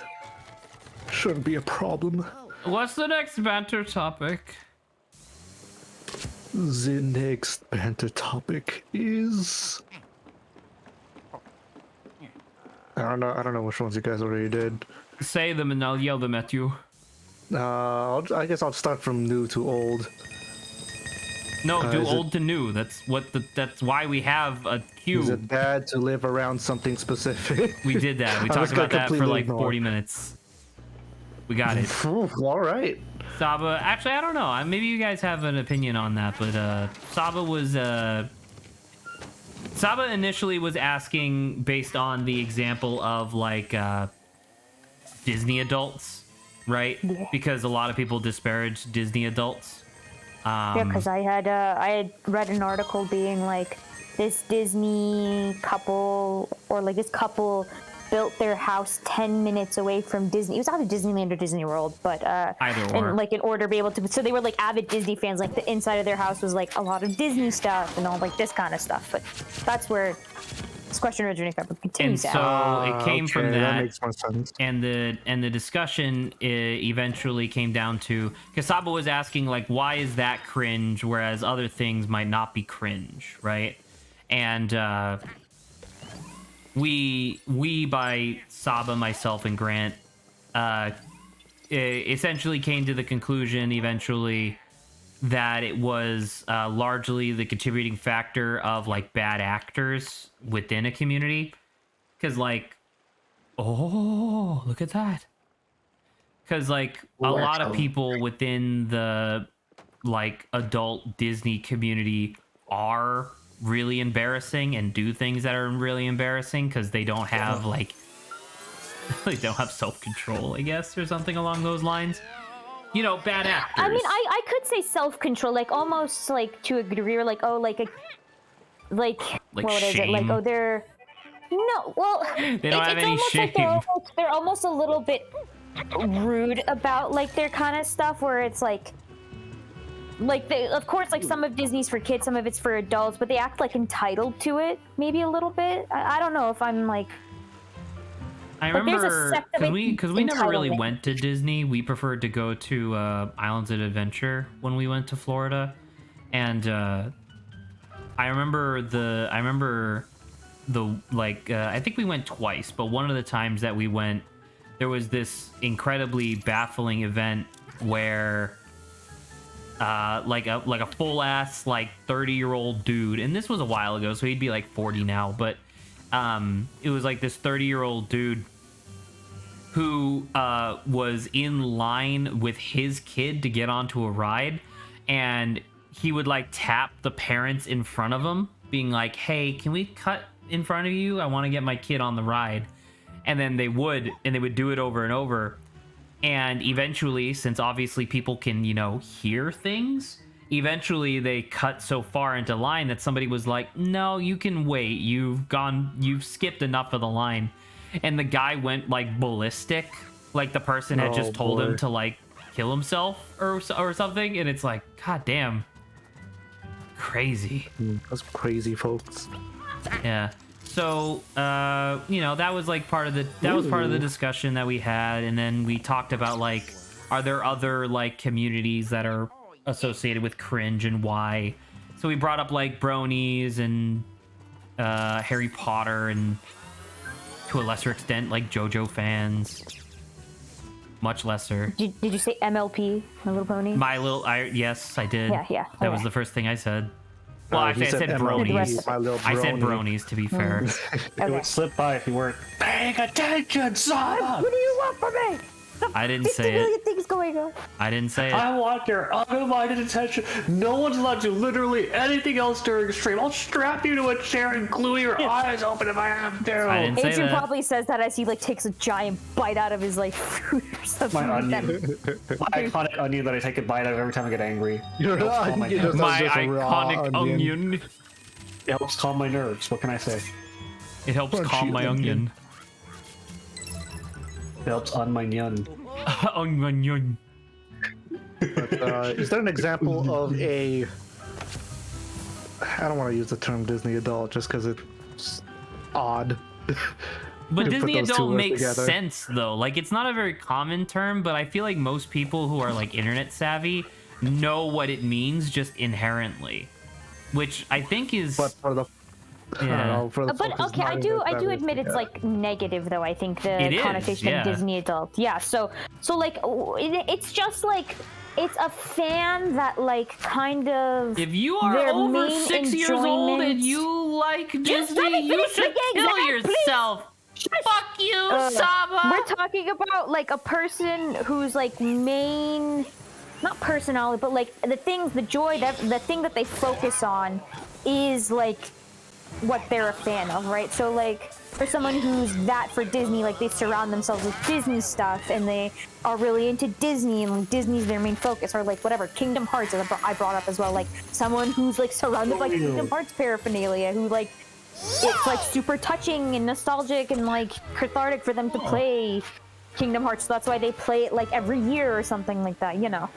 shouldn't be a problem. What's the next banter topic? The next banter topic is... I don't know which ones you guys already did. Say them and I'll yell them at you. I guess I'll start from new to old. No, do is it- old to new. That's why we have a queue. Is it bad to live around something specific? We did that. We I'm talked just gonna about that for completely like ignore. 40 minutes. We got it. All right. Saba, actually, I don't know. Maybe you guys have an opinion on that, but Saba initially was asking based on the example of like Disney adults, right? Yeah. Because a lot of people disparage Disney adults. Yeah, because I had read an article being like this Disney couple or like this couple built their house 10 minutes away from Disney. It was either Disneyland or Disney World, but Either or. and like in order to be able to, so they were like avid Disney fans. Like the inside of their house was like a lot of Disney stuff and all like this kind of stuff. But that's where this question originated from. And Continues so out. it came from Okay, that. makes more sense. And the discussion eventually came down to Kasaba was asking like, why is that cringe, whereas other things might not be cringe, right? And we by Saba, myself, and Grant, essentially came to the conclusion eventually that it was largely the contributing factor of like bad actors within a community. Because like, oh, look at that. Because like a lot of people within the like adult Disney community are really embarrassing and do things that are really embarrassing because they don't have like they don't have self-control, I guess, or something along those lines. You know, bad actors. I mean, I could say self-control, like almost like to a degree, or like, oh, like what is it? Like, oh, they're no, well, they don't have any shame. Like they're almost a little bit rude about like their kind of stuff, where it's like they, of course, like some of Disney's for kids, some of it's for adults, but they act like entitled to it, maybe a little bit. I don't know if I'm like. I remember because we never really went to Disney. We preferred to go to Islands of Adventure when we went to Florida, and I remember the like I think we went twice, but one of the times that we went, there was this incredibly baffling event where like a full ass like 30-year-old dude, and this was a while ago, so he'd be like 40 now, but it was like this 30-year-old dude who was in line with his kid to get onto a ride, and he would like tap the parents in front of him, being like, hey, can we cut in front of you? I want to get my kid on the ride. And then they would do it over and over. And eventually, since obviously people can, you know, hear things, eventually they cut so far into line that somebody was like, no, you can wait. You've skipped enough of the line. And the guy went like ballistic. Like the person had just told him to like kill himself or something. And it's like, God damn. Crazy. That's crazy, folks. Yeah. So, you know, that was like part of the discussion that we had, and then we talked about like, are there other like communities that are associated with cringe and why? So we brought up like bronies and Harry Potter, and to a lesser extent like JoJo fans. Much lesser. Did you say MLP, My Little Pony? Yes, I did. Yeah. That was the first thing I said. Well, actually, I said bronies. I said bronies, to be fair. It would slip by if you weren't paying attention, son! What do you want from me? I didn't say 50 million it. things going on. I didn't say it. I want your undivided attention. No one's allowed to literally anything else during the stream. I'll strap you to a chair and glue your eyes open if I have to. I didn't say Adrian that. probably says that as he like takes a giant bite out of his like fruit or something. My like onion. My iconic onion that I take a bite out of every time I get angry. You're It helps not. calm my You nerves. know, My just a raw iconic onion. It helps calm my nerves. What can I say? It helps Crunchy calm my onion. It helps on my yun. Onion. But, is there an example of a? I don't want to use the term Disney adult just because it's odd. But Put Disney those two adult words makes together. sense though. Like it's not a very common term, but I feel like most people who are like internet savvy know what it means just inherently, which I think is. But for the I don't know, for the But folks okay, I not do into that, admit it's like negative though. I think the It is, connotation yeah. of Disney adult. Yeah. So like it's just like it's a fan that like kind of. If you are their over main 6 years old and enjoyment- you like let Disney, me you finish should the kill exam, please. yourself. Fuck you, Saba. We're talking about like a person who's like main, not personality, but like the thing that they focus on is like what they're a fan of, right? So like for someone who's that for Disney, like they surround themselves with Disney stuff and they are really into Disney and like, Disney's their main focus, or like whatever, Kingdom Hearts as I brought up as well, like someone who's like surrounded by Kingdom Hearts paraphernalia, who like it's like super touching and nostalgic and like cathartic for them to play Kingdom Hearts, so that's why they play it like every year or something like that, you know.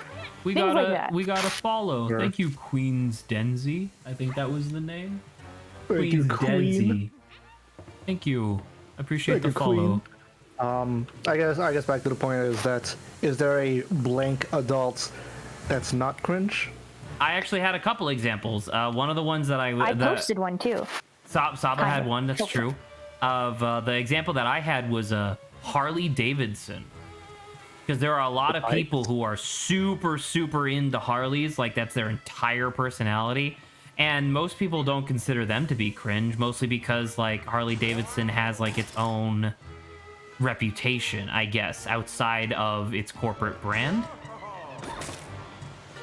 We Things got like a that. we got a follow. Sure. Thank you, Queen's Denzi. I think that was the name. Thank you, Queen's Queen. Denzi. Thank you. Appreciate Thank the you, follow. Queen. I guess back to the point is there a blank adult that's not cringe? I actually had a couple examples. One of the ones that I that posted one too. Saba Kind had of. one. That's Go for true. of the example that I had was Harley Davidson. Because there are a lot of people who are super, super into Harleys, like that's their entire personality. And most people don't consider them to be cringe, mostly because like Harley Davidson has like its own reputation, I guess, outside of its corporate brand.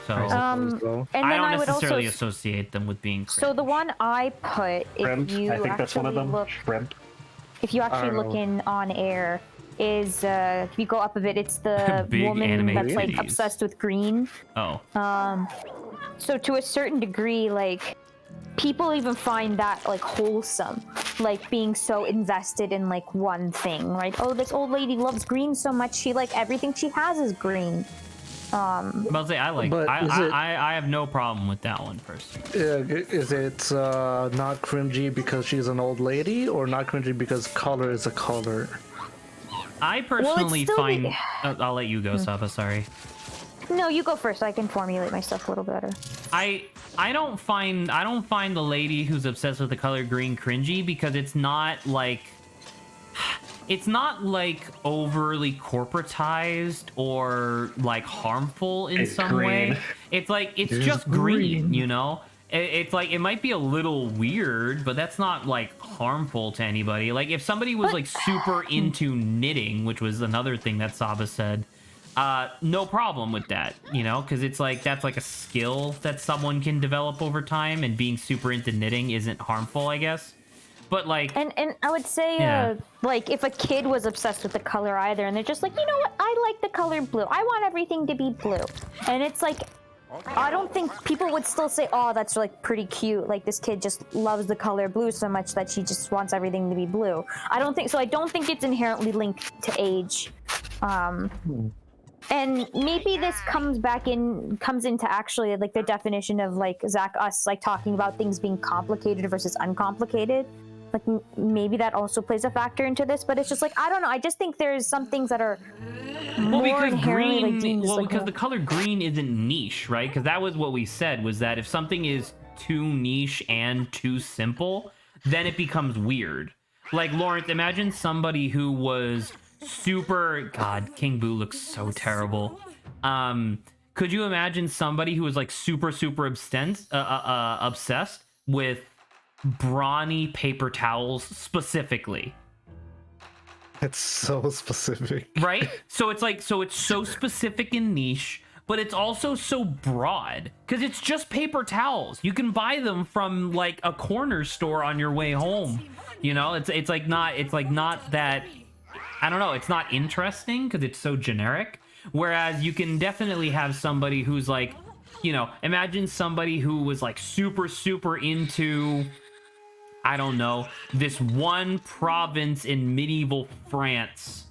So and then I don't would necessarily also associate them with being cringe. So the one I put, if Shrimp. you I think that's one of actually them. look, Shrimp. if you actually look in on air, is if you go up a bit, it's the Big woman anime that's like titties. obsessed with green. Oh. So to a certain degree, like people even find that like wholesome, like being so invested in like one thing, right? Oh, this old lady loves green so much, she like everything she has is green. I'll say I have no problem with that one personally. Is it not cringy because she's an old lady, or not cringy because color is a color? I personally find be... I'll let you go, Saba, sorry. No, you go first. I can formulate my stuff a little better. I don't find the lady who's obsessed with the color green cringy because it's not like overly corporatized or like harmful in some way. It's like it's just green, you know? It's like it might be a little weird, but that's not like harmful to anybody. Like if somebody was like super into knitting, which was another thing that Saba said, no problem with that, you know, because it's like that's like a skill that someone can develop over time, and being super into knitting isn't harmful, I guess. But like, and I would say, like if a kid was obsessed with the color either, and they're just like, you know what, I like the color blue. I want everything to be blue, and it's like, I don't think people would still say, oh, that's like pretty cute. Like this kid just loves the color blue so much that she just wants everything to be blue. I don't think so. I don't think it's inherently linked to age. And maybe this comes into actually like the definition of like us like talking about things being complicated versus uncomplicated. Like maybe that also plays a factor into this, but it's just like I don't know. I just think there's some things that are more inherently like deemed like, because the color green isn't niche, right? Because that was what we said, was that if something is too niche and too simple, then it becomes weird. Like Lawrence, imagine somebody who was super King Boo looks so terrible. Could you imagine somebody who was like super obsessed with brawny paper towels specifically? It's so specific, right? So it's like, so it's so specific and niche, but it's also so broad because it's just paper towels. You can buy them from like a corner store on your way home. You know, it's like not that, I don't know, it's not interesting because it's so generic. Whereas you can definitely have somebody who's like, you know, imagine somebody who was like super into, I don't know, this one province in medieval France.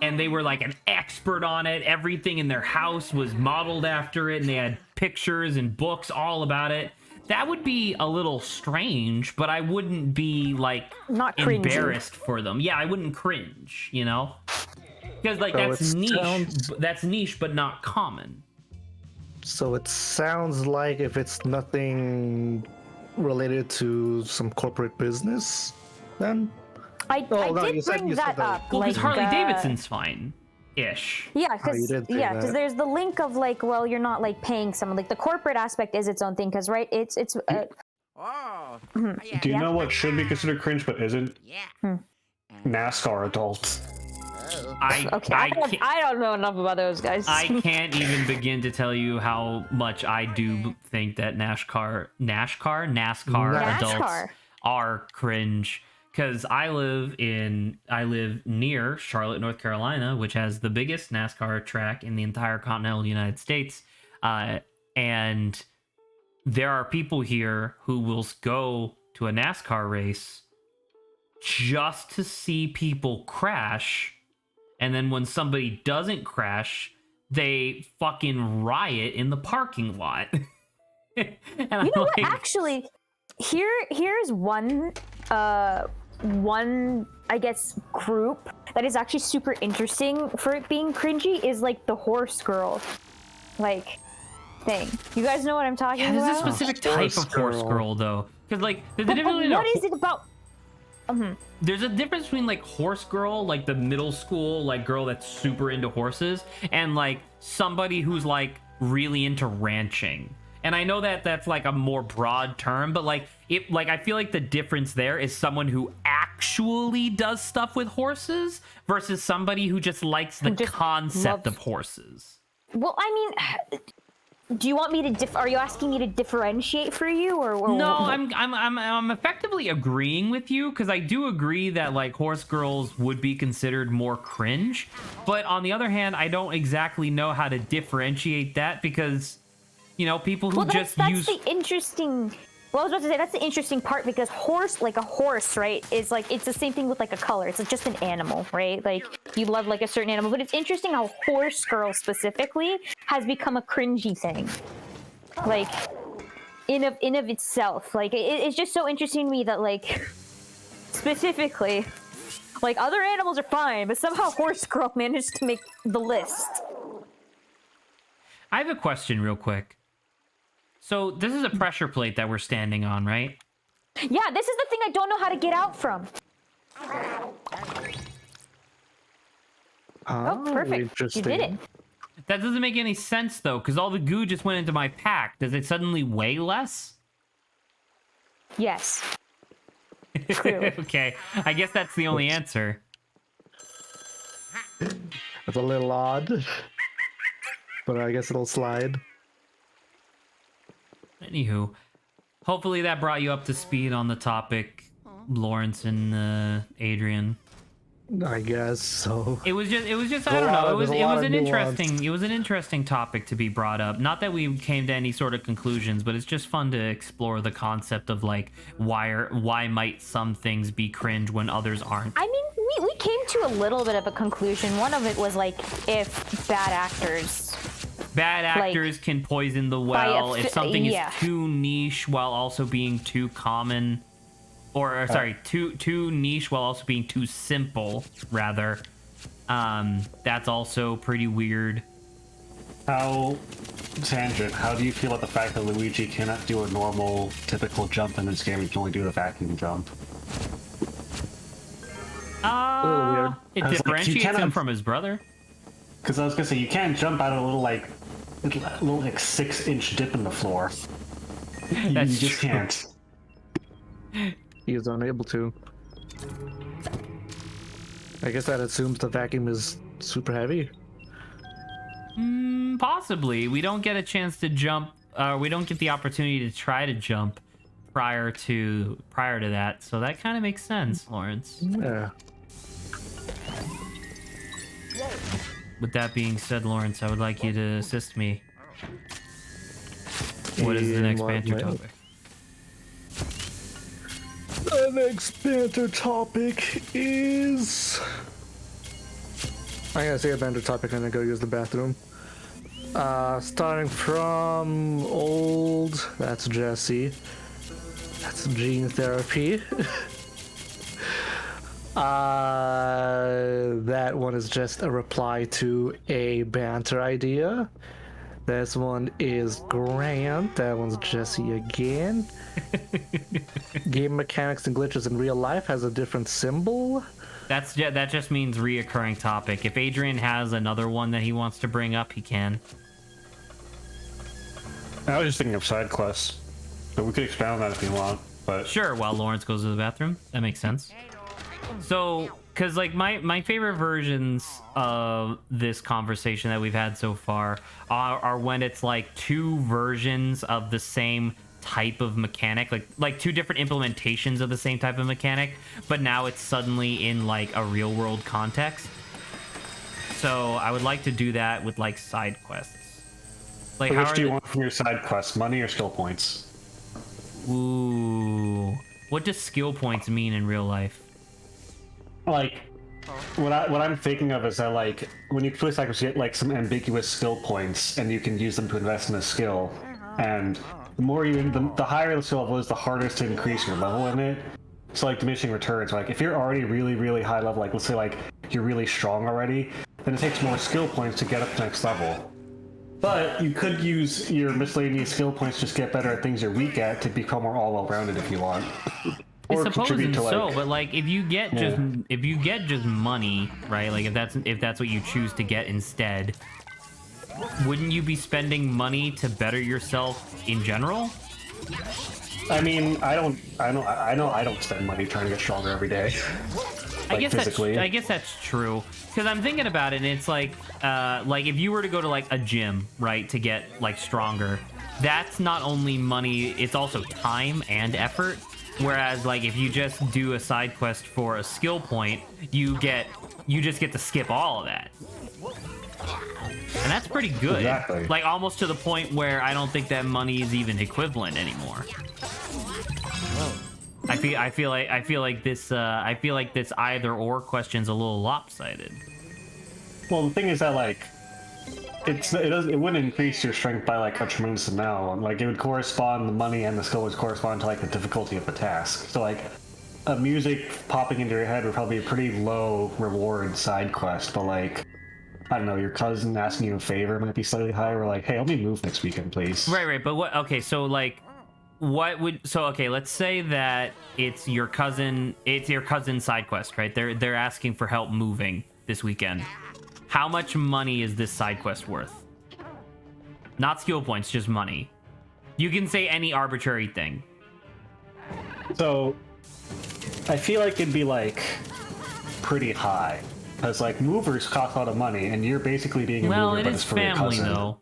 And they were like an expert on it. Everything in their house was modeled after it, and they had pictures and books all about it. That would be a little strange, but I wouldn't be like not embarrassed for them. Yeah, I wouldn't cringe, you know? Because like that's niche, but not common. So it sounds like if it's nothing related to some corporate business, then I did bring that up. Well, because like, Harley Davidson's fine-ish. Yeah, because there's the link of like, well, you're not like paying someone. Like the corporate aspect is its own thing, because right, it's. Do you know what should be considered cringe but isn't? Yeah. NASCAR adults. I don't know enough about those guys. I can't even begin to tell you how much I do think that NASCAR adults are cringe. Because I live near Charlotte, North Carolina, which has the biggest NASCAR track in the entire continental United States. And there are people here who will go to a NASCAR race just to see people crash. And then when somebody doesn't crash, they fucking riot in the parking lot. And you know what? Actually, here's one I guess group that is actually super interesting for it being cringy is like the horse girl like thing. You guys know what I'm talking about? There's a specific type of horse girl though, because like what is it about? There's a difference between like horse girl, like the middle school like girl that's super into horses, and like somebody who's like really into ranching. And I know that that's like a more broad term, but like I feel like the difference there is someone who actually does stuff with horses versus somebody who just likes the concept of horses. Well, I mean, do you want me to are you asking me to differentiate for you, or no? I'm effectively agreeing with you, because I do agree that like horse girls would be considered more cringe, but on the other hand, I don't exactly know how to differentiate that, because you know, people who that's the interesting. Well, I was about to say that's the interesting part, because like a horse, right, is like, it's the same thing with like a color. It's just an animal, right? Like you love like a certain animal, but it's interesting how horse girl specifically has become a cringy thing. Like in of itself, like it's just so interesting to me that like specifically, like other animals are fine, but somehow horse girl managed to make the list. I have a question real quick. So this is a pressure plate that we're standing on, right? Yeah, this is the thing I don't know how to get out from. Oh, perfect. You did it. That doesn't make any sense, though, because all the goo just went into my pack. Does it suddenly weigh less? Yes. True. Okay, I guess that's the only answer. That's a little odd, but I guess it'll slide. Anywho, hopefully that brought you up to speed on the topic, Lawrence and Adrian. I guess so. It was just I don't know. It was an interesting topic to be brought up. Not that we came to any sort of conclusions, but it's just fun to explore the concept of like why might some things be cringe when others aren't. I mean, we came to a little bit of a conclusion. One of it was like, if bad actors can poison the well if something is too niche while also being too common, or sorry, too niche while also being too simple, rather. That's also pretty weird. How do you feel about the fact that Luigi cannot do a normal, typical jump in this game? He can only do the vacuum jump. A little weird. It differentiates him from his brother. Because I was gonna say, you can't jump out of a little like 6-inch dip in the floor. You just can't. He is unable to. I guess that assumes the vacuum is super heavy. Possibly. We don't get a chance to jump. We don't get the opportunity to try to jump prior to that. So that kind of makes sense, Lawrence. Yeah. With that being said, Lawrence, I would like you to assist me. What is the next banter topic? The next banter topic is... I'm gonna say a banter topic and then go use the bathroom. Starting from old, that's Jesse. That's gene therapy. That one is just a reply to a banter idea. This one is Grant. That one's Jesse again. Game mechanics and glitches in real life has a different symbol. That just means reoccurring topic. If Adrian has another one that he wants to bring up, he can. I was just thinking of side quests, but we could expand on that if you want. But sure, while Lawrence goes to the bathroom, that makes sense. So, because like my favorite versions of this conversation that we've had so far are when it's like two versions of the same type of mechanic, like two different implementations of the same type of mechanic, but now it's suddenly in like a real world context. So I would like to do that with like side quests. Like, which do you want from your side quests, money or skill points? Ooh, what does skill points mean in real life? Like, what I'm thinking of is that, like, when you play cycles, you get like some ambiguous skill points, and you can use them to invest in a skill. And the more the higher the skill level is, the harder it is to increase your level in it. So like diminishing returns. Like if you're already really, really high level, like let's say like you're really strong already, then it takes more skill points to get up to the next level. But you could use your miscellaneous skill points to just get better at things you're weak at to become more all well-rounded if you want. I or suppose contribute to so, like. but like if you get just money, right? Like if that's what you choose to get instead, wouldn't you be spending money to better yourself in general? I mean, I don't spend money trying to get stronger every day. I guess physically. I guess that's true. Because I'm thinking about it, and it's like if you were to go to like a gym, right, to get like stronger, that's not only money, it's also time and effort. Whereas like if you just do a side quest for a skill point, you just get to skip all of that. And that's pretty good. Exactly. Like almost to the point where I don't think that money is even equivalent anymore. I feel like this either or question's a little lopsided. Well, the thing is that like it wouldn't increase your strength by like a tremendous amount. Like it would correspond, the money and the skill would correspond to like the difficulty of the task. So like a music popping into your head would probably be a pretty low reward side quest, but like I don't know, your cousin asking you a favor might be slightly higher. Or like, hey, help me move next weekend, please. Right. But what? Okay, so like, what would? So okay, let's say that it's your cousin. It's your cousin's side quest, right? They're asking for help moving this weekend. How much money is this side quest worth? Not skill points, just money. You can say any arbitrary thing. So I feel like it'd be like pretty high. Because like movers cost a lot of money, and you're basically being a mover, It but is it's for your family cousin. though.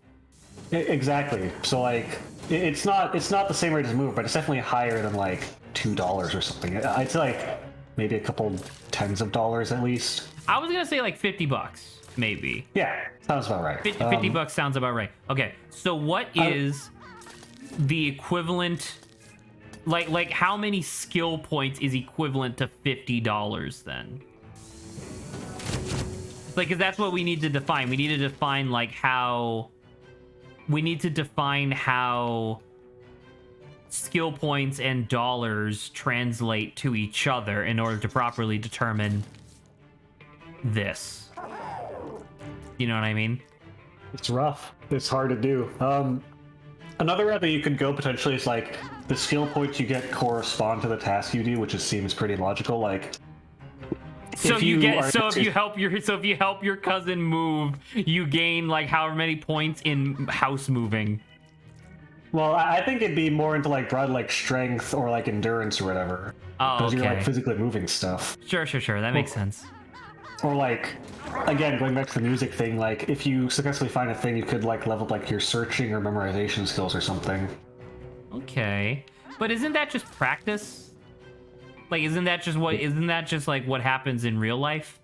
Exactly. So like, it's not the same rate as a mover, but it's definitely higher than like $2 or something. I'd say like maybe a couple tens of dollars at least. I was gonna say like $50, maybe. Yeah, sounds about right. 50 bucks sounds about right. Okay, so what is the equivalent? Like how many skill points is equivalent to $50 then? Like, because that's what we need to define. We need to define like how. We need to define how skill points and dollars translate to each other in order to properly determine this. You know what I mean? It's rough. It's hard to do. Another route that you could go potentially is like the skill points you get correspond to the task you do, which just seems pretty logical. Like, if you help your cousin move, you gain like however many points in house moving. Well, I think it'd be more into like broad like strength or like endurance or whatever. Oh, because okay. you're like physically moving stuff. Sure. That makes sense. Or like, again, going back to the music thing, like if you successfully find a thing, you could like level up like your searching or memorization skills or something. Okay, but isn't that just practice? Like, isn't that just like what happens in real life?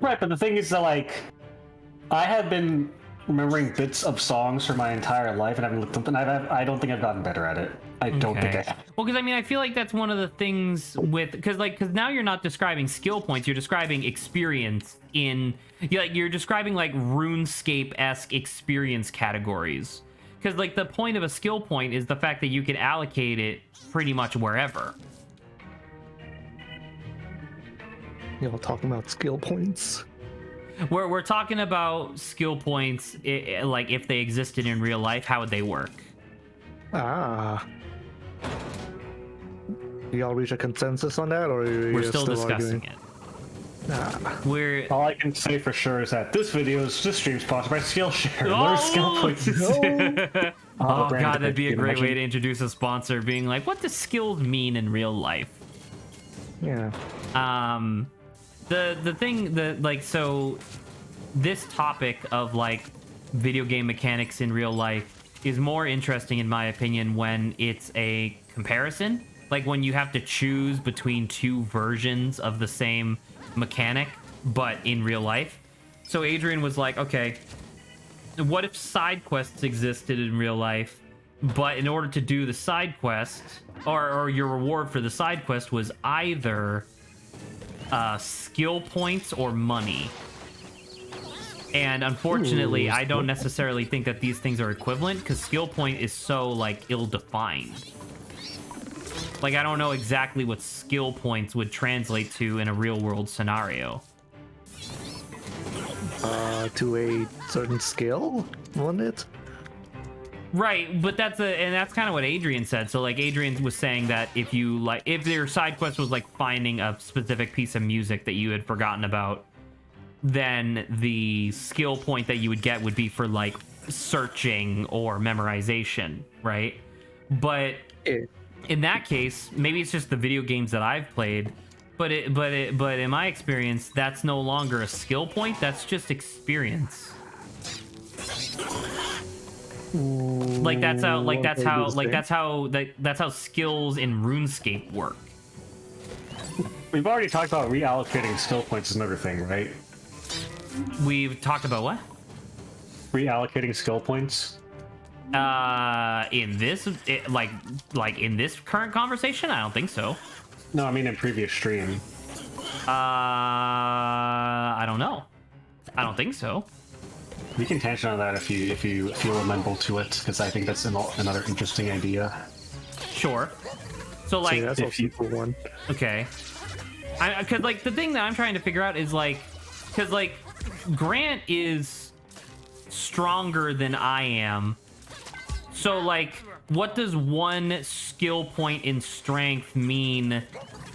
Right, but the thing is that like, I have been remembering bits of songs for my entire life, and I haven't looked up, and I don't think I've gotten better at it. I don't think I have. Well, because I mean, I feel like that's one of the things with because now you're not describing skill points, you're describing experience you're describing like RuneScape-esque experience categories. Because like the point of a skill point is the fact that you can allocate it pretty much wherever. You know, talking about skill points. We're talking about skill points, like if they existed in real life, how would they work? Y'all reach a consensus on that, or we're still discussing arguing? it. All I can say for sure is that this stream sponsored by Skillshare. Learn skill points. Oh god, that'd be a great way to introduce a sponsor, being like, what does skills mean in real life? Yeah. So this topic of like video game mechanics in real life is more interesting in my opinion when it's a comparison, like when you have to choose between two versions of the same mechanic but in real life. So Adrian was like, okay, what if side quests existed in real life, but in order to do the side quest or your reward for the side quest was either skill points or money? And unfortunately, I don't necessarily think that these things are equivalent because skill point is so like ill-defined. Like, I don't know exactly what skill points would translate to in a real-world scenario. To a certain skill, wouldn't it? Right, but that's kind of what Adrian said. So like Adrian was saying that if their side quest was like finding a specific piece of music that you had forgotten about, then the skill point that you would get would be for like searching or memorization, right? But in that case, maybe it's just the video games that I've played, but in my experience, that's no longer a skill point. That's just experience. Like that's how skills in RuneScape work. We've already talked about reallocating skill points is another thing, right? We've talked about what? Reallocating skill points. In this in this current conversation, I don't think so. No, I mean in previous stream. I don't know. I don't think so. We can tangent on that if you feel amenable to it, because I think that's another interesting idea. Sure. So like, that's also a cool one. Okay. Because like the thing that I'm trying to figure out is like, because like Grant is stronger than I am. So like, what does one skill point in strength mean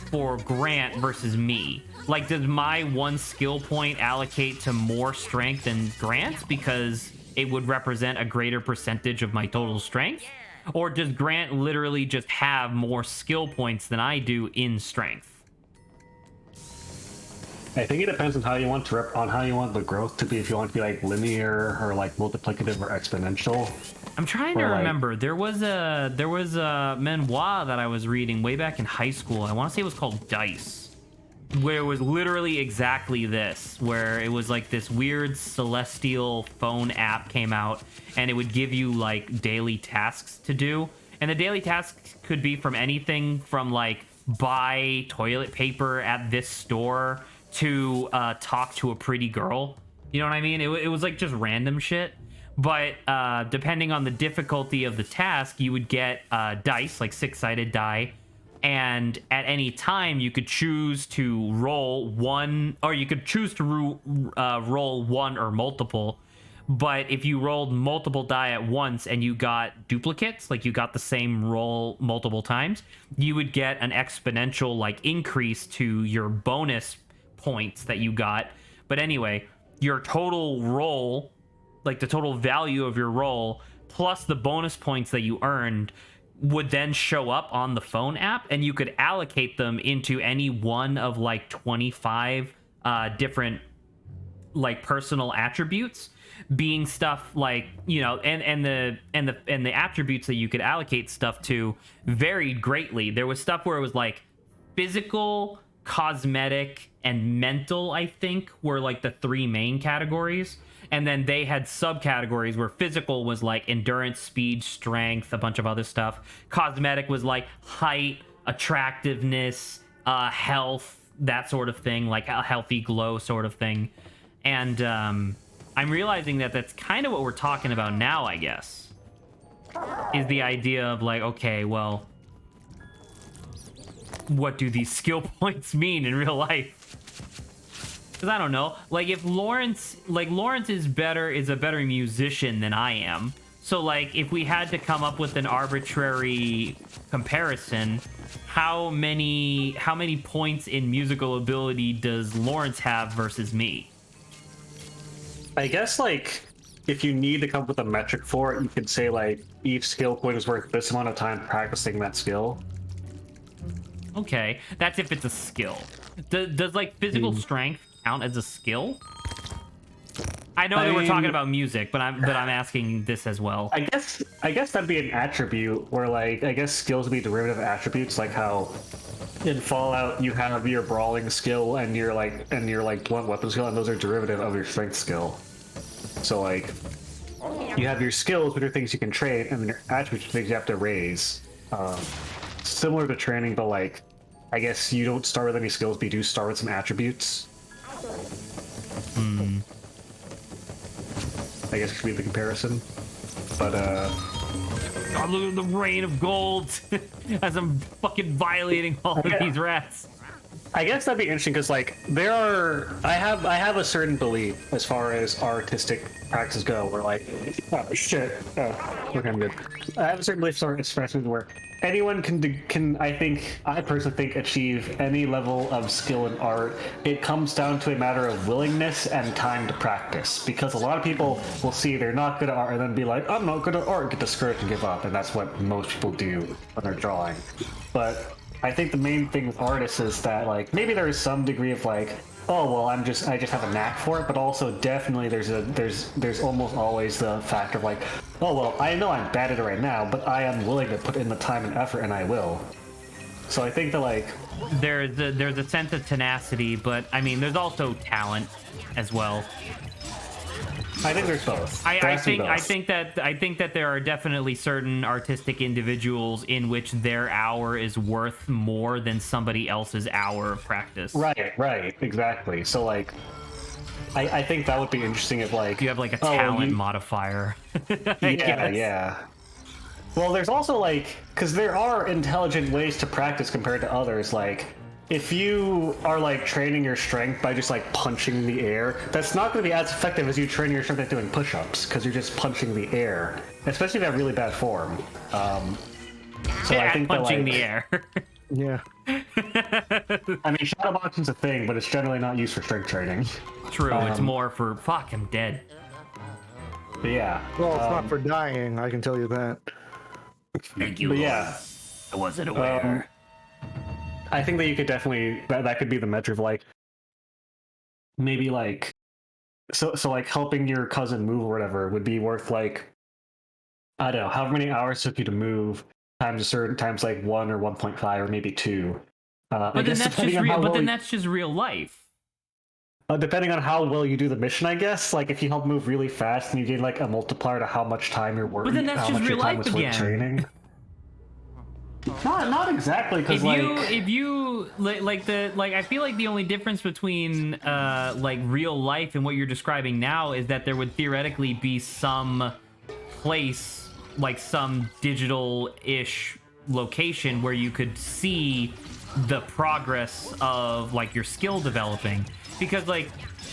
for Grant versus me? Like, does my one skill point allocate to more strength than Grant's because it would represent a greater percentage of my total strength? Or does Grant literally just have more skill points than I do in strength? I think it depends on how you want the growth to be. If you want to be like linear or like multiplicative or exponential. I'm trying to remember. There was a memoir that I was reading way back in high school. I want to say it was called Dice, where it was literally exactly this, where it was like this weird celestial phone app came out, and it would give you like daily tasks to do. And the daily tasks could be from anything from like buy toilet paper at this store to talk to a pretty girl. You know what I mean? It was like just random shit. But depending on the difficulty of the task, you would get dice, like 6-sided die. And at any time, you could choose to roll one, or you could choose to roll one or multiple. But if you rolled multiple die at once and you got duplicates, like you got the same roll multiple times, you would get an exponential like increase to your bonus points that you got. But anyway, your total roll, like the total value of your roll, plus the bonus points that you earned, would then show up on the phone app, and you could allocate them into any one of like 25 different like personal attributes, being stuff like, you know, and the attributes that you could allocate stuff to varied greatly. There was stuff where it was like physical, cosmetic, and mental, I think, were like the three main categories. And then they had subcategories where physical was like endurance, speed, strength, a bunch of other stuff. Cosmetic was like height, attractiveness, health, that sort of thing, like a healthy glow sort of thing. And I'm realizing that that's kind of what we're talking about now, I guess, is the idea of like, okay, well, what do these skill points mean in real life? Because I don't know, like if Lawrence is a better musician than I am. So like if we had to come up with an arbitrary comparison, how many points in musical ability does Lawrence have versus me? I guess like if you need to come up with a metric for it, you could say like each skill point is worth this amount of time practicing that skill. Okay, that's if it's a skill. Does like physical strength count as a skill? I know that we're talking about music, but I'm asking this as well. I guess that'd be an attribute where like I guess skills would be derivative attributes, like how in Fallout you have your brawling skill and your blunt weapon skill, and those are derivative of your strength skill. So like you have your skills, which are things you can trade, and then your attributes are things you have to raise. Similar to training, but like I guess you don't start with any skills, but you do start with some attributes. I guess could be the comparison. But God, look at the rain of gold as I'm fucking violating all of these rats. I guess that'd be interesting because like I have a certain belief as far as artistic practices go where like oh shit okay I'm good. I have a certain belief as far as where anyone can I personally think achieve any level of skill in art. It comes down to a matter of willingness and time to practice because a lot of people will see they're not good at art and then be like I'm not good at art, get discouraged and give up, and that's what most people do when they're drawing. But I think the main thing with artists is that like maybe there is some degree of like, oh well, I just have a knack for it, but also definitely there's almost always the factor of like, oh well, I know I'm bad at it right now, but I am willing to put in the time and effort, and I will. So I think that like there's a sense of tenacity, but I mean there's also talent as well. I think there's both. I think that there are definitely certain artistic individuals in which their hour is worth more than somebody else's hour of practice. Right, exactly. So like, I think that would be interesting if like you have like a talent modifier. Yeah. Well, there's also like because there are intelligent ways to practice compared to others, like. If you are like training your strength by just like punching the air, that's not going to be as effective as you training your strength at doing push-ups because you're just punching the air, especially if you have really bad form. So yeah, I think punching that, like, the air. Yeah. I mean, shadow boxing's a thing, but it's generally not used for strength training. True, it's more for fuck. I'm dead. But yeah. Well, it's not for dying. I can tell you that. Thank you. But yeah, I wasn't aware. I think that you could definitely that could be the measure of like maybe like so like helping your cousin move or whatever would be worth like I don't know however many hours it took you to move times a certain times like 1 or 1.5 or maybe 2. But then that's just real. But then that's just real life. Depending on how well you do the mission, I guess. Like if you help move really fast and you gain like a multiplier to how much time you're working. But then that's just real life again. Training. Not exactly, because if you I feel like the only difference between like real life and what you're describing now is that there would theoretically be some place, like some digital-ish location where you could see the progress of like your skill developing, because like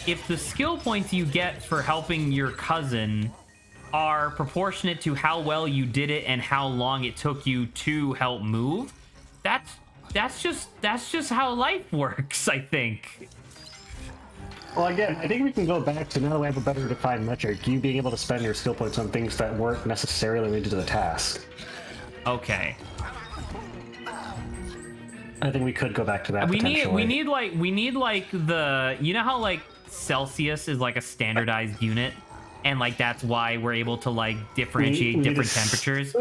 if the skill points you get for helping your cousin are proportionate to how well you did it and how long it took you to help move, that's just how life works, I think. Well, again, I think we can go back to now that we have a better defined metric, you being able to spend your skill points on things that weren't necessarily related to the task. Okay. I think we could go back to that. We need like the, you know how like Celsius is like a standardized unit? And like that's why we're able to like differentiate different temperatures.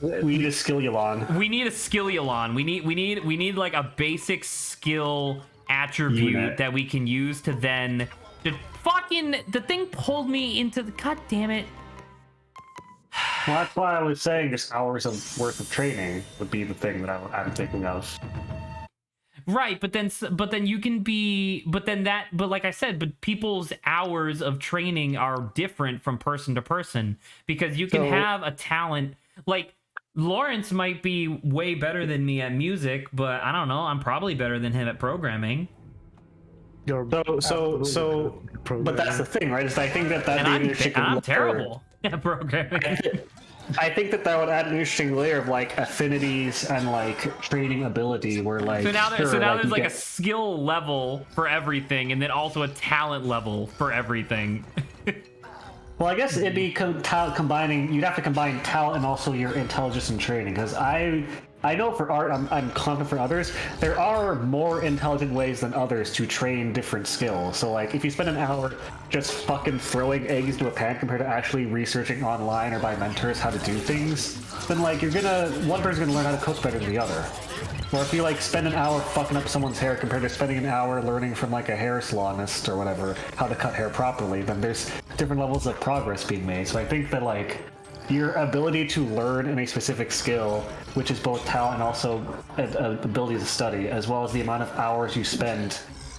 We need a skillulon. We need a skillulon. We need like a basic skill attribute that we can use to then the thing pulled me into the god damn it. Well, that's why I was saying just hours of worth of training would be the thing that I'm thinking of. Right, but then you can be, but like I said, but people's hours of training are different from person to person, because you can have a talent, like Lawrence might be way better than me at music, but I don't know, I'm probably better than him at programming. But that's the thing, right? Is I think that I'm terrible at programming. I think that would add an interesting layer of like affinities and like training ability, where like so now there's like a skill level for everything, and then also a talent level for everything. Well, I guess it'd be combining. You'd have to combine talent and also your intelligence and training, because I know for art, I'm confident for others, there are more intelligent ways than others to train different skills. So like if you spend an hour just fucking throwing eggs into a pan compared to actually researching online or by mentors how to do things, then like one person's gonna learn how to cook better than the other. Or if you like spend an hour fucking up someone's hair compared to spending an hour learning from like a hair salonist or whatever how to cut hair properly, then there's different levels of progress being made. So I think that like your ability to learn in a specific skill, which is both talent and also ability to study, as well as the amount of hours you spend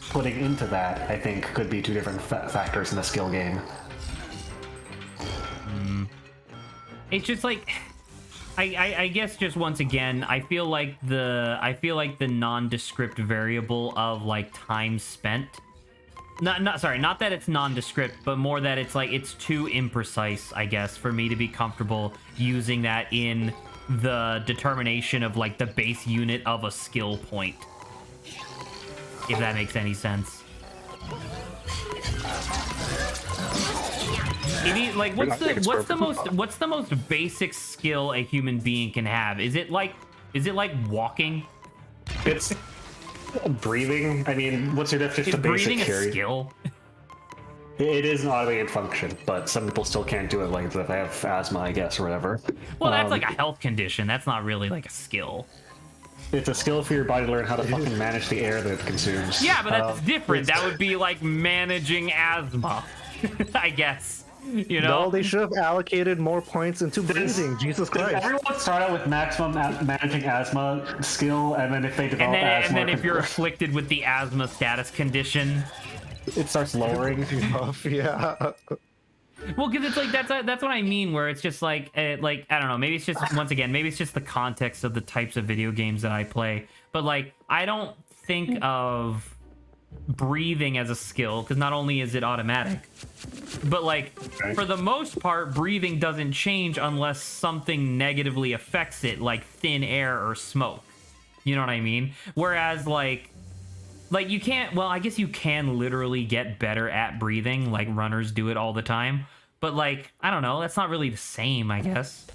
putting into that, I think could be two different factors in the skill game. It's just like, I guess just once again, I feel like the nondescript variable of like time spent. Not that it's nondescript, but more that it's like it's too imprecise, I guess, for me to be comfortable using that in the determination of like the base unit of a skill point. If that makes any sense. Like what's the most basic skill a human being can have? Is it like walking? It's breathing. I mean, what's your definition of basic breathing here? a skill? It is an automated function, but some people still can't do it, like if they have asthma, I guess, or whatever. Well, that's like a health condition. That's not really like a skill. It's a skill for your body to learn how to fucking manage the air that it consumes. Yeah, but that's different. That would be like managing asthma, I guess. You know? No, they should have allocated more points into breathing. Jesus Christ. Everyone start out with maximum managing asthma skill, and then if they develop asthma... And then if you're afflicted with the asthma status condition... It starts lowering. Yeah. Well, because it's like, that's what I mean, where it's just like I don't know, maybe it's just, once again, maybe it's just the context of the types of video games that I play. But like, I don't think of breathing as a skill, because not only is it automatic, but like for the most part breathing doesn't change unless something negatively affects it, like thin air or smoke, you know what I mean? Whereas like you can't, well, I guess you can literally get better at breathing, like runners do it all the time, but like I don't know, that's not really the same, I guess.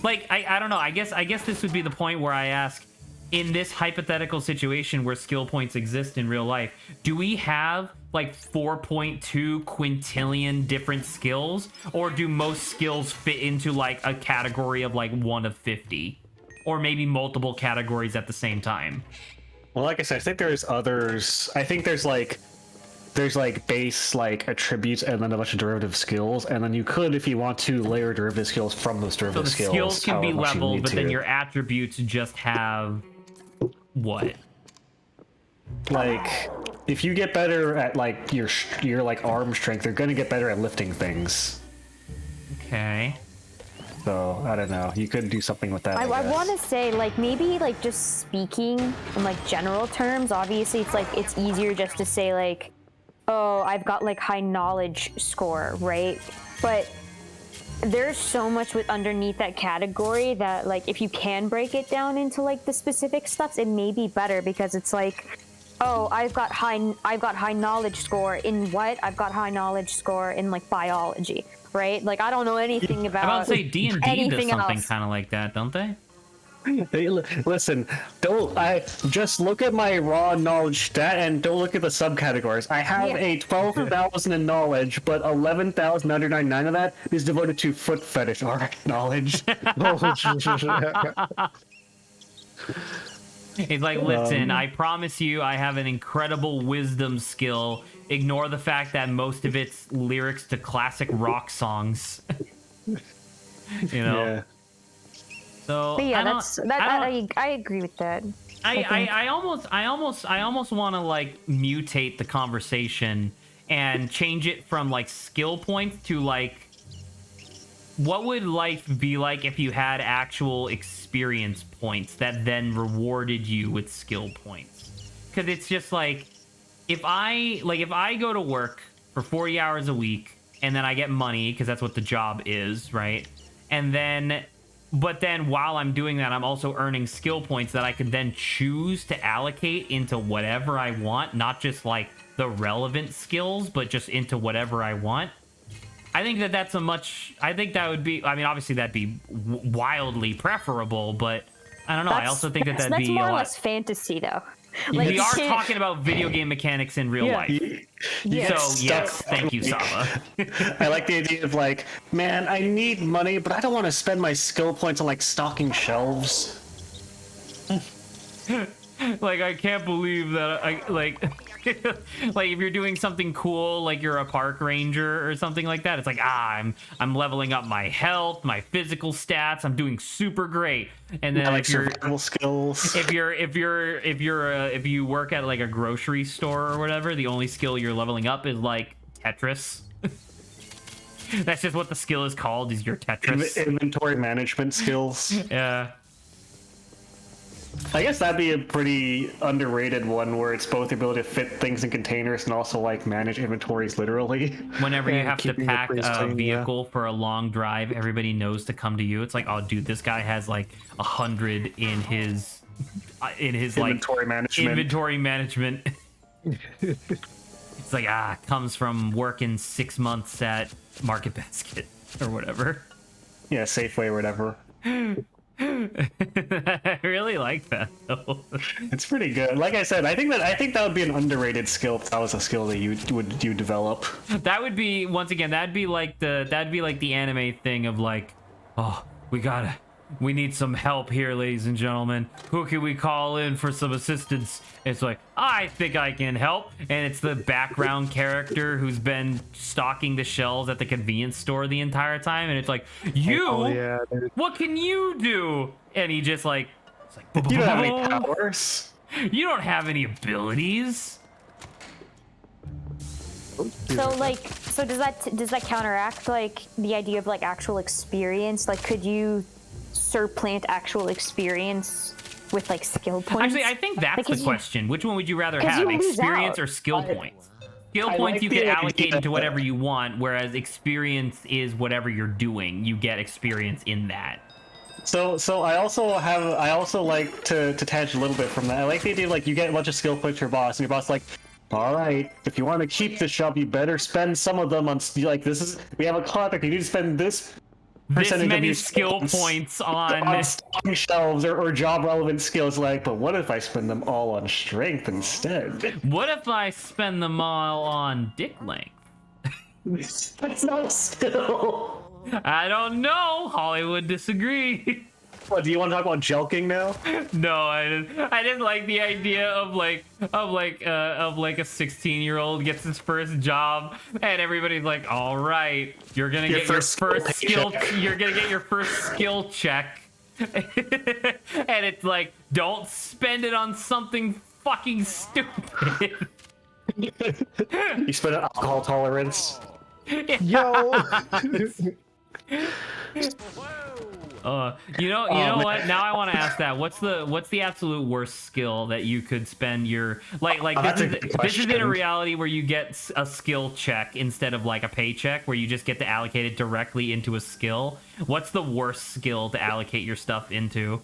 Like I don't know, I guess this would be the point where I ask, in this hypothetical situation where skill points exist in real life, do we have like 4.2 quintillion different skills, or do most skills fit into like a category of like 1 of 50, or maybe multiple categories at the same time? Well, like I said, I think there's others. I think there's like base like attributes and then a bunch of derivative skills, and then you could, if you want to, layer derivative skills from those derivative skills. So the skills can be leveled, but then your attributes just have what? Like, if you get better at like your like arm strength, you're gonna get better at lifting things. Okay. So I don't know. You could do something with that. I want to say, like, maybe like just speaking in like general terms. Obviously, it's like it's easier just to say like, oh, I've got like high knowledge score, right? But there's so much with underneath that category that like if you can break it down into like the specific stuff, it may be better, because it's like, oh, I've got high knowledge score in what? I've got high knowledge score in like biology, right? Like I don't know anything about. I about to say D&D does something kind of like that, don't they? Hey, listen, I just look at my raw knowledge stat and don't look at the subcategories. I have a 12,000 in knowledge, but 11,999 of that is devoted to foot fetish art knowledge. It's like, listen, I promise you I have an incredible wisdom skill. Ignore the fact that most of it's lyrics to classic rock songs. You know? Yeah. So but yeah, I agree with that. I almost want to like mutate the conversation and change it from like skill points to like, what would life be like if you had actual experience points that then rewarded you with skill points? Because it's just like, if I go to work for 40 hours a week and then I get money because that's what the job is, right? But then while I'm doing that, I'm also earning skill points that I could then choose to allocate into whatever I want, not just like the relevant skills, but just into whatever I want. I think that would be, I mean, obviously that'd be wildly preferable, but I don't know. I also think that'd be more or less fantasy, though. Like, we are talking about video game mechanics in real life. Yes, thank you, Saba. I like the idea of like, man, I need money, but I don't want to spend my skill points on like stocking shelves. Like, I can't believe that I like like if you're doing something cool, like you're a park ranger or something like that, it's like, I'm leveling up my health, my physical stats, I'm doing super great. And then like if you're survival skills, if you work at like a grocery store or whatever, the only skill you're leveling up is like Tetris. That's just what the skill is called. Is your Tetris Inventory management skills. Yeah. I guess that'd be a pretty underrated one where it's both the ability to fit things in containers and also like manage inventories literally. Whenever you And have to keeping the pack place a clean, vehicle for a long drive, everybody knows to come to you. It's like, oh, dude, this guy has like 100 in his Inventory management. Inventory management. It's like comes from working 6 months at Market Basket or whatever. Yeah, Safeway or whatever. I really like that though. It's pretty good. Like I said, I think that would be an underrated skill if that was a skill that you develop. That would be that'd be like the anime thing of like, oh, we need some help here, ladies and gentlemen. Who can we call in for some assistance? It's like, I think I can help. And it's the background character who's been stocking the shelves at the convenience store the entire time. And it's like, what can you do? And he just like, it's like, You don't have any powers. You don't have any abilities. So does that counteract like the idea of like actual experience? Like, could you supplant actual experience with like skill points? Actually, I think that's the question. Which one would you rather have, you lose experience out. or skill points? Skill points like you the can idea allocate into that- whatever you want, whereas experience is whatever you're doing. You get experience in that. So I also like to detach a little bit from that. I like the idea like you get a bunch of skill points for your boss, and your boss is like, all right, if you want to keep the shop, you better spend some of them on like we have a contract. You need to spend this percentage of Many your skill points on stocking shelves or job relevant skills. Like, but what if I spend them all on strength instead? What if I spend them all on dick length? That's not a skill. I don't know. Hollywood disagree. What, do you want to talk about jelking now? No, I didn't like the idea of like a 16-year-old gets his first job and everybody's like, all right, you're gonna get your first skill check. And it's like, don't spend it on something fucking stupid. You spend an alcohol tolerance. Yo. You know what? Now I want to ask that. What's the absolute worst skill that you could spend your that's a good this is in a question. reality where you get a skill check instead of like a paycheck where you just get to allocate it directly into a skill. What's the worst skill to allocate your stuff into?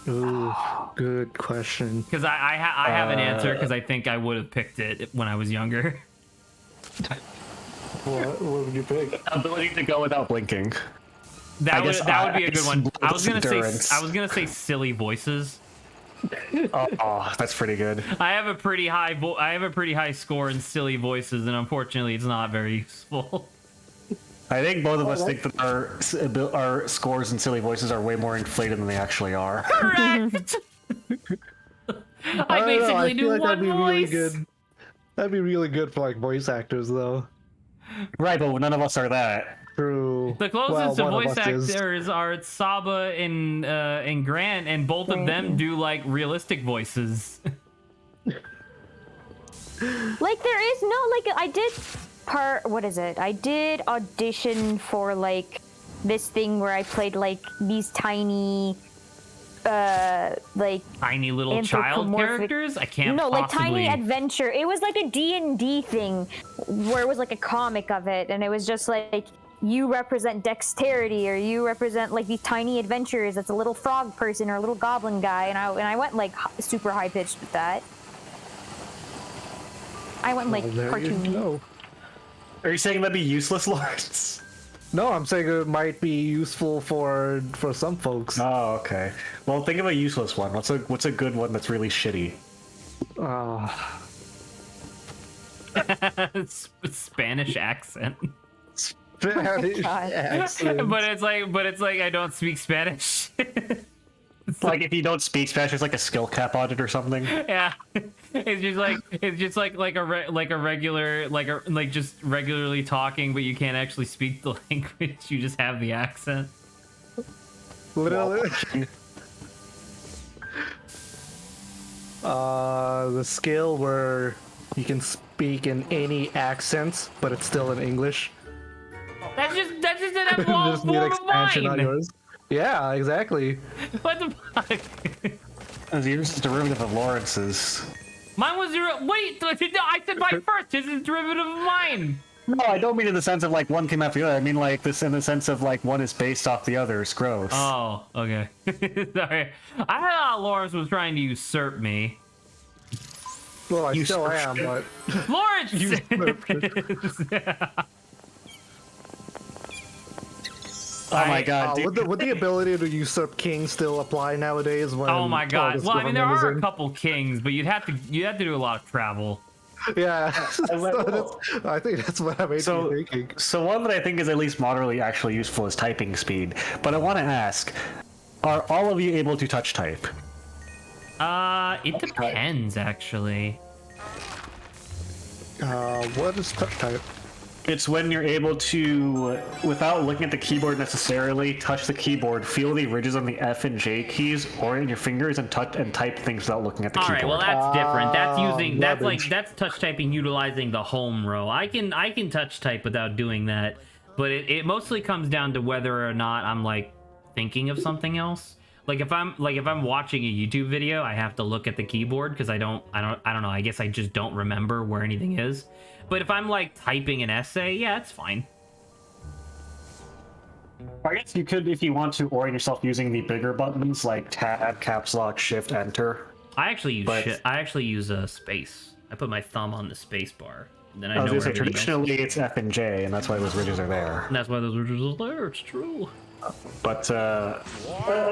Ooh, good question. Because I have an answer because I think I would have picked it when I was younger. What would you pick? Ability to go without blinking. That would be a good one. I was endurance. gonna say silly voices. Oh, that's pretty good. I have a pretty high score in silly voices, and unfortunately, it's not very useful. I think both of us think that our scores in silly voices are way more inflated than they actually are. Correct. I don't know, basically I feel do like one that'd be voice. really good. That'd be really good for like voice actors, though. Right, but none of us are that. True. The closest to one of voice us is. actors are Saba and Grant, and both of them do like realistic voices. Like there is no like I did audition for like this thing where I played like these tiny like Tiny little child anthropomorphic- characters. I can't. No, like possibly... tiny adventure. It was like a D&D thing where it was like a comic of it, and it was just like you represent dexterity or you represent like these tiny adventures. That's a little frog person or a little goblin guy, and I went like super high pitched with that. I went like There you cartoony. go. Are you saying that'd be useless, Lawrence? No, I'm saying it might be useful for some folks. Oh, okay. Well, think of a useless one. What's a good one that's really shitty? Spanish accent. Spanish accent. But it's like I don't speak Spanish. Like if you don't speak Spanish, there's like a skill cap on it or something. Yeah, it's just just regularly talking, but you can't actually speak the language. You just have the accent. Literally. The skill where you can speak in any accents, but it's still in English. That's just an You evolved just need form of expansion on mine. yours. Yeah, exactly. What the fuck? Yours is a derivative of Lawrence's. Mine was zero. Wait, I said mine first. This is derivative of mine. No, I don't mean in the sense of like one came after the other. I mean like this in the sense of like one is based off the other's growth. Oh, okay. Sorry. I thought Lawrence was trying to usurp me. Well, I You still am, shit. but Lawrence! Oh my god, dude. would the ability to usurp king still apply nowadays? When Oh my all god. this Well, I mean, there government is are a in? couple kings, but you'd have to do a lot of travel. Yeah, I think that's what I'm thinking. So one that I think is at least moderately actually useful is typing speed. But I want to ask, are all of you able to touch type? It depends, actually. What is touch type? It's when you're able to, without looking at the keyboard necessarily, touch the keyboard, feel the ridges on the F and J keys, orient your fingers, and type things without looking at the All keyboard. right, well that's different. Rubbish. That's touch typing utilizing the home row. I can touch type without doing that, but it mostly comes down to whether or not I'm like thinking of something else. Like if I'm watching a YouTube video, I have to look at the keyboard because I don't know. I guess I just don't remember where anything is. But if I'm like typing an essay, yeah, it's fine. I guess you could, if you want to, orient yourself using the bigger buttons like Tab, Caps Lock, Shift, Enter. I actually use a space. I put my thumb on the space bar. Then I was know gonna say, where everything else traditionally it's F and J, and that's why those ridges are there. is. That's why those ridges are there. It's true. But,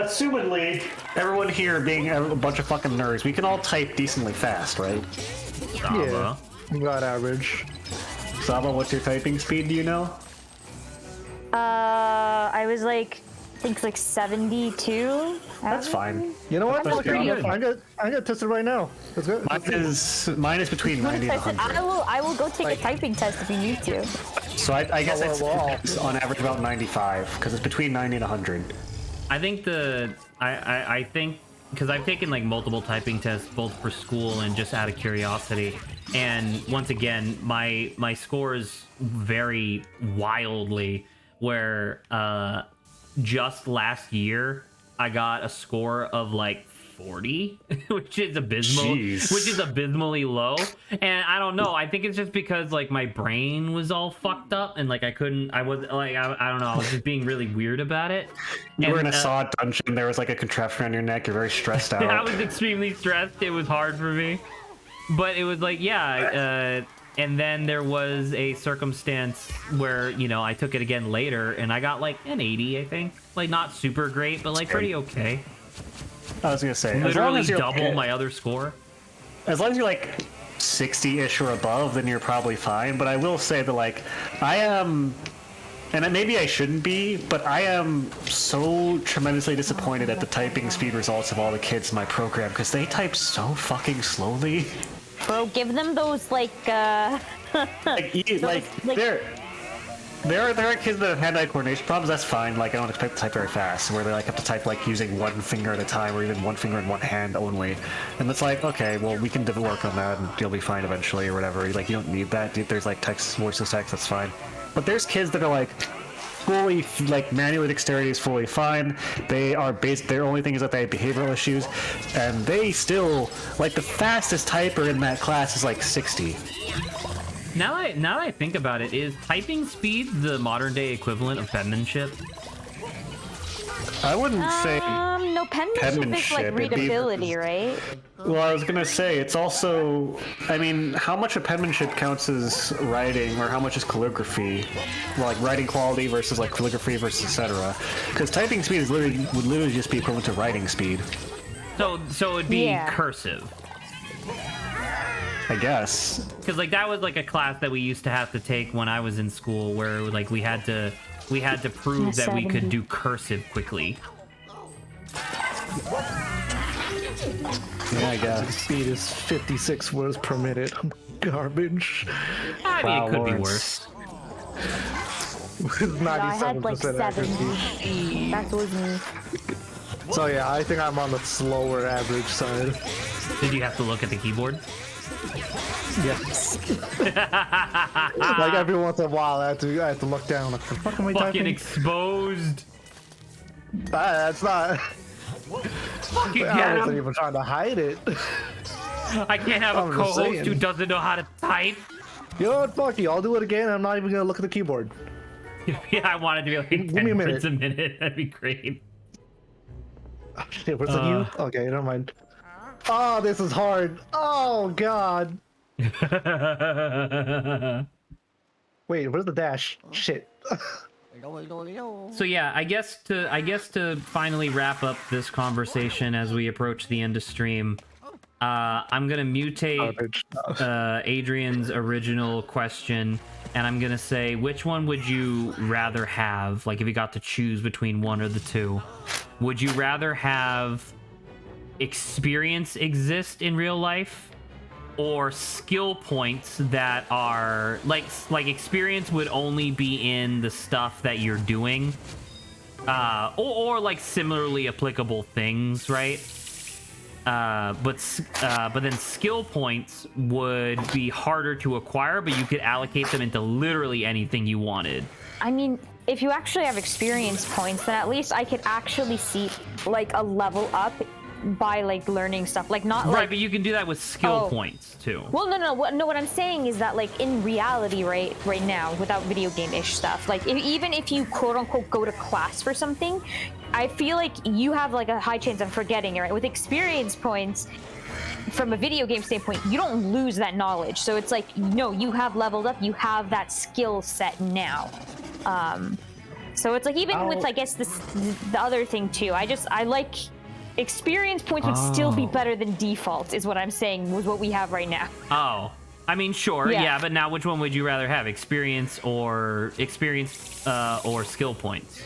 assumedly, everyone here being a bunch of fucking nerds, we can all type decently fast, right? Yeah, not average. Saba, what's your typing speed, do you know? I was like, I think like 72. That's fine. You know what? That's Fuck it, pretty I'm good. gonna test it right now. Let's go. Mine is between 90 and 100. I will go take a typing test if you need to. So I guess Well, it's on average about 95, because it's between 90 and 100. I think I think because I've taken like multiple typing tests both for school and just out of curiosity, and once again my scores vary wildly. Where just last year I got a score of like 40, which is abysmal, Jeez. which is abysmally low. And I don't know. I think it's just because like my brain was all fucked up and like I don't know. I was just being really weird about it. You were in a and, saw dungeon, there was like a contraption around your neck, you're very stressed out. I was extremely stressed. It was hard for me, but it was like, yeah. And then there was a circumstance where, you know, I took it again later and I got like an 80, I think. Like not super great, but like pretty okay. I was gonna say, as long Literally as you're double my other score. As long as you're like 60-ish or above, then you're probably fine. But I will say that like I am, and maybe I shouldn't be, but I am so tremendously disappointed at the typing speed results of all the kids in my program because they type so fucking slowly. Bro, give them those like There are kids that have hand-eye coordination problems. That's fine. Like I don't expect to type very fast, where they like have to type like using one finger at a time, or even one finger in one hand only. And it's like, okay, well we can work on that, and you'll be fine eventually, or whatever. Like you don't need that. There's like text, voice to text. That's fine. But there's kids that are like fully like manual dexterity is fully fine. They are based. Their only thing is that they have behavioral issues, and they still like the fastest typer in that class is like 60. Now that I think about it, is typing speed the modern day equivalent of penmanship? I wouldn't say. No, penmanship is like readability, right? Well, I was gonna say it's also. I mean, how much of penmanship counts as writing, or how much is calligraphy? Well, like writing quality versus like calligraphy versus etc. Because typing speed is would literally just be equivalent to writing speed. So it'd be cursive. I guess. Because like that was like a class that we used to have to take when I was in school, where like we had to prove that we could do cursive quickly. Yeah, I guess. Speed is 56 words per minute. Garbage. I mean, Wow, it could be Lawrence. worse. With 97% I had like 70. accuracy. That was me. So yeah, I think I'm on the slower average side. Did you have to look at the keyboard? Yes. Like every once in a while, I have to look down. Like, the fuck am I Fucking typing? exposed. That's not. Fucking I get wasn't him. even trying to hide it. I can't have a I'm just co-host who saying. doesn't know how to type. You know what? Fuck you. I'll do it again. I'm not even gonna look at the keyboard. Yeah, I wanted to be like Give 10 me a minutes minute. a minute. That'd be great. Oh, shit, was it you? Okay, never mind. Oh, this is hard. Oh god. Wait, where's the dash? Shit. So yeah, I guess to finally wrap up this conversation as we approach the end of stream, I'm gonna mutate Garbage. Adrian's original question, and I'm gonna say, which one would you rather have? Like, if you got to choose between one or the two, would you rather have experience exist in real life, or skill points that are like experience would only be in the stuff that you're doing, or like similarly applicable things, right? But then skill points would be harder to acquire, but you could allocate them into literally anything you wanted. I mean, if you actually have experience points, then at least I could actually see like a level up by like learning stuff, like not Right, like. but you can do that with skill Oh. points too. Well, no. What I'm saying is that, like, in reality, right now, without video game-ish stuff, like, even if you quote-unquote go to class for something, I feel like you have, like, a high chance of forgetting it, right? With experience points, from a video game standpoint, you don't lose that knowledge. So it's like, no, you have leveled up, you have that skill set now. So it's like, even with, I guess, the other thing, too, I like... Experience points would still be better than default, is what I'm saying, with what we have right now. Oh, I mean, sure, Yeah. yeah, but now which one would you rather have, experience or skill points?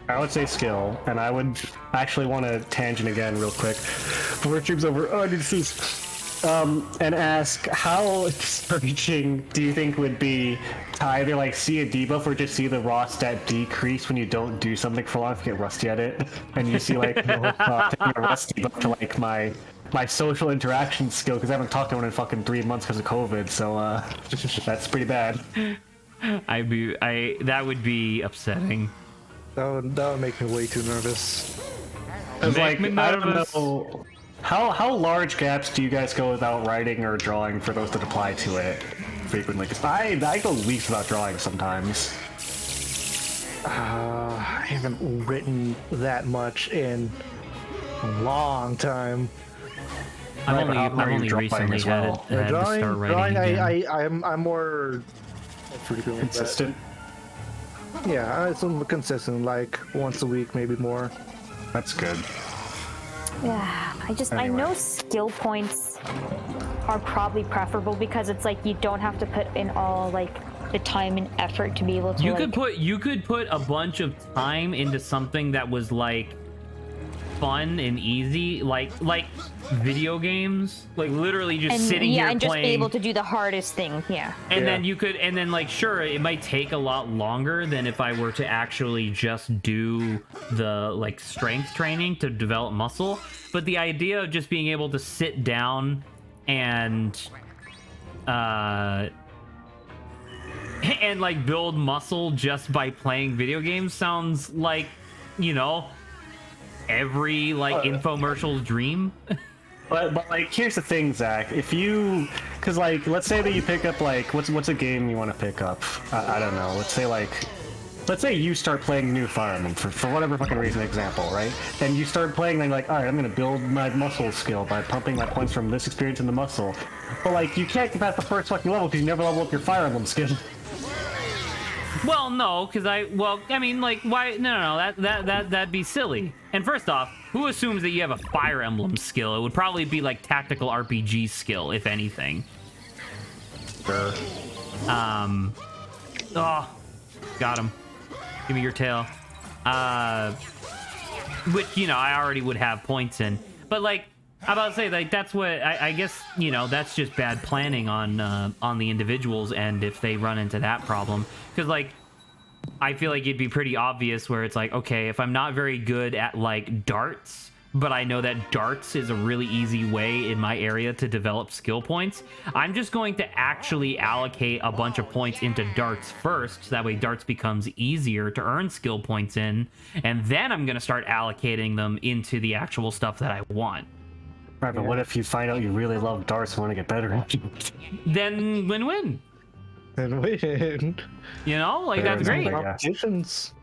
I would say skill, and I would actually want to tangent again real quick before stream's over. Oh, I need to sneeze. And ask, how discouraging do you think would be to either like see a debuff or just see the raw stat decrease when you don't do something for long, if you get rusty at it, and you see like taking a rusty buff to like my social interaction skill, because I haven't talked to anyone in fucking 3 months because of COVID, so that's pretty bad. That would be upsetting. That would make me way too nervous. It's like, me I don't nervous. know. How large gaps do you guys go without writing or drawing for those that apply to it frequently? Because I go weeks without drawing sometimes. I haven't written that much in a long time. I've Right, but how are you only drawing recently as had well? to start writing again. I'm more frequent with that. Consistent. Yeah, it's consistent, like once a week, maybe more. That's good. Yeah, I Anyway. know skill points are probably preferable because it's like you don't have to put in all like the time and effort to be able to. You like, could put a bunch of time into something that was like fun and easy, like video games, like literally just and sitting yeah, here and just playing. be able to do the hardest thing. Yeah. And then you could, and then like, sure, it might take a lot longer than if I were to actually just do the like strength training to develop muscle. But the idea of just being able to sit down and like build muscle just by playing video games sounds like, you know, every like infomercial's dream. But like, here's the thing, Zach. If you, because like, let's say that you pick up like, what's a game you want to pick up? I don't know. Let's say you start playing New Fire Emblem for whatever fucking reason, example, right? And you start playing, and you're like, all right, I'm gonna build my muscle skill by pumping my points from this experience into muscle. But like, you can't get past the first fucking level because you never level up your Fire Emblem skill. Well, no, because I mean, like, why? No, that'd be silly. And first off, who assumes that you have a Fire Emblem skill? It would probably be like tactical RPG skill, if anything. Sure. Oh, got him. Give me your tail. Which, you know, I already would have points in. But like, I'm about to say, like, that's what I guess, you know, that's just bad planning on the individual's end if they run into that problem. Because like, I feel like it'd be pretty obvious where it's like, okay, if I'm not very good at like darts, but I know that darts is a really easy way in my area to develop skill points. I'm just going to actually allocate a bunch of points into darts first, so that way darts becomes easier to earn skill points in, and then I'm going to start allocating them into the actual stuff that I want. Right, but what if you find out you really love darts and want to get better? Then win-win. And win. You know, like Fair that's enough, great. I guess. Competitions.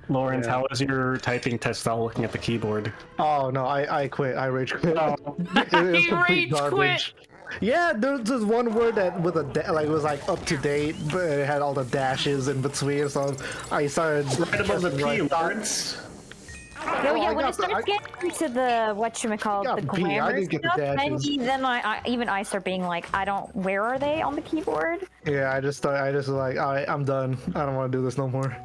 Lawrence, Yeah. how was your typing test without looking at the keyboard? Oh no, I quit. I rage quit. Oh. It was He complete rage garbage. Yeah, there's just one word that with a like it was like up to date, but it had all the dashes in between. So I started Right above the guessing P, right. Lawrence. No, Oh, yeah, I when got it starts getting into the whatchamacallit, got the B, I grammar didn't get the stuff, dashes. then I start being like, where are they on the keyboard? Yeah, I just was like, all right, I'm done. I don't want to do this no more.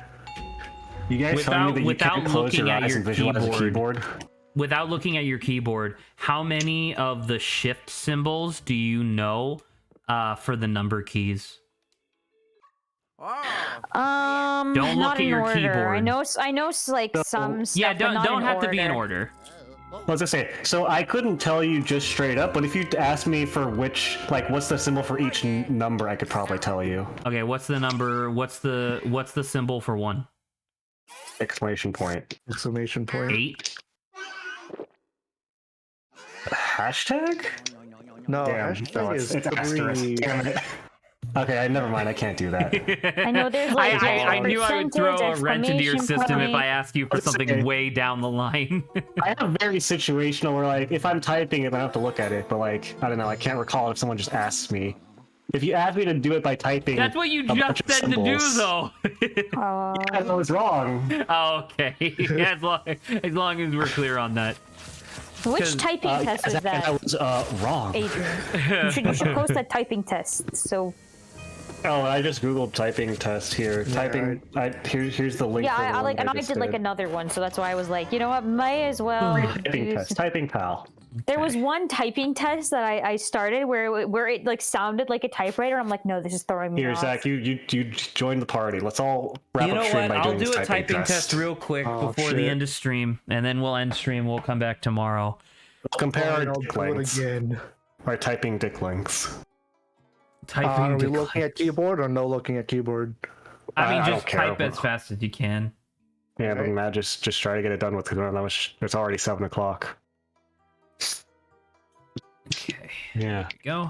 You guys tell me that you Without can't close your looking at eyes your and visualize a keyboard. keyboard? Without looking at your keyboard, how many of the shift symbols do you know for the number keys? Don't look not at in your order. keyboard. I know, like some stuff, Yeah, but don't not in have to be in order. order. Let's just say, so I couldn't tell you just straight up, but if you asked me for which, like, what's the symbol for each number, I could probably tell you. Okay, what's the number? What's the symbol for 1? Exclamation point. Exclamation point. 8. Hashtag? No, Damn, hashtag no, is it's asterisk. 3. Damn it. Okay, never mind. I can't do that. I know there's like I knew I would throw a wrench into your exclamation system if point. I asked you for Let's something say- way down the line. I have very situational where, like, if I'm typing it, I have to look at it, but, like, I don't know, I can't recall if someone just asks me. If you ask me to do it by typing, That's what you a bunch just of said to do, symbols- though. I was wrong. Oh, okay. as long as we're clear on that. Which typing test was I that, was wrong. Adrian? You should post that typing test. So Oh, I just googled typing test here. Typing. Here's the link. yeah, for the I one like, and I just did like another one, so that's why I was like, you know what, may as well. typing use- test. Typing pal. There was one typing test that I started where it like sounded like a typewriter. I'm like, no, this is throwing me Here, off. Zach, you join the party. Let's all wrap You up know stream what? by I'll doing do this a typing test real quick Oh, before shit. the end of stream, and then we'll end stream. We'll come back tomorrow. Compare our I'll dick do it lengths. again. Our typing dick lengths. Typing. Are we decline. looking at keyboard or no looking at keyboard? I mean, I just don't care. type as fast as you can. Yeah, but Okay. Matt, just try to get it done with because it's already 7 o'clock. Okay. Yeah. Go.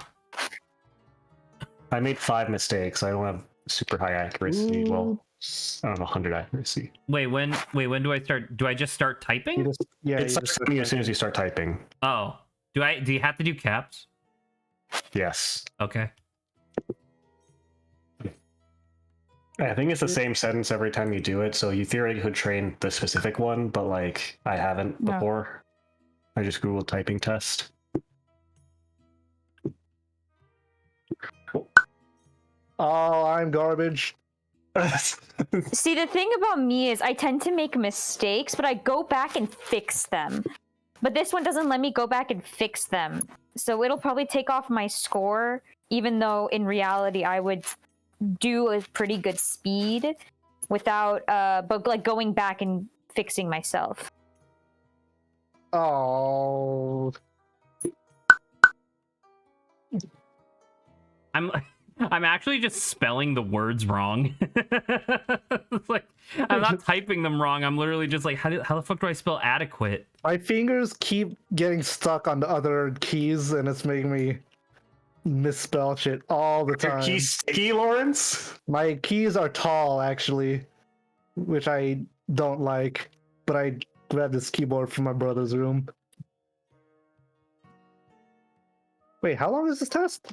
I made 5 mistakes. I don't have super high accuracy. Well, I don't have 100 accuracy. Wait, when do I start? Do I just start typing? You just, yeah, It you starts just for me as soon as you start typing. Oh. Do you have to do caps? Yes. Okay. I think it's the same sentence every time you do it, so you theoretically could train the specific one, but like I haven't No. before. I just googled typing test. Oh, I'm garbage. See, the thing about me is I tend to make mistakes, but I go back and fix them. But this one doesn't let me go back and fix them. So it'll probably take off my score, even though in reality I would do a pretty good speed without, but like going back and fixing myself. Oh, I'm actually just spelling the words wrong. It's like I'm not typing them wrong. I'm literally just like, how the fuck do I spell adequate? my fingers keep getting stuck on the other keys, and it's making me misspell shit all the Your time. key sticky, Lawrence? My keys are tall, actually, which I don't like, but I grabbed this keyboard from my brother's room. Wait, how long is this test?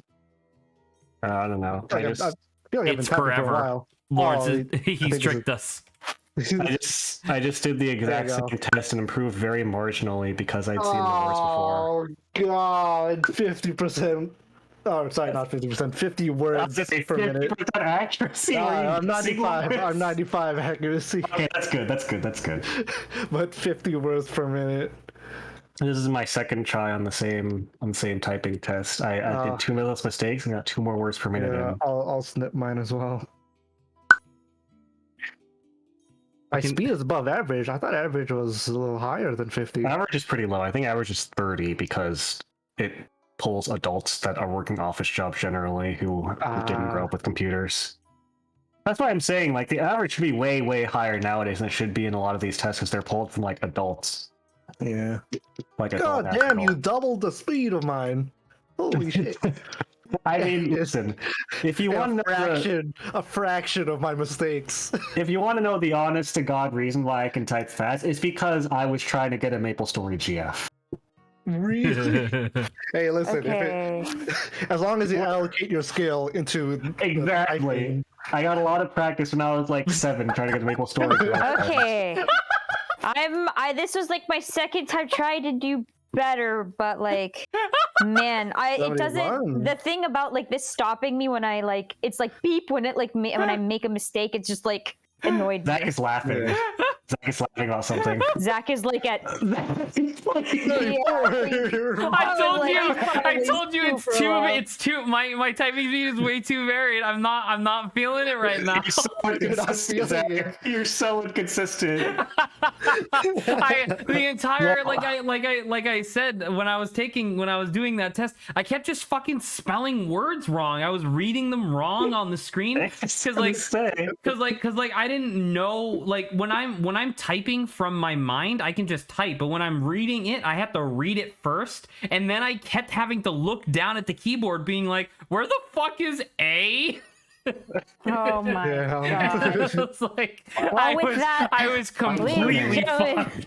I don't know. I feel like I've been It's typing for forever. a while. Lawrence, Oh, I he's think tricked us. I just did the exact There you same test and improved very marginally because I'd seen the words before. Oh god, 50%. Oh, sorry, not 50%. 50 words per minute. 50% accuracy. I'm 95. I'm 95 accuracy, Okay, that's good. That's good. That's good. but 50 words per minute. This is my second try on the same typing test. I did 2 less mistakes and got 2 more words per minute Yeah, in. I'll snip mine as well. My speed is above average. I thought average was a little higher than 50. Average is pretty low. I think average is 30 because it pulls adults that are working office jobs generally who didn't grow up with computers. That's why I'm saying, like, the average should be way, way higher nowadays than it should be in a lot of these tests because they're pulled from, like, adults. Yeah. Like God damn, you doubled the speed of mine. Holy shit. I mean, listen, if you want to know a fraction of my mistakes. if you want to know the honest to God reason why I can type fast, it's because I was trying to get a MapleStory GF. Really? Hey, listen, Okay. as long as you allocate your skill into Exactly. I got a lot of practice when I was like 7 trying to get the MapleStory GF. Okay. This was like my second time trying to do better, but like, man, it doesn't. 71. The thing about like this stopping me when I like, it's like beep when it like when I make a mistake. It's just like annoyed Zach me. is laughing. Yeah. Zach is laughing about something. Zach is like at. I told you it's too my typing speed is way too varied. I'm not feeling it right now. You're so inconsistent, Zach. You're so inconsistent. The entire like I said when I was doing that test, I kept just fucking spelling words wrong. I was reading them wrong on the screen because I didn't know, like, when I'm typing from my mind, I can just type, but when I'm reading it, I have to read it first, and then I kept having to look down at the keyboard being like, where the fuck is A? Oh my god! It's like, Well, I was completely fucked.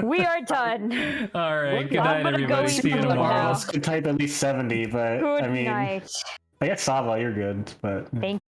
We are done. All right, good I'm night, gonna go everybody. eat See you food tomorrow. now. Marvelous could type at least 70, but Good I mean, night. I guess Sava, you're good, but. Thank